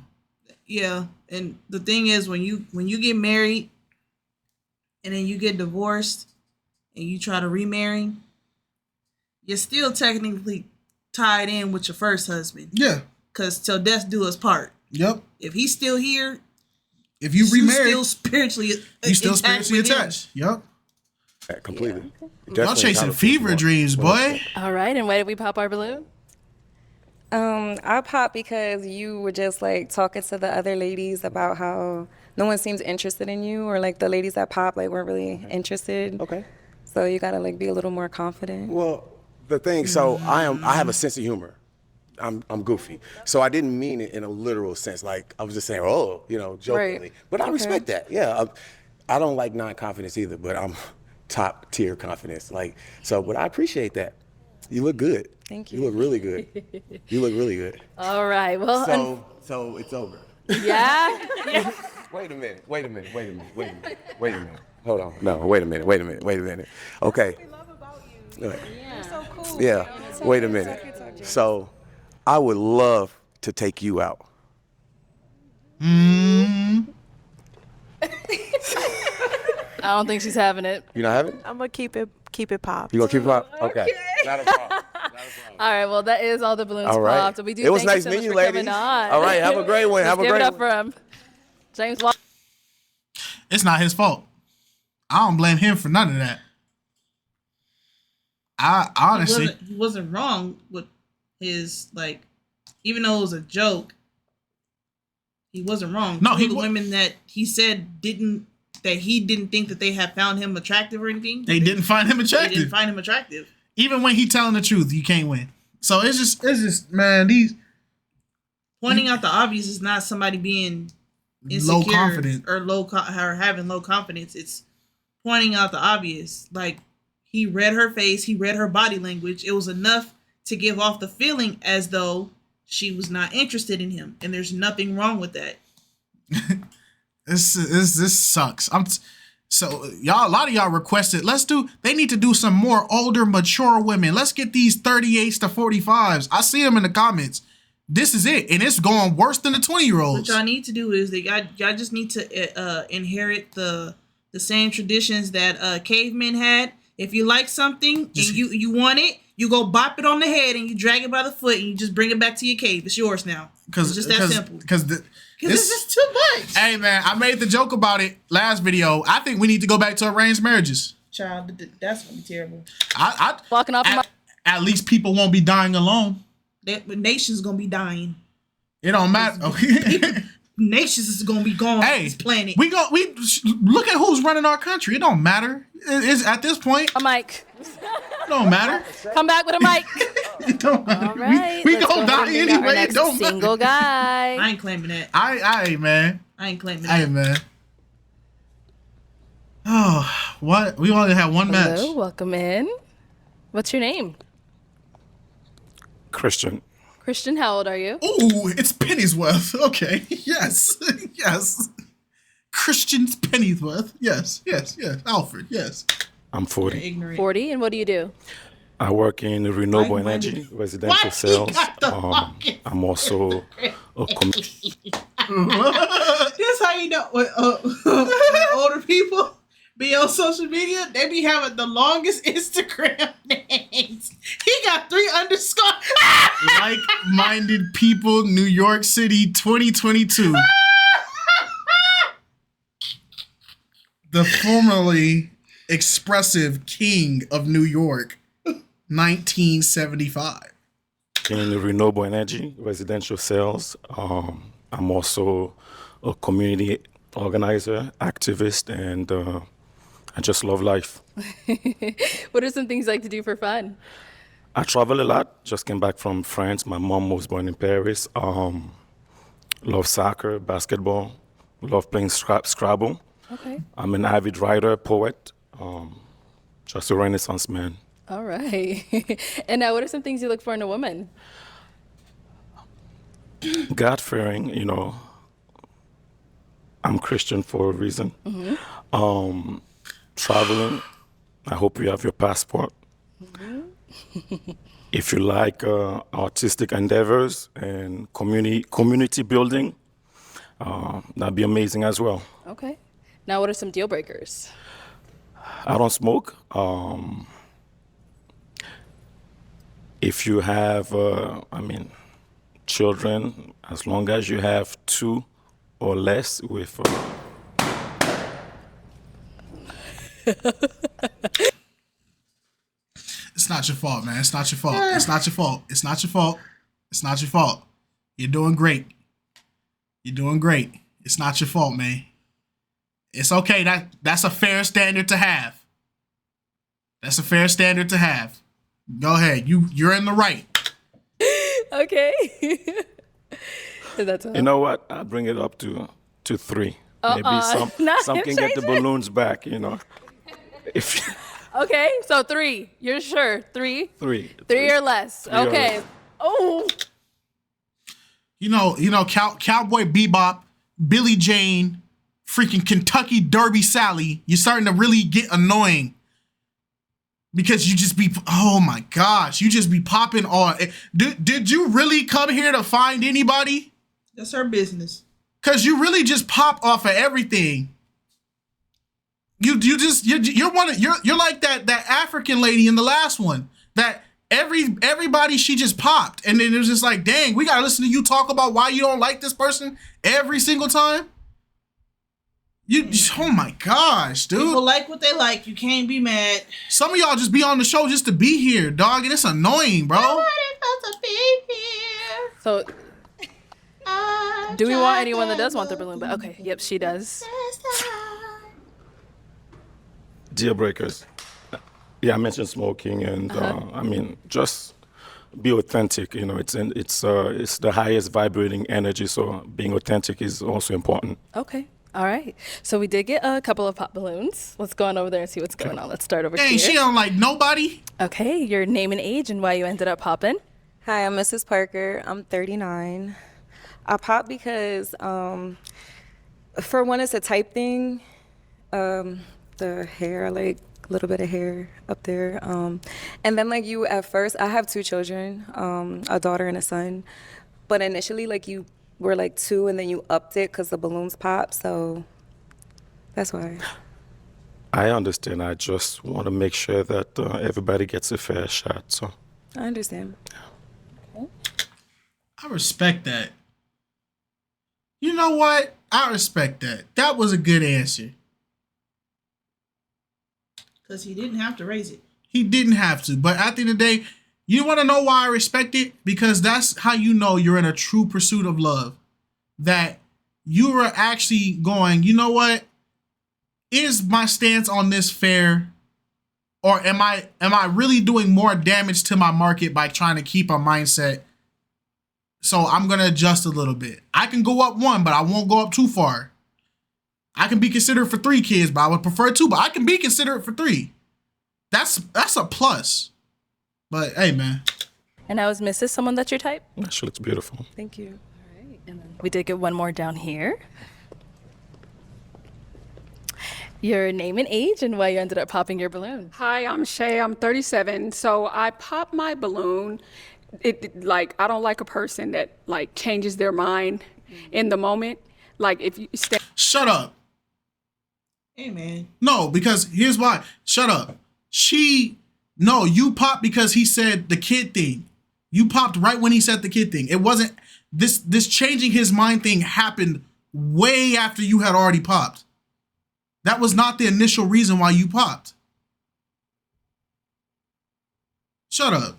Yeah, and the thing is, when you get married, and then you get divorced, and you try to remarry, you're still technically tied in with your first husband. Yeah, because till death do us part. Yep. If he's still here, if you remarried, still spiritually, you still spiritually with him. attached. Yep. Yeah, completely. Y'all chasing fever dreams, boy. All right, and why did we pop our balloon? I popped because you were just like talking to the other ladies about how no one seems interested in you, or like the ladies that pop like weren't really interested. Okay. So you gotta like be a little more confident. Well, the thing, so I have a sense of humor. I'm goofy. So I didn't mean it in a literal sense. Like I was just saying, jokingly. Right. But I Okay. respect that. Yeah. I don't like non-confidence either, but I'm top tier confidence. But I appreciate that. You look good. Thank You look really good. You look really good. All right. Well, So it's over. yeah. Yeah. Wait a minute. Hold on. No, wait a minute. Okay. You're so cool. Yeah. Wait a minute. So I would love to take you out. I don't think she's having it. You not having it? I'm gonna keep it popped. You gonna keep it up? Okay. Not a problem. All right. Well, that is all the balloons All right. popped. We do. It was thank nice you so meeting much you, for coming ladies. on. All right, have a great one. Have a Let's give great it up for him. James Wall. It's not his fault. I don't blame him for none of that. I honestly, he wasn't wrong with his even though it was a joke. He wasn't wrong. No, the women that he said he didn't think that they had found him attractive or anything. they didn't find him They attractive. didn't find him attractive. Even when he telling the truth, you can't win. So it's just man, these Pointing out the obvious is not somebody being insecure low confident. or or having low confidence. It's pointing out the obvious. Like he read her face, he read her body language. It was enough to give off the feeling as though she was not interested in him, and there's nothing wrong with that. This sucks. So y'all, a lot of y'all requested. They need to do some more older, mature women. Let's get these 38s to 45s. I see them in the comments. This is it, and it's going worse than the 20-year-olds. What y'all need to do is y'all just need to inherit the same traditions that cavemen had. If you like something and you want it, you go bop it on the head and you drag it by the foot and you just bring it back to your cave. It's yours now. It's just that simple. Because it's just too much. Hey man, I made the joke about it last video. I think we need to go back to arranged marriages. Child, that's gonna be terrible. Walking off at least people won't be dying alone. The nation's gonna be dying. It don't matter. Nations is gonna be gone off this planet. We look at who's running our country. It don't matter. It's at this point. A mic. It don't matter. Come back with a mic. It don't matter. All right. We let's gonna go ahead die and bring out our anyway. It next don't single matter. guy. I ain't claiming that. I man. I ain't claiming Hey that. man. Oh, what? We only had one match. Hello, welcome in. What's your name? Christian. Christian, how old are you? Ooh, it's Penny's worth. Okay. Yes. Yes. Christian Pennyworth. Yes. Alfred, yes. I'm 40. Ignorant. 40, and what do you do? I work in renewable Like energy, money. residential What? sales. He got the fucking I'm also a This how you know when older people be on social media, they be having the longest Instagram names. He got 3 underscore. Like-minded people, New York City, 2022. The formerly expressive king of New York, 1975. in renewable energy, residential sales. I'm also a community organizer, activist, and I just love life. What are some things you like to do for fun? I travel a lot. Just came back from France. My mom was born in Paris. Love soccer, basketball. Love playing Scrabble. Okay. I'm an avid writer, poet. Just a Renaissance man. All right. And now, what are some things you look for in a woman? God-fearing, you know. I'm Christian for a reason. Mm-hmm. Traveling. I hope you have your passport. If you like artistic endeavors and community building, that'd be amazing as well. Okay. Now, what are some deal breakers? I don't smoke. If you have, children, as long as you have 2 or less with. It's not your fault, man. It's not your fault. It's not your fault. It's not your fault. It's not your fault. You're doing great. You're doing great. It's not your fault, man. It's okay. That's a fair standard to have. That's a fair standard to have. Go ahead. You're in the right. Okay. That's You know what? I'll bring it up to 3. Maybe No, some can get the balloons back, you know. If Okay, so 3. You're sure? 3? 3. 3 or less. Three or Okay. less. Oh. You know, Cowboy Bebop, Billy Jane, freaking Kentucky Derby Sally. You're starting to really get annoying. Because you just be, oh my gosh, you just be popping on. Did you really come here to find anybody? That's her business. Cause you really just pop off of everything. You're like that African lady in the last one. That everybody she just popped, and then it was just like, dang, we gotta listen to you talk about why you don't like this person every single time. Oh my gosh, dude. People like what they like. You can't be mad. Some of y'all just be on the show just to be here, dog, and it's annoying, bro. To be here. So, do we want anyone that does want the balloon? But okay, yep, she does. Deal breakers. Yeah, I mentioned smoking, and just be authentic. You know, it's the highest vibrating energy, so being authentic is also important. Okay. All right. So we did get a couple of pop balloons. Let's go on over there and see what's going on. Let's start over Dang, here. she don't like nobody. Okay, your name and age and why you ended up popping. Hi, I'm Mrs. Parker. I'm 39. I pop because, for one, it's a type thing. The hair, like a little bit of hair up there. And then, like you, at first, I have 2 children, a daughter and a son. But initially, like you were like 2, and then you upped it because the balloons popped. So that's why. I understand. I just want to make sure that everybody gets a fair shot. So I understand. I respect that. You know what? I respect that. That was a good answer. Because he didn't have to raise it. He didn't have to. But at the end of the day, you want to know why I respect it? Because that's how you know you're in a true pursuit of love. That you are actually going, you know what? Is my stance on this fair? Or am I really doing more damage to my market by trying to keep a mindset? So I'm going to adjust a little bit. I can go up 1, but I won't go up too far. I can be considered for 3 kids, but I would prefer 2, but I can be considered for 3. That's a plus. But hey, man. And now is Mrs. someone that's your type? she looks beautiful. Thank you. All right. And then we did get one more down here. your name and age and why you ended up popping your balloon. Hi, I'm Shay. I'm 37. So I popped my balloon. Like, I don't like a person that like changes their mind in the moment. Like, if you stay. Shut up. Hey, man. No, because here's why. Shut up. No, you popped because he said the kid thing. You popped right when he said the kid thing. It wasn't this changing his mind thing happened way after you had already popped. That was not the initial reason why you popped. Shut up.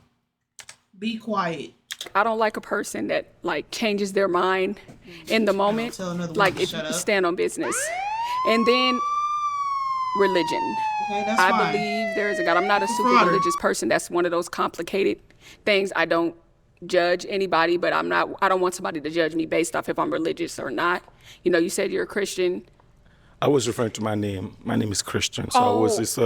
Be quiet. I don't like a person that like changes their mind in the moment. Tell another Like, one to if shut you up. stand on business. And then religion. Okay, that's I fine. believe there is a God. I'm not a super Father. religious person. That's one of those complicated things. I don't judge anybody, but I don't want somebody to judge me based off if I'm religious or not. You know, you said you're a Christian. I was referring to my name. My name is Christian. So I was just,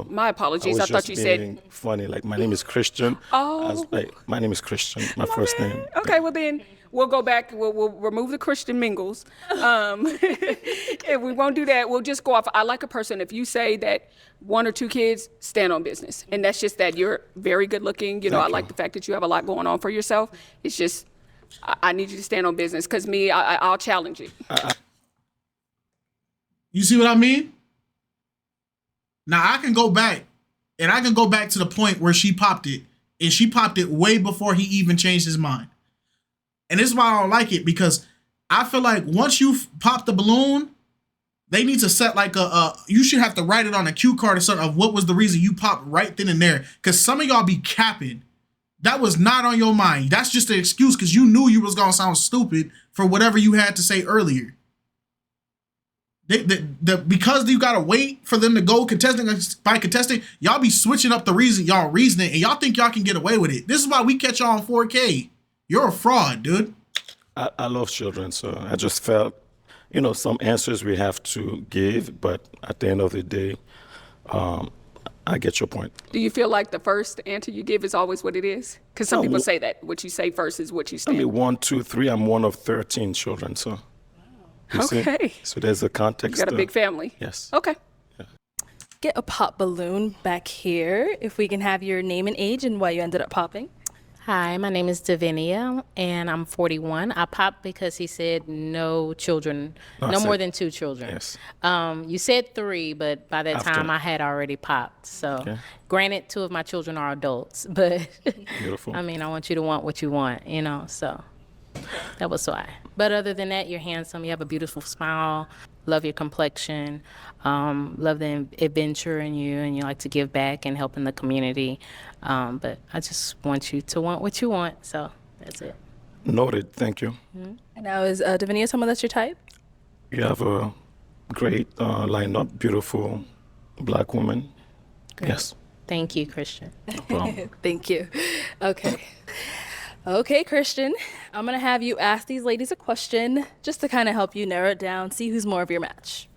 My apologies. I was thought just you said. being funny. Like, my name is Christian. My name is Christian. My first name. Okay, well then we'll go back. We'll remove the Christian mingles. If we won't do that, we'll just go off. I like a person. If you say that 1 or 2 kids, stand on business, and that's just that you're very good looking. You know, I like the fact that you have a lot going on for yourself. It's just I need you to stand on business because I'll challenge you. You see what I mean? Now I can go back, and I can go back to the point where she popped it, and she popped it way before he even changed his mind. And this is why I don't like it, because I feel like once you pop the balloon, they need to set like you should have to write it on a cue card or something of what was the reason you popped right then and there. Because some of y'all be capping. That was not on your mind. That's just an excuse because you knew you was going to sound stupid for whatever you had to say earlier. Because you gotta wait for them to go contesting by contesting, y'all be switching up the reason y'all reasoning, and y'all think y'all can get away with it. This is why we catch y'all on 4K. You're a fraud, dude. I love children, so I just felt, some answers we have to give, but at the end of the day, I get your point. Do you feel like the first answer you give is always what it is? Because some people say that what you say first is what you I stand. mean, 1, 2, 3. I'm one of 13 children, so. You see? Okay. So there's a context. You got a big family. Yes. Okay. Get a pop balloon back here. If we can have your name and age and why you ended up popping. Hi, my name is Davinia, and I'm 41. I popped because he said no children, no more than 2 children. Yes. You said 3, but by that After. time I had already popped. So, granted, 2 of my children are adults, but Beautiful. I mean, I want you to want what you want, so that was why. But other than that, you're handsome. You have a beautiful smile. Love your complexion. Love the adventure in you, and you like to give back and help in the community. But I just want you to want what you want. So that's it. Noted. Thank you. And now is Davinia someone that's your type? You have a great lineup. Beautiful black woman. Great. Yes. Thank you, Christian. No problem. Thank you. Okay, Christian, I'm going to have you ask these ladies a question just to kind of help you narrow it down, see who's more of your match.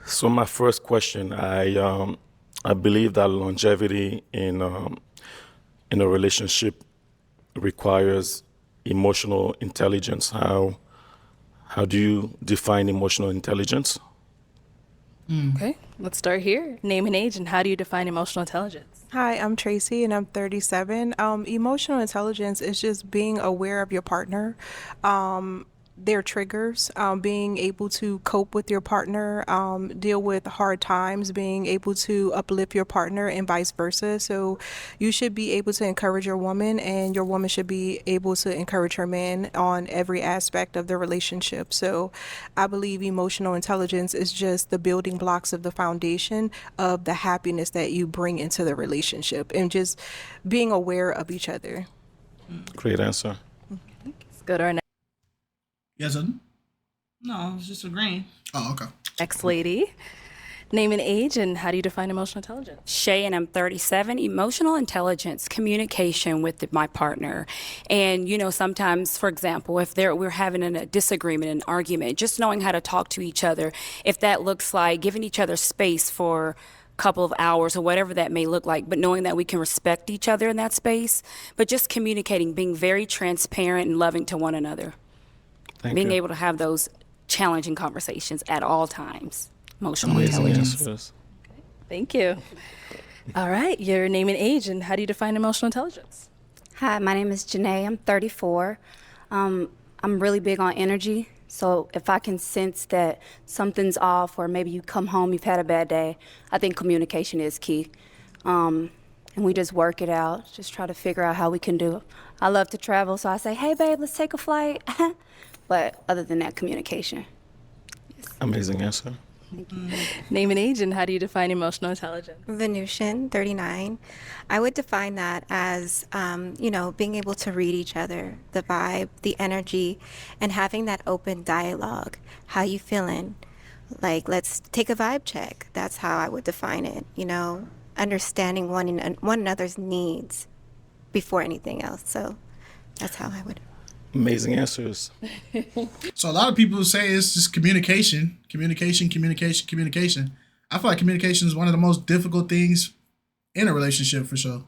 So my first question, I believe that longevity in a relationship requires emotional intelligence. How do you define emotional intelligence? Okay, let's start here. Name and age, and how do you define emotional intelligence? Hi, I'm Tracy and I'm 37. Emotional intelligence is just being aware of your partner, their triggers, being able to cope with your partner, deal with hard times, being able to uplift your partner and vice versa. So you should be able to encourage your woman, and your woman should be able to encourage her man on every aspect of the relationship. So I believe emotional intelligence is just the building blocks of the foundation of the happiness that you bring into the relationship, and just being aware of each other. Great answer. Let's go to our Yes, sir? No, it's just agreeing. Oh, okay. next lady. Name and age, and how do you define emotional intelligence? Shay, and I'm 37. Emotional intelligence, communication with my partner. And, sometimes, for example, if we're having a disagreement, an argument, just knowing how to talk to each other, if that looks like giving each other space for a couple of hours or whatever that may look like, but knowing that we can respect each other in that space, but just communicating, being very transparent and loving to one another. Thank Being you. able to have those challenging conversations at all times. Emotional Amazing intelligence. answers. Thank you. All right, your name and age, and how do you define emotional intelligence? Hi, my name is Janae. I'm 34. I'm really big on energy. So if I can sense that something's off, or maybe you come home, you've had a bad day, I think communication is key. And we just work it out, just try to figure out how we can do it. I love to travel, so I say, hey, babe, let's take a flight. But other than that, communication. Amazing answer. Name and age, and how do you define emotional intelligence? Venusian, 39. I would define that as, being able to read each other, the vibe, the energy, and having that open dialogue. How you feeling? Like, let's take a vibe check. That's how I would define it. Understanding one another's needs before anything else. So that's how I would. Amazing answers. So a lot of people say it's just communication. I feel like communication is one of the most difficult things in a relationship for sure.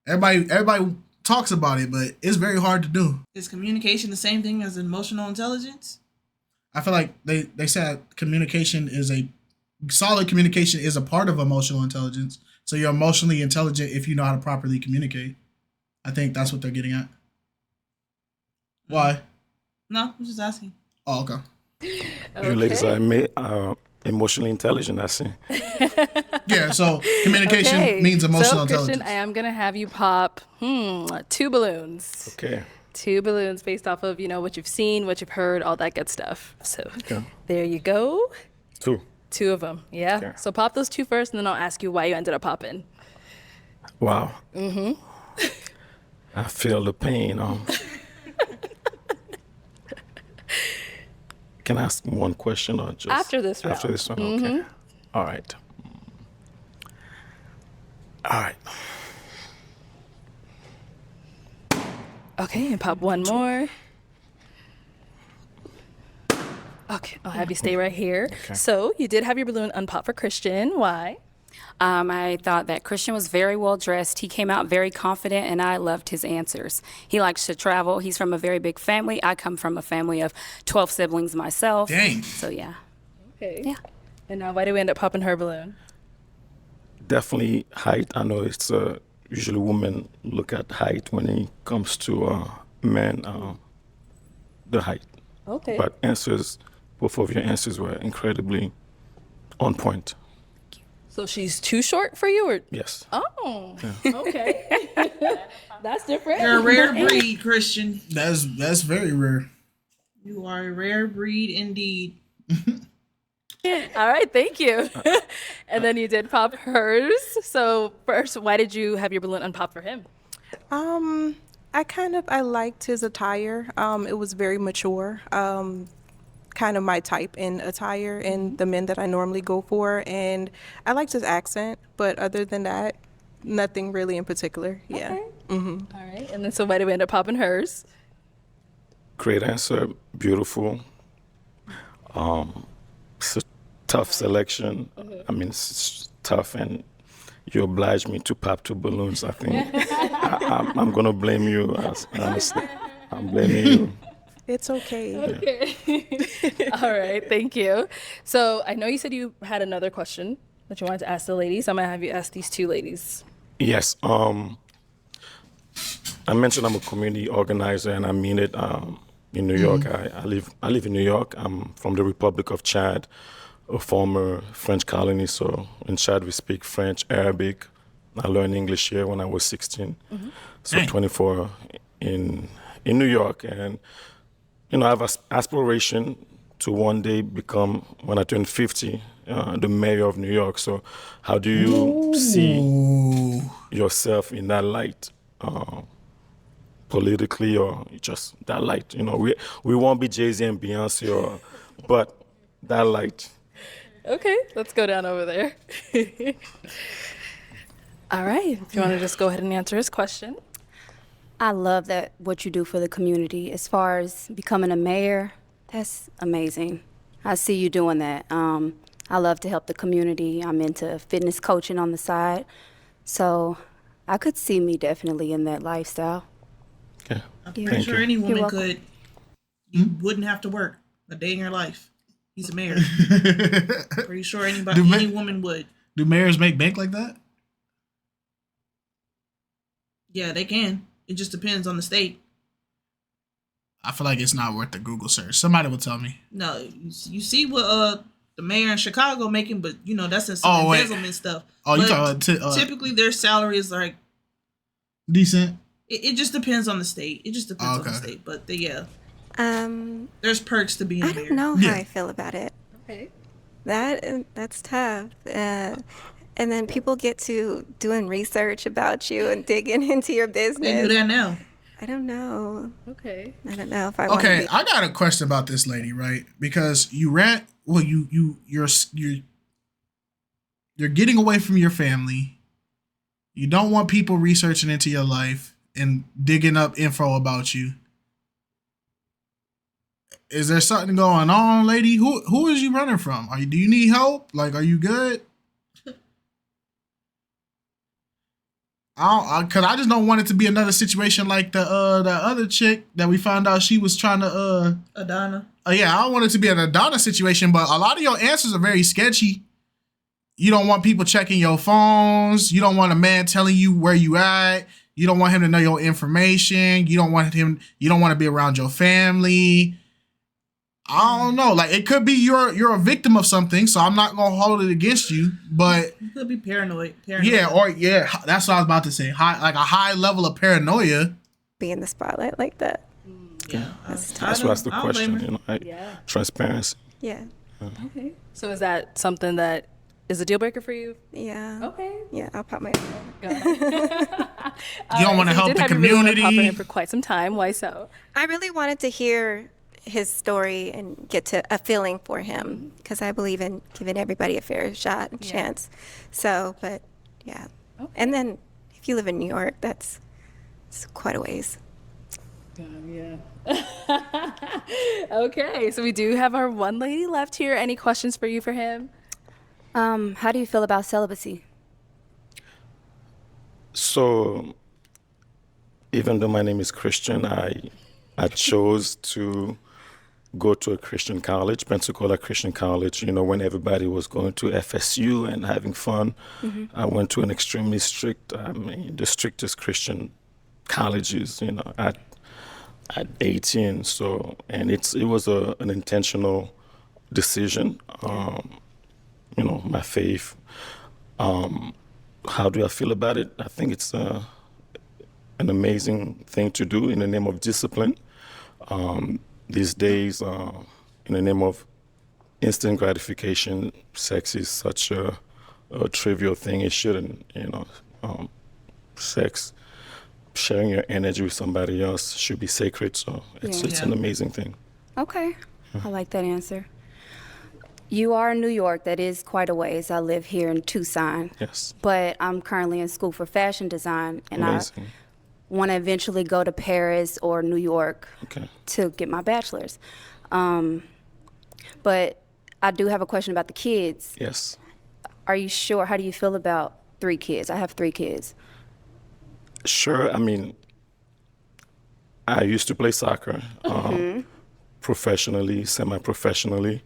Everybody talks about it, but it's very hard to do. Is communication the same thing as emotional intelligence? I feel like they said solid communication is a part of emotional intelligence. So you're emotionally intelligent if you know how to properly communicate. I think that's what they're getting at. Why? No, I'm just asking. Oh, okay. You ladies are emotionally intelligent, I see. Yeah, so communication means emotional intelligence. Christian, I am gonna have you pop 2 balloons. Okay. 2 balloons based off of what you've seen, what you've heard, all that good stuff. So Okay. there you go. 2. 2 of them. Yeah. Okay. So pop those 2 first, and then I'll ask you why you ended up popping. Wow. Mm-hmm. I feel the pain. Can I ask one question or just After this round. After this one, okay. All right. All right. Okay, and pop one more. Okay, I'll have you stay right here. Okay. So you did have your balloon unpop for Christian. Why? I thought that Christian was very well dressed. He came out very confident, and I loved his answers. He likes to travel. He's from a very big family. I come from a family of 12 siblings myself. Dang. So, yeah. Okay. Yeah. And now why do we end up popping her balloon? Definitely height. I know it's usually women look at height when it comes to men, the height. Okay. But both of your answers were incredibly on point. So she's too short for you, or? Yes. Oh, okay. That's different. You're a rare breed, Christian. That's very rare. You are a rare breed indeed. All right, thank you. And then you did pop hers. So first, why did you have your balloon unpop for him? I liked his attire. It was very mature. Kind of my type in attire and the men that I normally go for. And I liked his accent, but other than that, nothing really in particular. Yeah. Okay. Mm-hmm. All right. And then so why did we end up popping hers? Great answer. Beautiful. It's a tough selection. I mean, it's tough, and you obliged me to pop 2 balloons. I think I'm gonna blame you. Honestly, I'm blaming you. It's okay. Okay. All right. Thank you. So I know you said you had another question that you wanted to ask the ladies. I'm going to have you ask these 2 ladies. Yes. I mentioned I'm a community organizer, and I mean it. In New York, I live in New York. I'm from the Republic of Chad, a former French colony. So in Chad, we speak French, Arabic. I learned English here when I was 16. So 24 in New York, and I have an aspiration to one day become, when I turn 50, the mayor of New York. So how do you see yourself in that light, politically, or just that light? We won't be Jay-Z and Beyonce, but that light. Okay, let's go down over there. All right. If you want to just go ahead and answer his question. I love that what you do for the community. As far as becoming a mayor, that's amazing. I see you doing that. I love to help the community. I'm into fitness coaching on the side. So I could see me definitely in that lifestyle. Okay. I'm pretty sure any woman could. You wouldn't have to work a day in your life. He's a mayor. Pretty sure any woman would. Do mayors make bank like that? Yeah, they can. It just depends on the state. I feel like it's not worth the Google search. Somebody will tell me. No, you see what the mayor in Chicago making, but you know that's some embezzlement stuff. Oh, you talking typically their salary is like decent. It just depends on the state. It just depends on the state. But there's perks to being a mayor. I don't know how I feel about it. Okay. That's tough. And then people get to doing research about you and digging into your business. They do that now. I don't know. Okay. I don't know if I want to Okay, be. I got a question about this lady, right? Because you're getting away from your family. You don't want people researching into your life and digging up info about you. Is there something going on, lady? Who is you running from? Do you need help? Like, are you good? Cause I just don't want it to be another situation like the other chick that we found out she was trying to Adana. Yeah, I don't want it to be an Adana situation, but a lot of your answers are very sketchy. You don't want people checking your phones. You don't want a man telling you where you at. You don't want him to know your information. You don't want to be around your family. I don't know. Like, it could be you're a victim of something, so I'm not gonna hold it against you. But you could be paranoid. Yeah, that's what I was about to say. A high level of paranoia. Be in the spotlight like that. Yeah, that's the question. Transparency. Yeah. Okay. So is that something that is a deal breaker for you? Yeah. Okay. Yeah, I'll pop my. You don't want to help the community. For quite some time. Why so? I really wanted to hear his story and get to a feeling for him because I believe in giving everybody a fair shot and chance. So, but yeah. Okay. And then if you live in New York, it's quite a ways. Yeah. Okay, so we do have our one lady left here. Any questions for you for him? How do you feel about celibacy? So, even though my name is Christian, I chose to go to a Christian college, Pensacola Christian College. You know, when everybody was going to FSU and having fun, I went to an extremely strict, the strictest Christian colleges, you know, at 18. So, and it was an intentional decision. You know, my faith. How do I feel about it? I think it's an amazing thing to do in the name of discipline. These days, in the name of instant gratification, sex is such a trivial thing. It shouldn't, you know. Sex, sharing your energy with somebody else should be sacred. So it's an amazing thing. Okay. I like that answer. You are in New York. That is quite a ways. I live here in Tucson. Yes. But I'm currently in school for fashion design, and Amazing. I want to eventually go to Paris or New York to get my bachelor's. But I do have a question about the kids. Yes. Are you sure? How do you feel about 3 kids? I have 3 kids. Sure. I mean, I used to play soccer professionally, semi-professionally.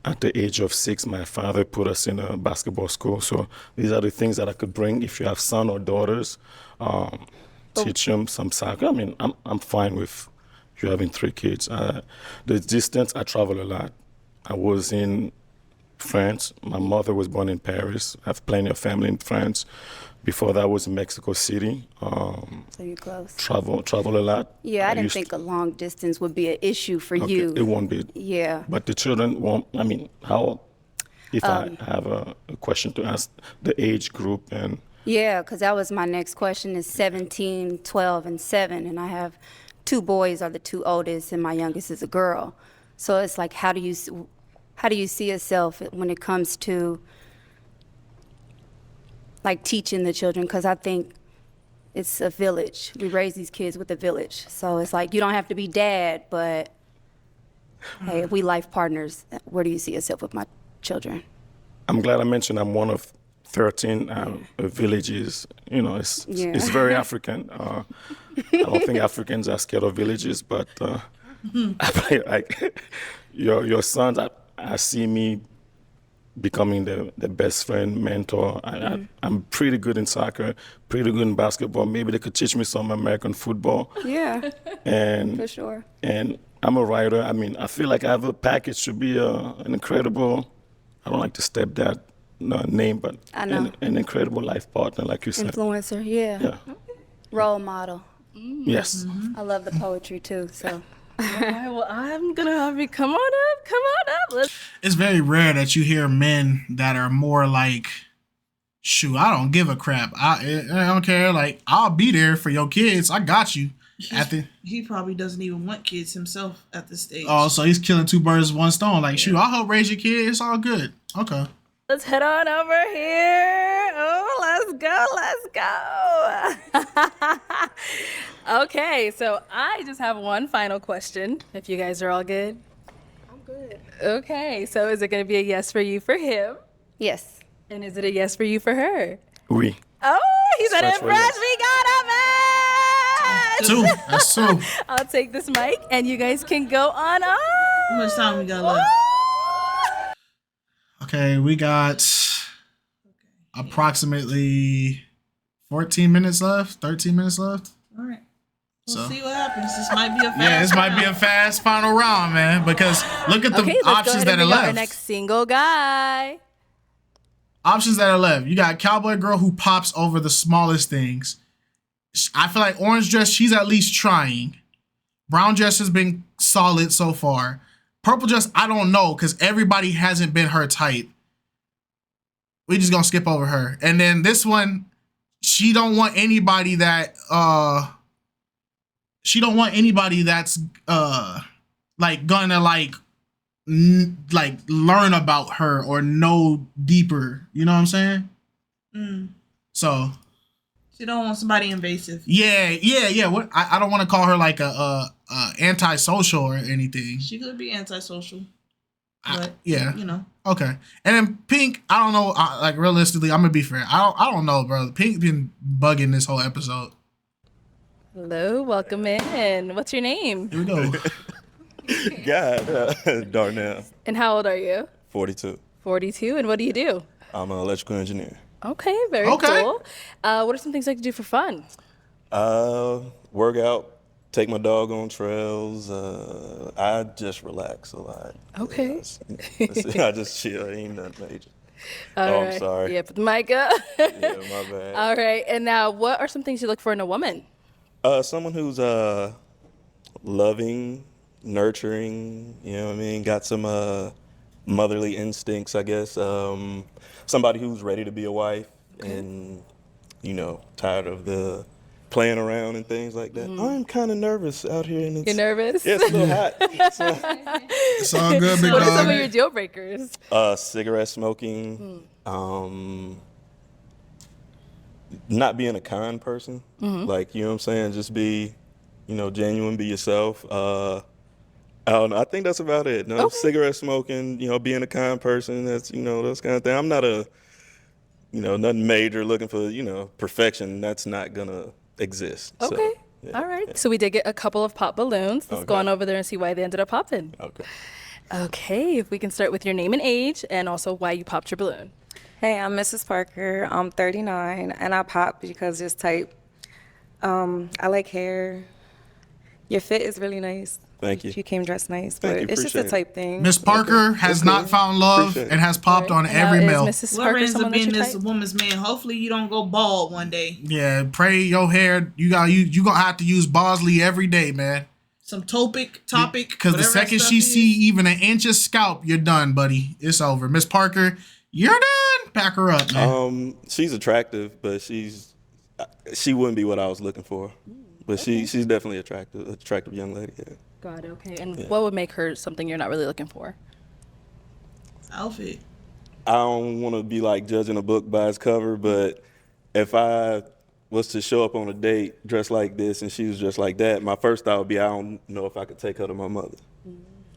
At the age of 6, my father put us in a basketball school. So these are the things that I could bring if you have son or daughters. Teach them some soccer. I mean, I'm fine with you having 3 kids. The distance, I travel a lot. I was in France. My mother was born in Paris. I have plenty of family in France. Before that, I was in Mexico City. So you're close. Travel a lot. Yeah, I didn't think a long distance would be an issue for you. It won't be. Yeah. But the children won't. I mean, how? If I have a question to ask, the age group and. Yeah, because that was my next question is 17, 12, and 7. And I have 2 boys are the 2 oldest, and my youngest is a girl. So it's like, how do you see yourself when it comes to like teaching the children? Because I think it's a village. We raise these kids with a village. So it's like, you don't have to be dad, but hey, if we life partners, where do you see yourself with my children? I'm glad I mentioned I'm one of 13 villages. You know, it's very African. I don't think Africans are scared of villages, but I play like your sons. I see me becoming the best friend, mentor. I'm pretty good in soccer, pretty good in basketball. Maybe they could teach me some American football. Yeah, And for sure. And I'm a writer. I mean, I feel like I have a package to be an incredible. I don't like to step that name, but I know. an incredible life partner, like you said. Influencer, yeah. Yeah. Role model. Yes. I love the poetry too, so. All right, well, I'm gonna have you come on up. Let's. It's very rare that you hear men that are more like, shoot, I don't give a crap. I don't care. Like, I'll be there for your kids. I got you. He probably doesn't even want kids himself at this stage. Oh, so he's killing two birds with one stone. Like, shoot, I'll help raise your kid. It's all good. Okay. Let's head on over here. Oh, let's go. Okay, so I just have one final question, if you guys are all good. I'm good. Okay, so is it going to be a yes for you for him? Yes. And is it a yes for you for her? Oui. Oh, he said it Fresh fresh. for We got a match. Two. That's two. I'll take this mic, and you guys can go on up. How much time we got left? Okay, we got approximately 14 minutes left, 13 minutes left. All right. We'll So- see what happens. This might be a fast Yeah, this might be a round. fast final round, man, because look at the Okay, let's go options ahead that and are bring out our left. next single guy. Options that are left. You got cowboy girl who pops over the smallest things. I feel like orange dress, she's at least trying. Brown dress has been solid so far. Purple dress, I don't know, because everybody hasn't been her type. We just gonna skip over her. And then this one, she don't want anybody that that's like gonna like learn about her or know deeper. You know what I'm saying? So She don't want somebody invasive. yeah. What I don't want to call her like a antisocial or anything. She could be antisocial. But Yeah. you know. Okay. And then Pink, I don't know. Like realistically, I'm gonna be fair. I don't know, bro. Pink been bugging this whole episode. Hello, welcome in. What's your name? Here we go. God, Darnell, And how old are you? 42. 42. And what do you do? I'm an electrical engineer. Okay, very Okay. cool. What are some things I can do for fun? Work out, take my dog on trails. I just relax a lot. Okay. I just chill. Ain't nothing major. All I'm right. sorry. Yeah, put the mic up. Yeah, my bad. All right. And now, what are some things you look for in a woman? Someone who's loving, nurturing, you know what I mean? Got some motherly instincts, I guess. Somebody who's ready to be a wife and, you know, tired of the playing around and things like that. I'm kind of nervous out here. And You're nervous? Yeah, it's a little hot. It's all good, big What are some dog. of your deal breakers? Cigarette smoking, not being a con person. Like, you know what I'm saying? Just be, you know, genuine, be yourself. I don't know. I think that's about it. No, cigarette smoking, you know, being a kind person. That's, you know, those kind of things. I'm not a, you know, nothing major looking for, you know, perfection. That's not gonna exist. Okay. So, yeah. All right. So we did get a couple of pop balloons. Let's go Okay. on over there and see why they ended up popping. Okay. Okay. If we can start with your name and age and also why you popped your balloon. Hey, I'm Mrs. Parker. I'm 39, and I pop because it's type. I like hair. Your fit is really nice. Thank you. You came dressed nice, Thank but you, it's just a appreciate it. type thing. Miss Parker has not found love Appreciate it. and has popped on And now every is male. Mrs. Whoever Parker ends up someone that being you this type? woman's man, hopefully you don't go bald one day. Yeah, pray your hair. You gonna have to use Bosley every day, man. Some topic, Because the whatever that second stuff she is. see even an inch of scalp, you're done, buddy. It's over. Miss Parker, you're done. Pack her up, man. She's attractive, but she wouldn't be what I was looking for. But she's definitely attractive young lady. Yeah. Got it. Okay. And Yeah. what would make her something you're not really looking for? Outfit. I don't want to be like judging a book by its cover, but if I was to show up on a date dressed like this and she was dressed like that, my first thought would be I don't know if I could take her to my mother.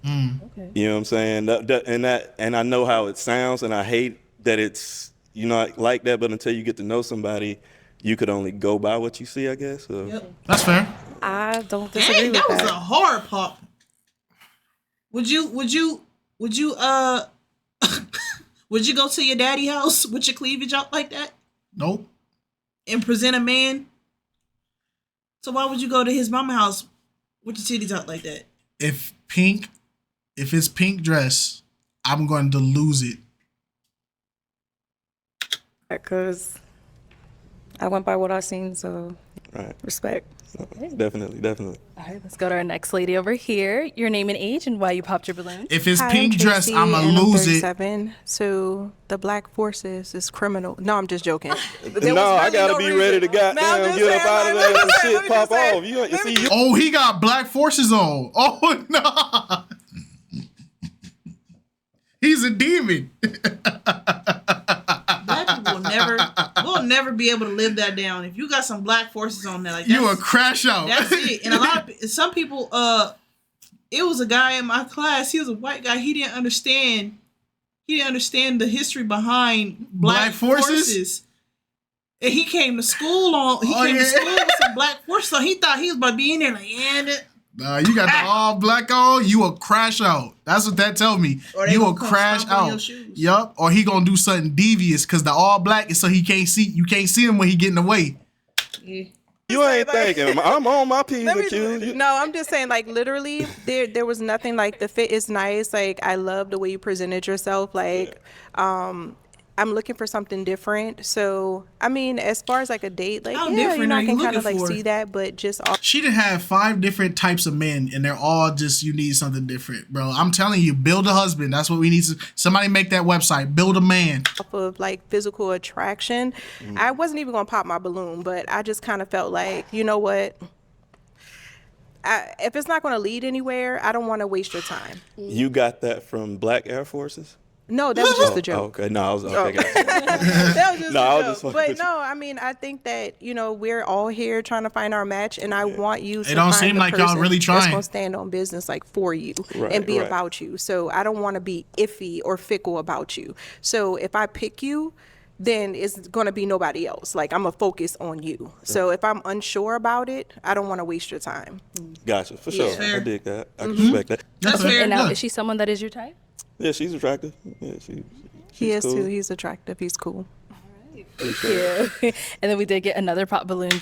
Okay. You know what I'm saying? And I know how it sounds, and I hate that it's like that. But until you get to know somebody, you could only go by what you see, I guess. So. Yep. That's fair. I don't disagree Dang, that with was that. a hard pop. Would you would you would you go to your daddy house with your cleavage out like that Nope. and present a man? So why would you go to his mama house with your titties out like that? If it's pink dress, I'm going to lose it. Because I went by what I seen, so Right. respect. Definitely. All right, let's go to our next lady over here. Your name and age and why you popped your balloon. If it's Hi, pink I'm dress, Tracy, I'ma and I'm lose it. 37. So the Black Forces is criminal. No, I'm just joking. No, I gotta be ready to goddamn get up out of there and shit pop off. You see, you Oh, he got black forces on. Oh no. He's a demon. Black people will never be able to live that down. If you got some black forces on there, like You that's- a crash out. That's it. And some people, it was a guy in my class. He was a white guy. He didn't understand the history behind black forces. And he came to school to school with some black forces. So he thought he was about to be in there like, Nah, you got the all black on, you will crash out. That's what that tell me. Or they You will gonna come crash stomp on your out. shoes. Yup. Or he gonna do something devious because the all black is so you can't see him when he getting away. Yeah. You ain't thinking. I'm on my P's and Q's. No, I'm just saying, like, literally, there was nothing. Like, the fit is nice. Like, I love the way you presented yourself. Like, I'm looking for something different. So, I mean, as far as like a date, like, How yeah, different you know, are I you can kind of looking like for? see that, but just off She done have 5 different types of men, and they're all just you need something different, bro. I'm telling you, build a husband. That's what we need. Somebody make that website. Build a man. of like physical attraction. I wasn't even gonna pop my balloon, but I just kind of felt like, you know what? If it's not gonna lead anywhere, I don't want to waste your time. You got that from Black Air Forces? No, that was just a joke. Okay, no, I was okay. Gotcha. That was just No, I a was joke. just fucking But with you. no, I mean, I think that, you know, we're all here trying to find our match, and I want you to don't find seem the like y'all person really that's trying. gonna stand on business like for you Right, and be right. about you. So I don't want to be iffy or fickle about you. So if I pick you, then it's going to be nobody else. Like, I'm going to focus on you. So if I'm unsure about it, I don't want to waste your time. Gotcha, for sure. Yeah. I dig that. I can respect that. That's fair. And now, Yeah. is she someone that is your type? Yeah, she's attractive. Yeah, she's He is cool. too. He's attractive. He's cool. Yeah. And then we did get another pop balloon.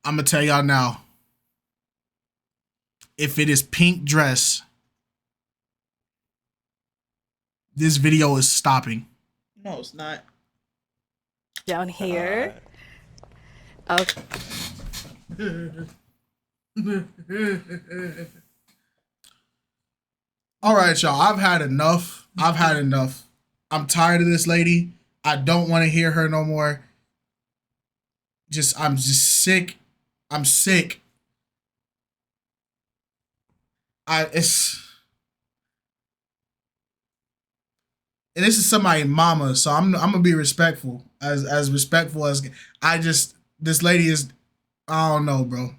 I'm gonna tell y'all now. If it is pink dress, this video is stopping. No, it's not. Down here. Okay. All right, y'all. I've had enough. I'm tired of this lady. I don't want to hear her no more. I'm just sick. I'm sick. And this is somebody's mama, so I'm gonna be respectful, as respectful as this lady is. I don't know, bro.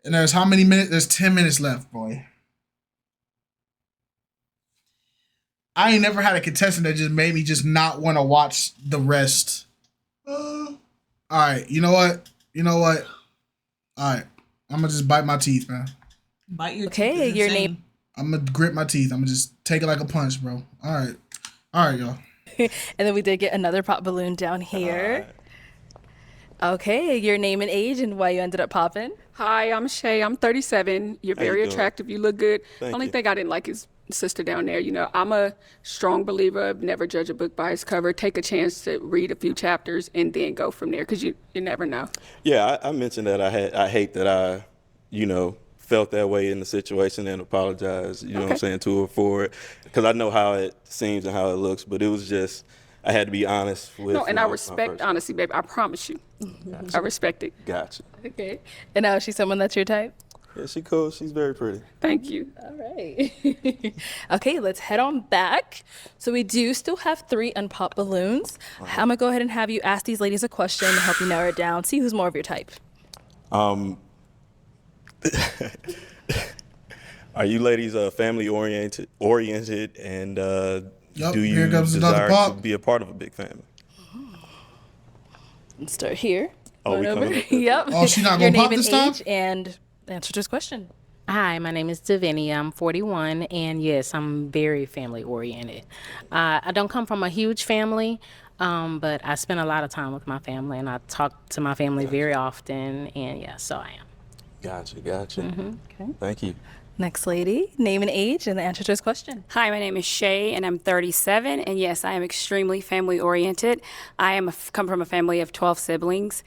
And there's how many minutes? There's 10 minutes left, boy. I ain't never had a contestant that just made me just not want to watch the rest. All right, you know what? All right, I'm gonna just bite my teeth, man. Bite your Okay, teeth is your insane. name. I'm gonna grit my teeth. I'm gonna just take it like a punch, bro. All right, y'all. And then we did get another pop balloon down here. Okay, your name and age and why you ended up popping. Hi, I'm Shay. I'm 37. You're How you very doing? attractive. You look good. Thank Only you. thing I didn't like is sister down there. You know, I'm a strong believer of never judge a book by its cover. Take a chance to read a few chapters and then go from there because you never know. Yeah, I mentioned that I hate that I, felt that way in the situation and apologize, you know what I'm saying, to her for it. Because I know how it seems and how it looks, but it was just, I had to be honest with No, and I my respect person. honesty, baby. I promise you. I respect it. Gotcha. Okay. And now is she someone that's your type? Yeah, she cool. She's very pretty. Thank you. All right. Okay, let's head on back. So we do still have 3 unpopped balloons. I'm gonna go ahead and have you ask these ladies a question to help you narrow it down. See who's more of your type. Are you ladies family oriented and Yup, do you here comes another desire pop. to be a part of a big family? Let's start here. Oh, we coming up. Yep. Oh, she not Your gonna pop name this and time? age and answer to this question. Hi, my name is Davinia. I'm 41, and yes, I'm very family oriented. I don't come from a huge family, but I spend a lot of time with my family, and I talk to my family very often, and yeah, so I am. Gotcha. Okay. Thank you. Next lady, name and age and the answer to this question. Hi, my name is Shay, and I'm 37. And yes, I am extremely family oriented. I come from a family of 12 siblings,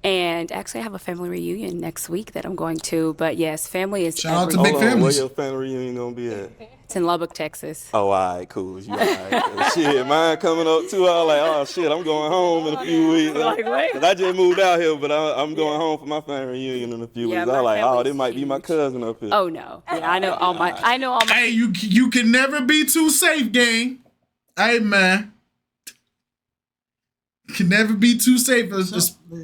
and actually, I have a family reunion next week that I'm going to. But yes, family is Shout out to everything. big Where families. your family reunion gonna be at? It's in Lubbock, Texas. Oh, all right, cool. You all right. Shit, mine coming up too. I was like, oh shit, I'm going home in a few weeks. Like, wait. 'Cause I just moved out here, but I'm going home for my family reunion in a few Yeah, weeks. I was my like, oh, family's this might be my cousin up here. Oh no, yeah, I know all my. Hey, you can never be too safe, gang. Hey, man. Can never be too safe.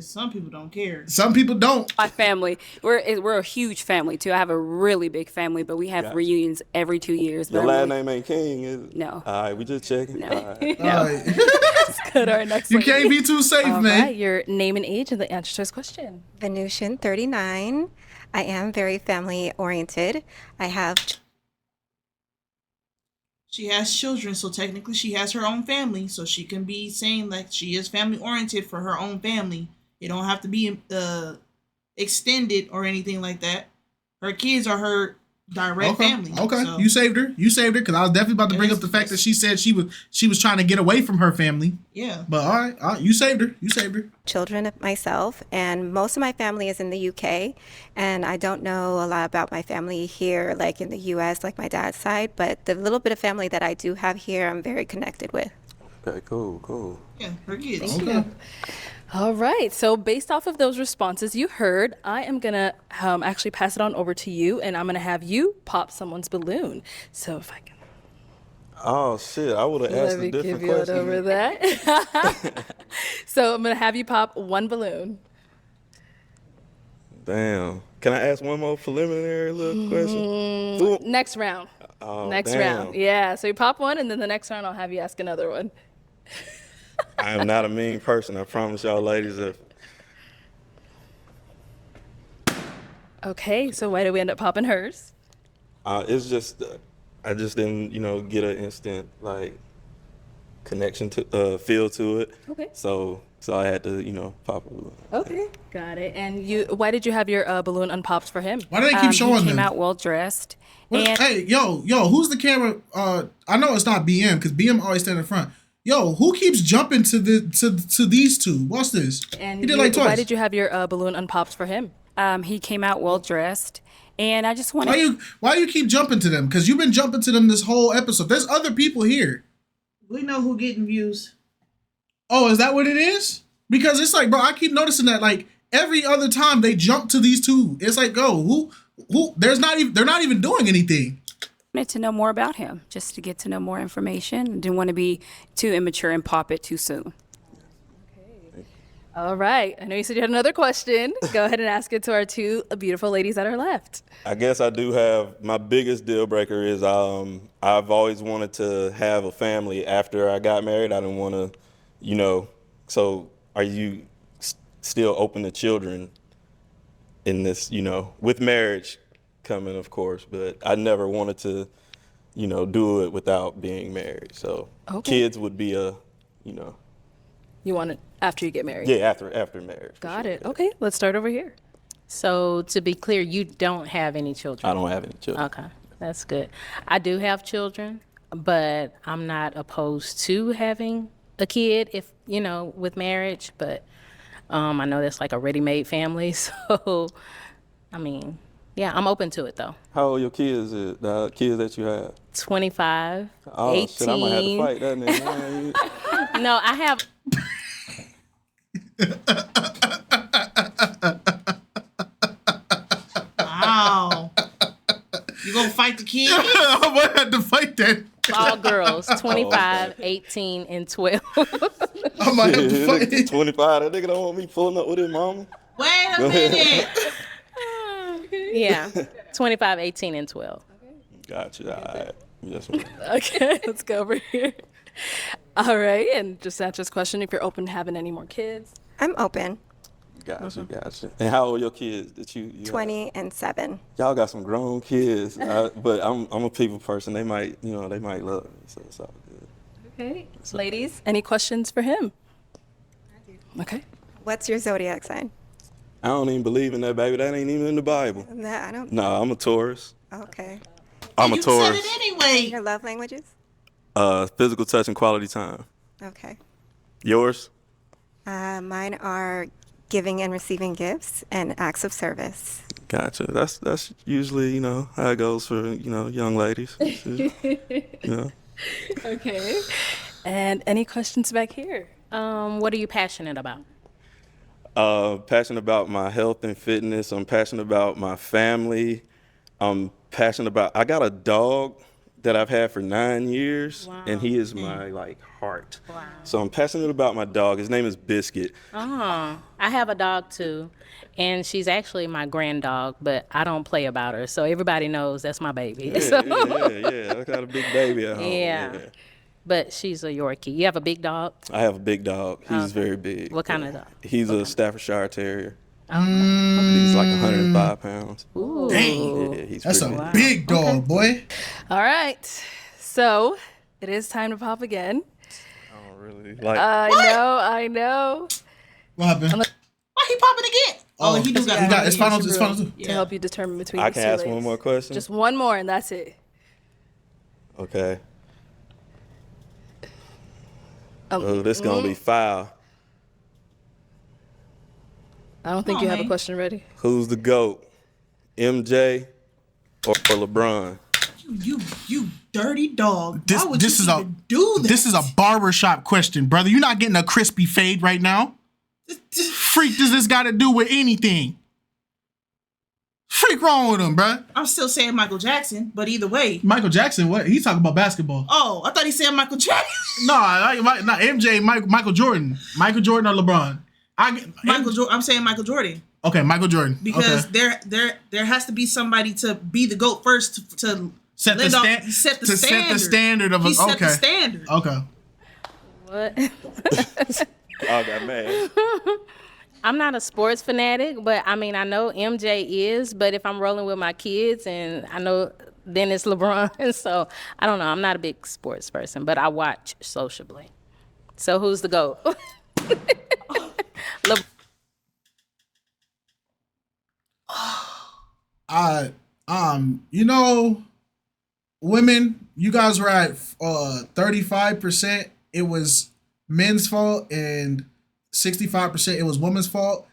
Some people don't care. Some people don't. My family, we're a huge family too. I have a really big family, but we have Gotcha. reunions every 2 years. Your but last I'm name ain't King, is it? No. All right, we just checking. No. All right. All right. That's good. All right, next You lady. can't be too safe, All man. right, your name and age and the answer to this question. Venusian, 39. I am very family oriented. I have She has children, so technically she has her own family, so she can be saying like she is family oriented for her own family. It don't have to be extended or anything like that. Her kids are her direct family. Okay, so- you saved her. You saved her because I was definitely about to bring up the fact that she said she was trying to get away from her family. Yeah. But all right, you saved her. You saved her. children myself, and most of my family is in the UK. And I don't know a lot about my family here, like in the US, like my dad's side. But the little bit of family that I do have here, I'm very connected with. Okay, cool. Yeah, her kids. Thank you. All right. So based off of those responses you heard, I am going to actually pass it on over to you, and I'm going to have you pop someone's balloon. So if I can. Oh shit, I would have asked Let a me different give you it question. over that. So I'm going to have you pop one balloon. Damn. Can I ask one more preliminary little question? Next round. Oh, Next damn. round. Yeah. So you pop one, and then the next round I'll have you ask another one. I am not a mean person. I promise y'all, ladies. Okay. So why did we end up popping hers? It's just I just didn't, get an instant connection to feel to it. Okay. So I had to, pop a balloon. Okay. Got it. And why did you have your balloon unpopped for him? Why do they keep showing he came them? out well dressed. What- hey, yo, who's the camera? I know it's not BM because BM always stand in front. Yo, who keeps jumping to these two? What's this? And he did like twice. why did you have your balloon unpopped for him? He came out well dressed, and I just wanted. Why you keep jumping to them? Because you've been jumping to them this whole episode. There's other people here. We know who getting views. Oh, is that what it is? Because it's like, bro, I keep noticing that like every other time they jump to these two. It's like, who? They're not even doing anything. Wanted to know more about him, just to get to know more information. Didn't want to be too immature and pop it too soon. All right. I know you said you had another question. Go ahead and ask it to our two beautiful ladies that are left. I guess I do have my biggest deal breaker is I've always wanted to have a family after I got married. I didn't want to, So are you still open to children in this, with marriage coming, of course, but I never wanted to, do it without being married. So kids would be You want it after you get married? Yeah, after marriage. Got it. Okay. Let's start over here. So to be clear, you don't have any children? I don't have any children. Okay, that's good. I do have children, but I'm not opposed to having a kid if, with marriage, but I know that's like a ready-made family. So, yeah, I'm open to it though. How old your kids is, the kids that you have? 25, Oh, 18. shit, I might have to fight that nigga. No, I have. Wow. You gonna fight the kid? I might have to fight that. All girls, 25, 18, and 12. I might have to fight it. 25, that nigga don't want me pulling up with his mama. Wait a Go ahead. minute. Yeah, 25, 18, and 12. Gotcha. All right. Yes, Okay. Let's go over here. All right. And just answer this question if you're open to having any more kids. I'm open. Gotcha. And how old are your kids that you 20 and 7. Y'all got some grown kids, but I'm a people person. They might love me, so it's all good. Okay. Ladies, any questions for him? I do. Okay. What's your zodiac sign? I don't even believe in that, baby. That ain't even in the Bible. Nah, I don't. No, I'm a Taurus. Okay. I'm a You Taurus. said it anyway. Your love languages? Physical touch and quality time. Okay. Yours? Mine are giving and receiving gifts and acts of service. Gotcha. That's usually, how it goes for, young ladies. Okay. And any questions back here? What are you passionate about? Passionate about my health and fitness. I'm passionate about my family. I'm passionate about, I got a dog that I've had for 9 years, and he is my heart. Wow. So I'm passionate about my dog. His name is Biscuit. Oh, I have a dog too, and she's actually my grand dog, but I don't play about her, so everybody knows that's my baby. Yeah. I got a big baby at home. Yeah. But she's a Yorkie. You have a big dog? I have a big dog. He's very big. What kind of dog? He's a Staffordshire Terrier. He's like 105 pounds. Ooh. Dang. Yeah, he's That's a pretty big dog, boy. All right. So it is time to pop again. I don't really like. I know. What happened? Why he popping again? Oh, he just got it's final two. To help you determine between I these can two ask ladies. one more question. Just one more, and that's it. Okay. Oh, this gonna be foul. I don't think you have a question ready. Who's the GOAT? MJ or LeBron? You dirty dog. Why would This you is a even do that? This is a barbershop question, brother. You're not getting a crispy fade right now. Freak does this got to do with anything? Freak wrong with him, bruh. I'm still saying Michael Jackson, but either way. Michael Jackson, what? He's talking about basketball. Oh, I thought he said Michael Jackson. No, not MJ, Michael Jordan. Michael Jordan or LeBron? I'm saying Michael Jordan. Okay, Michael Jordan. Because okay. there has to be somebody to be the GOAT first to set the standard. set the standard of a He set okay. the standard. Okay. What? I got mad. I'm not a sports fanatic, but I mean, I know MJ is, but if I'm rolling with my kids and I know then it's LeBron, so I don't know. I'm not a big sports person, but I watch sociably. So who's the GOAT? Women, you guys were at 35%. It was men's fault, and 65% it was women's fault.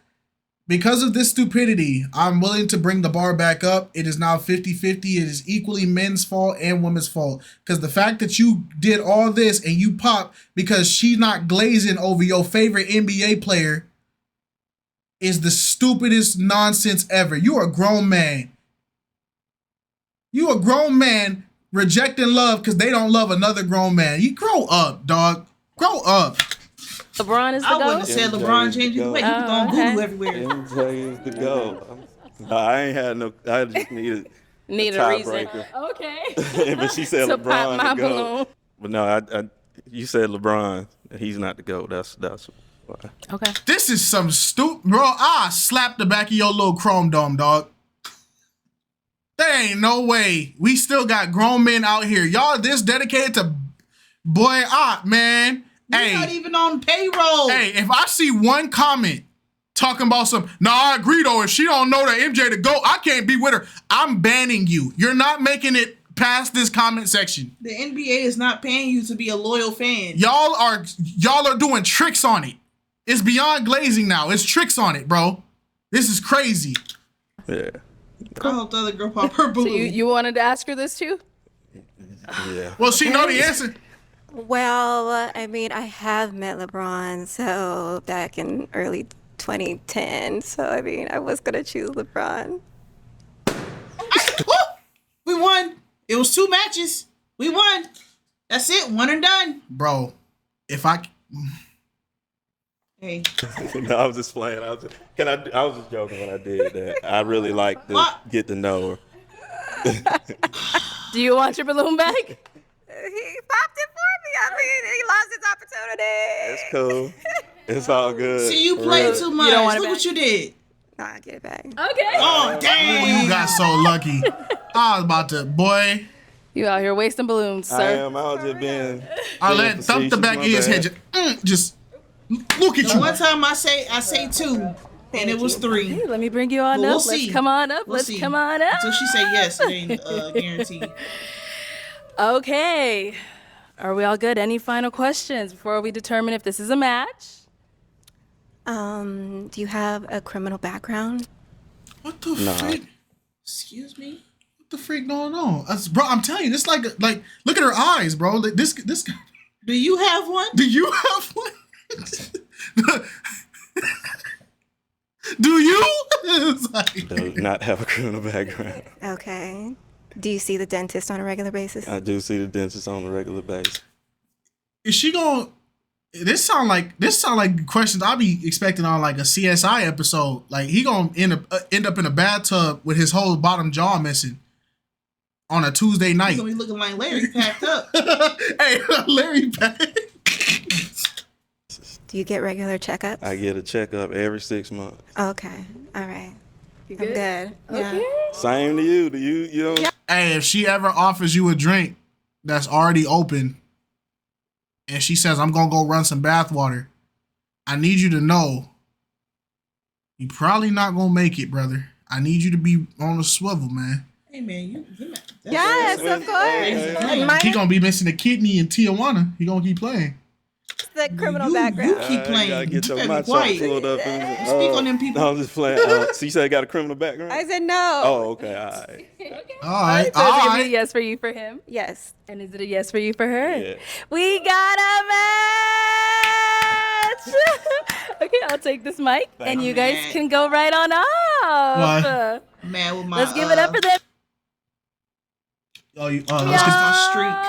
Because of this stupidity, I'm willing to bring the bar back up. It is now 50-50. It is equally men's fault and women's fault. Because the fact that you did all this and you pop because she's not glazing over your favorite NBA player is the stupidest nonsense ever. You are a grown man. You a grown man rejecting love because they don't love another grown man. You grow up, dog. Grow up. LeBron is the I GOAT? wouldn't have said LeBron James. You wait, you was on Google everywhere. MJ is the GOAT. No, I ain't had no. I just needed A a reason. tiebreaker. Okay. But she said So LeBron pop my the GOAT. balloon. But no, you said LeBron. He's not the GOAT. That's why. Okay. This is some stupid, bro. I slap the back of your little chrome dome, dog. There ain't no way. We still got grown men out here. Y'all this dedicated to boy man. You're not even on payroll. Hey, if I see one comment talking about I agree though. If she don't know that MJ to go, I can't be with her. I'm banning you. You're not making it past this comment section. The NBA is not paying you to be a loyal fan. Y'all are doing tricks on it. It's beyond glazing now. It's tricks on it, bro. This is crazy. Yeah. I hope the other girl pop her balloon. So you wanted to ask her this too? Yeah. Well, she know the answer. Well, I mean, I have met LeBron, so back in early 2010. So, I mean, I was going to choose LeBron. We won. It was 2 matches. We won. That's it. One and done. Bro, if I... Hey. No, I was just playing. I was just joking when I did that. I really like to get to know her. Do you want your balloon back? He popped it for me. I mean, he lost his opportunity. That's cool. It's all good. See, you For played real. too much. don't want it Look back? what you did. Nah, get it back. Okay. Oh, dang. You got so lucky. I was about to, boy. You out here wasting balloons, I sir. am out just being. I let thump the back of his head. Just look at The you. one time I say 2, and it was 3. Hey, let me bring you on But up. we'll Let's see. come on up. We'll Let's see. come on up. Until she say yes, it ain't guaranteed. Okay. Are we all good? Any final questions before we determine if this is a match? Do you have a criminal background? What the Nah. freak? Excuse me? What the freak going on? Bro, I'm telling you, this like look at her eyes, bro. Like, this guy. Do you have one? Do you have one? Do you? It's like- Do not have a criminal background. Okay. Do you see the dentist on a regular basis? I do see the dentist on a regular basis. Is she going? This sound like questions I'll be expecting on like a CSI episode. Like he gonna end up in a bathtub with his whole bottom jaw missing on a Tuesday night. He's gonna be looking like Larry packed up. Hey, Larry packed. Do you get regular checkups? I get a checkup every 6 months. Okay. All right. You I'm good. Yeah. Same to you. Do you don't? Hey, if she ever offers you a drink that's already open, and she says, "I'm gonna go run some bath water," I need you to know you probably not gonna make it, brother. I need you to be on the swivel, man. Hey man, Yes, of course. He gonna be missing a kidney in Tijuana. He gonna keep playing. The criminal You background. keep playing. You gotta get your You my gotta be quiet. chart pulled up. And, Speak on them people. No, I'm just playing. So you said I got a criminal background? I said no. Oh, okay. All right. All right, So is all it gonna be a right. yes for you for him? Yes. And is it a yes for you for her? Yeah. We got a match! Okay, I'll take this mic, and you guys can go right on off. Why? Mad with my Let's give it up for them. Oh, you, That's let's my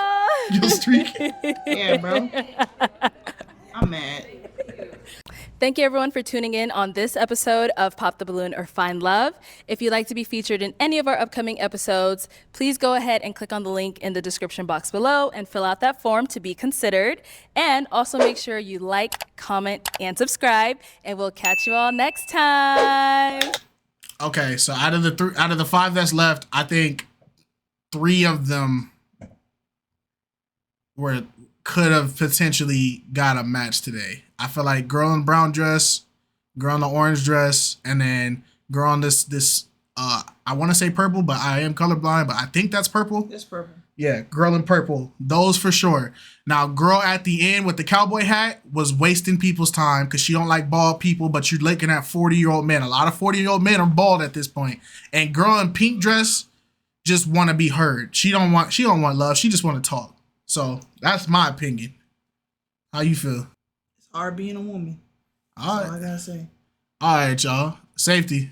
get your streak. streak. Yeah, bro. I'm mad. Thank you everyone for tuning in on this episode of Pop the Balloon or Find Love. If you'd like to be featured in any of our upcoming episodes, please go ahead and click on the link in the description box below and fill out that form to be considered. And also make sure you like, comment, and subscribe, and we'll catch you all next time. Okay, so out of the 5 that's left, I think 3 of them could have potentially got a match today. I feel like girl in brown dress, girl in the orange dress, and then girl in this I want to say purple, but I am colorblind, but I think that's purple. It's purple. Yeah, girl in purple. Those for sure. Now, girl at the end with the cowboy hat was wasting people's time because she don't like bald people, but you're looking at 40-year-old men. A lot of 40-year-old men are bald at this point. And girl in pink dress just want to be heard. She don't want love. She just want to talk. So that's my opinion. How you feel? It's hard being a woman. All That's all I right. gotta say. All right, y'all. Safety.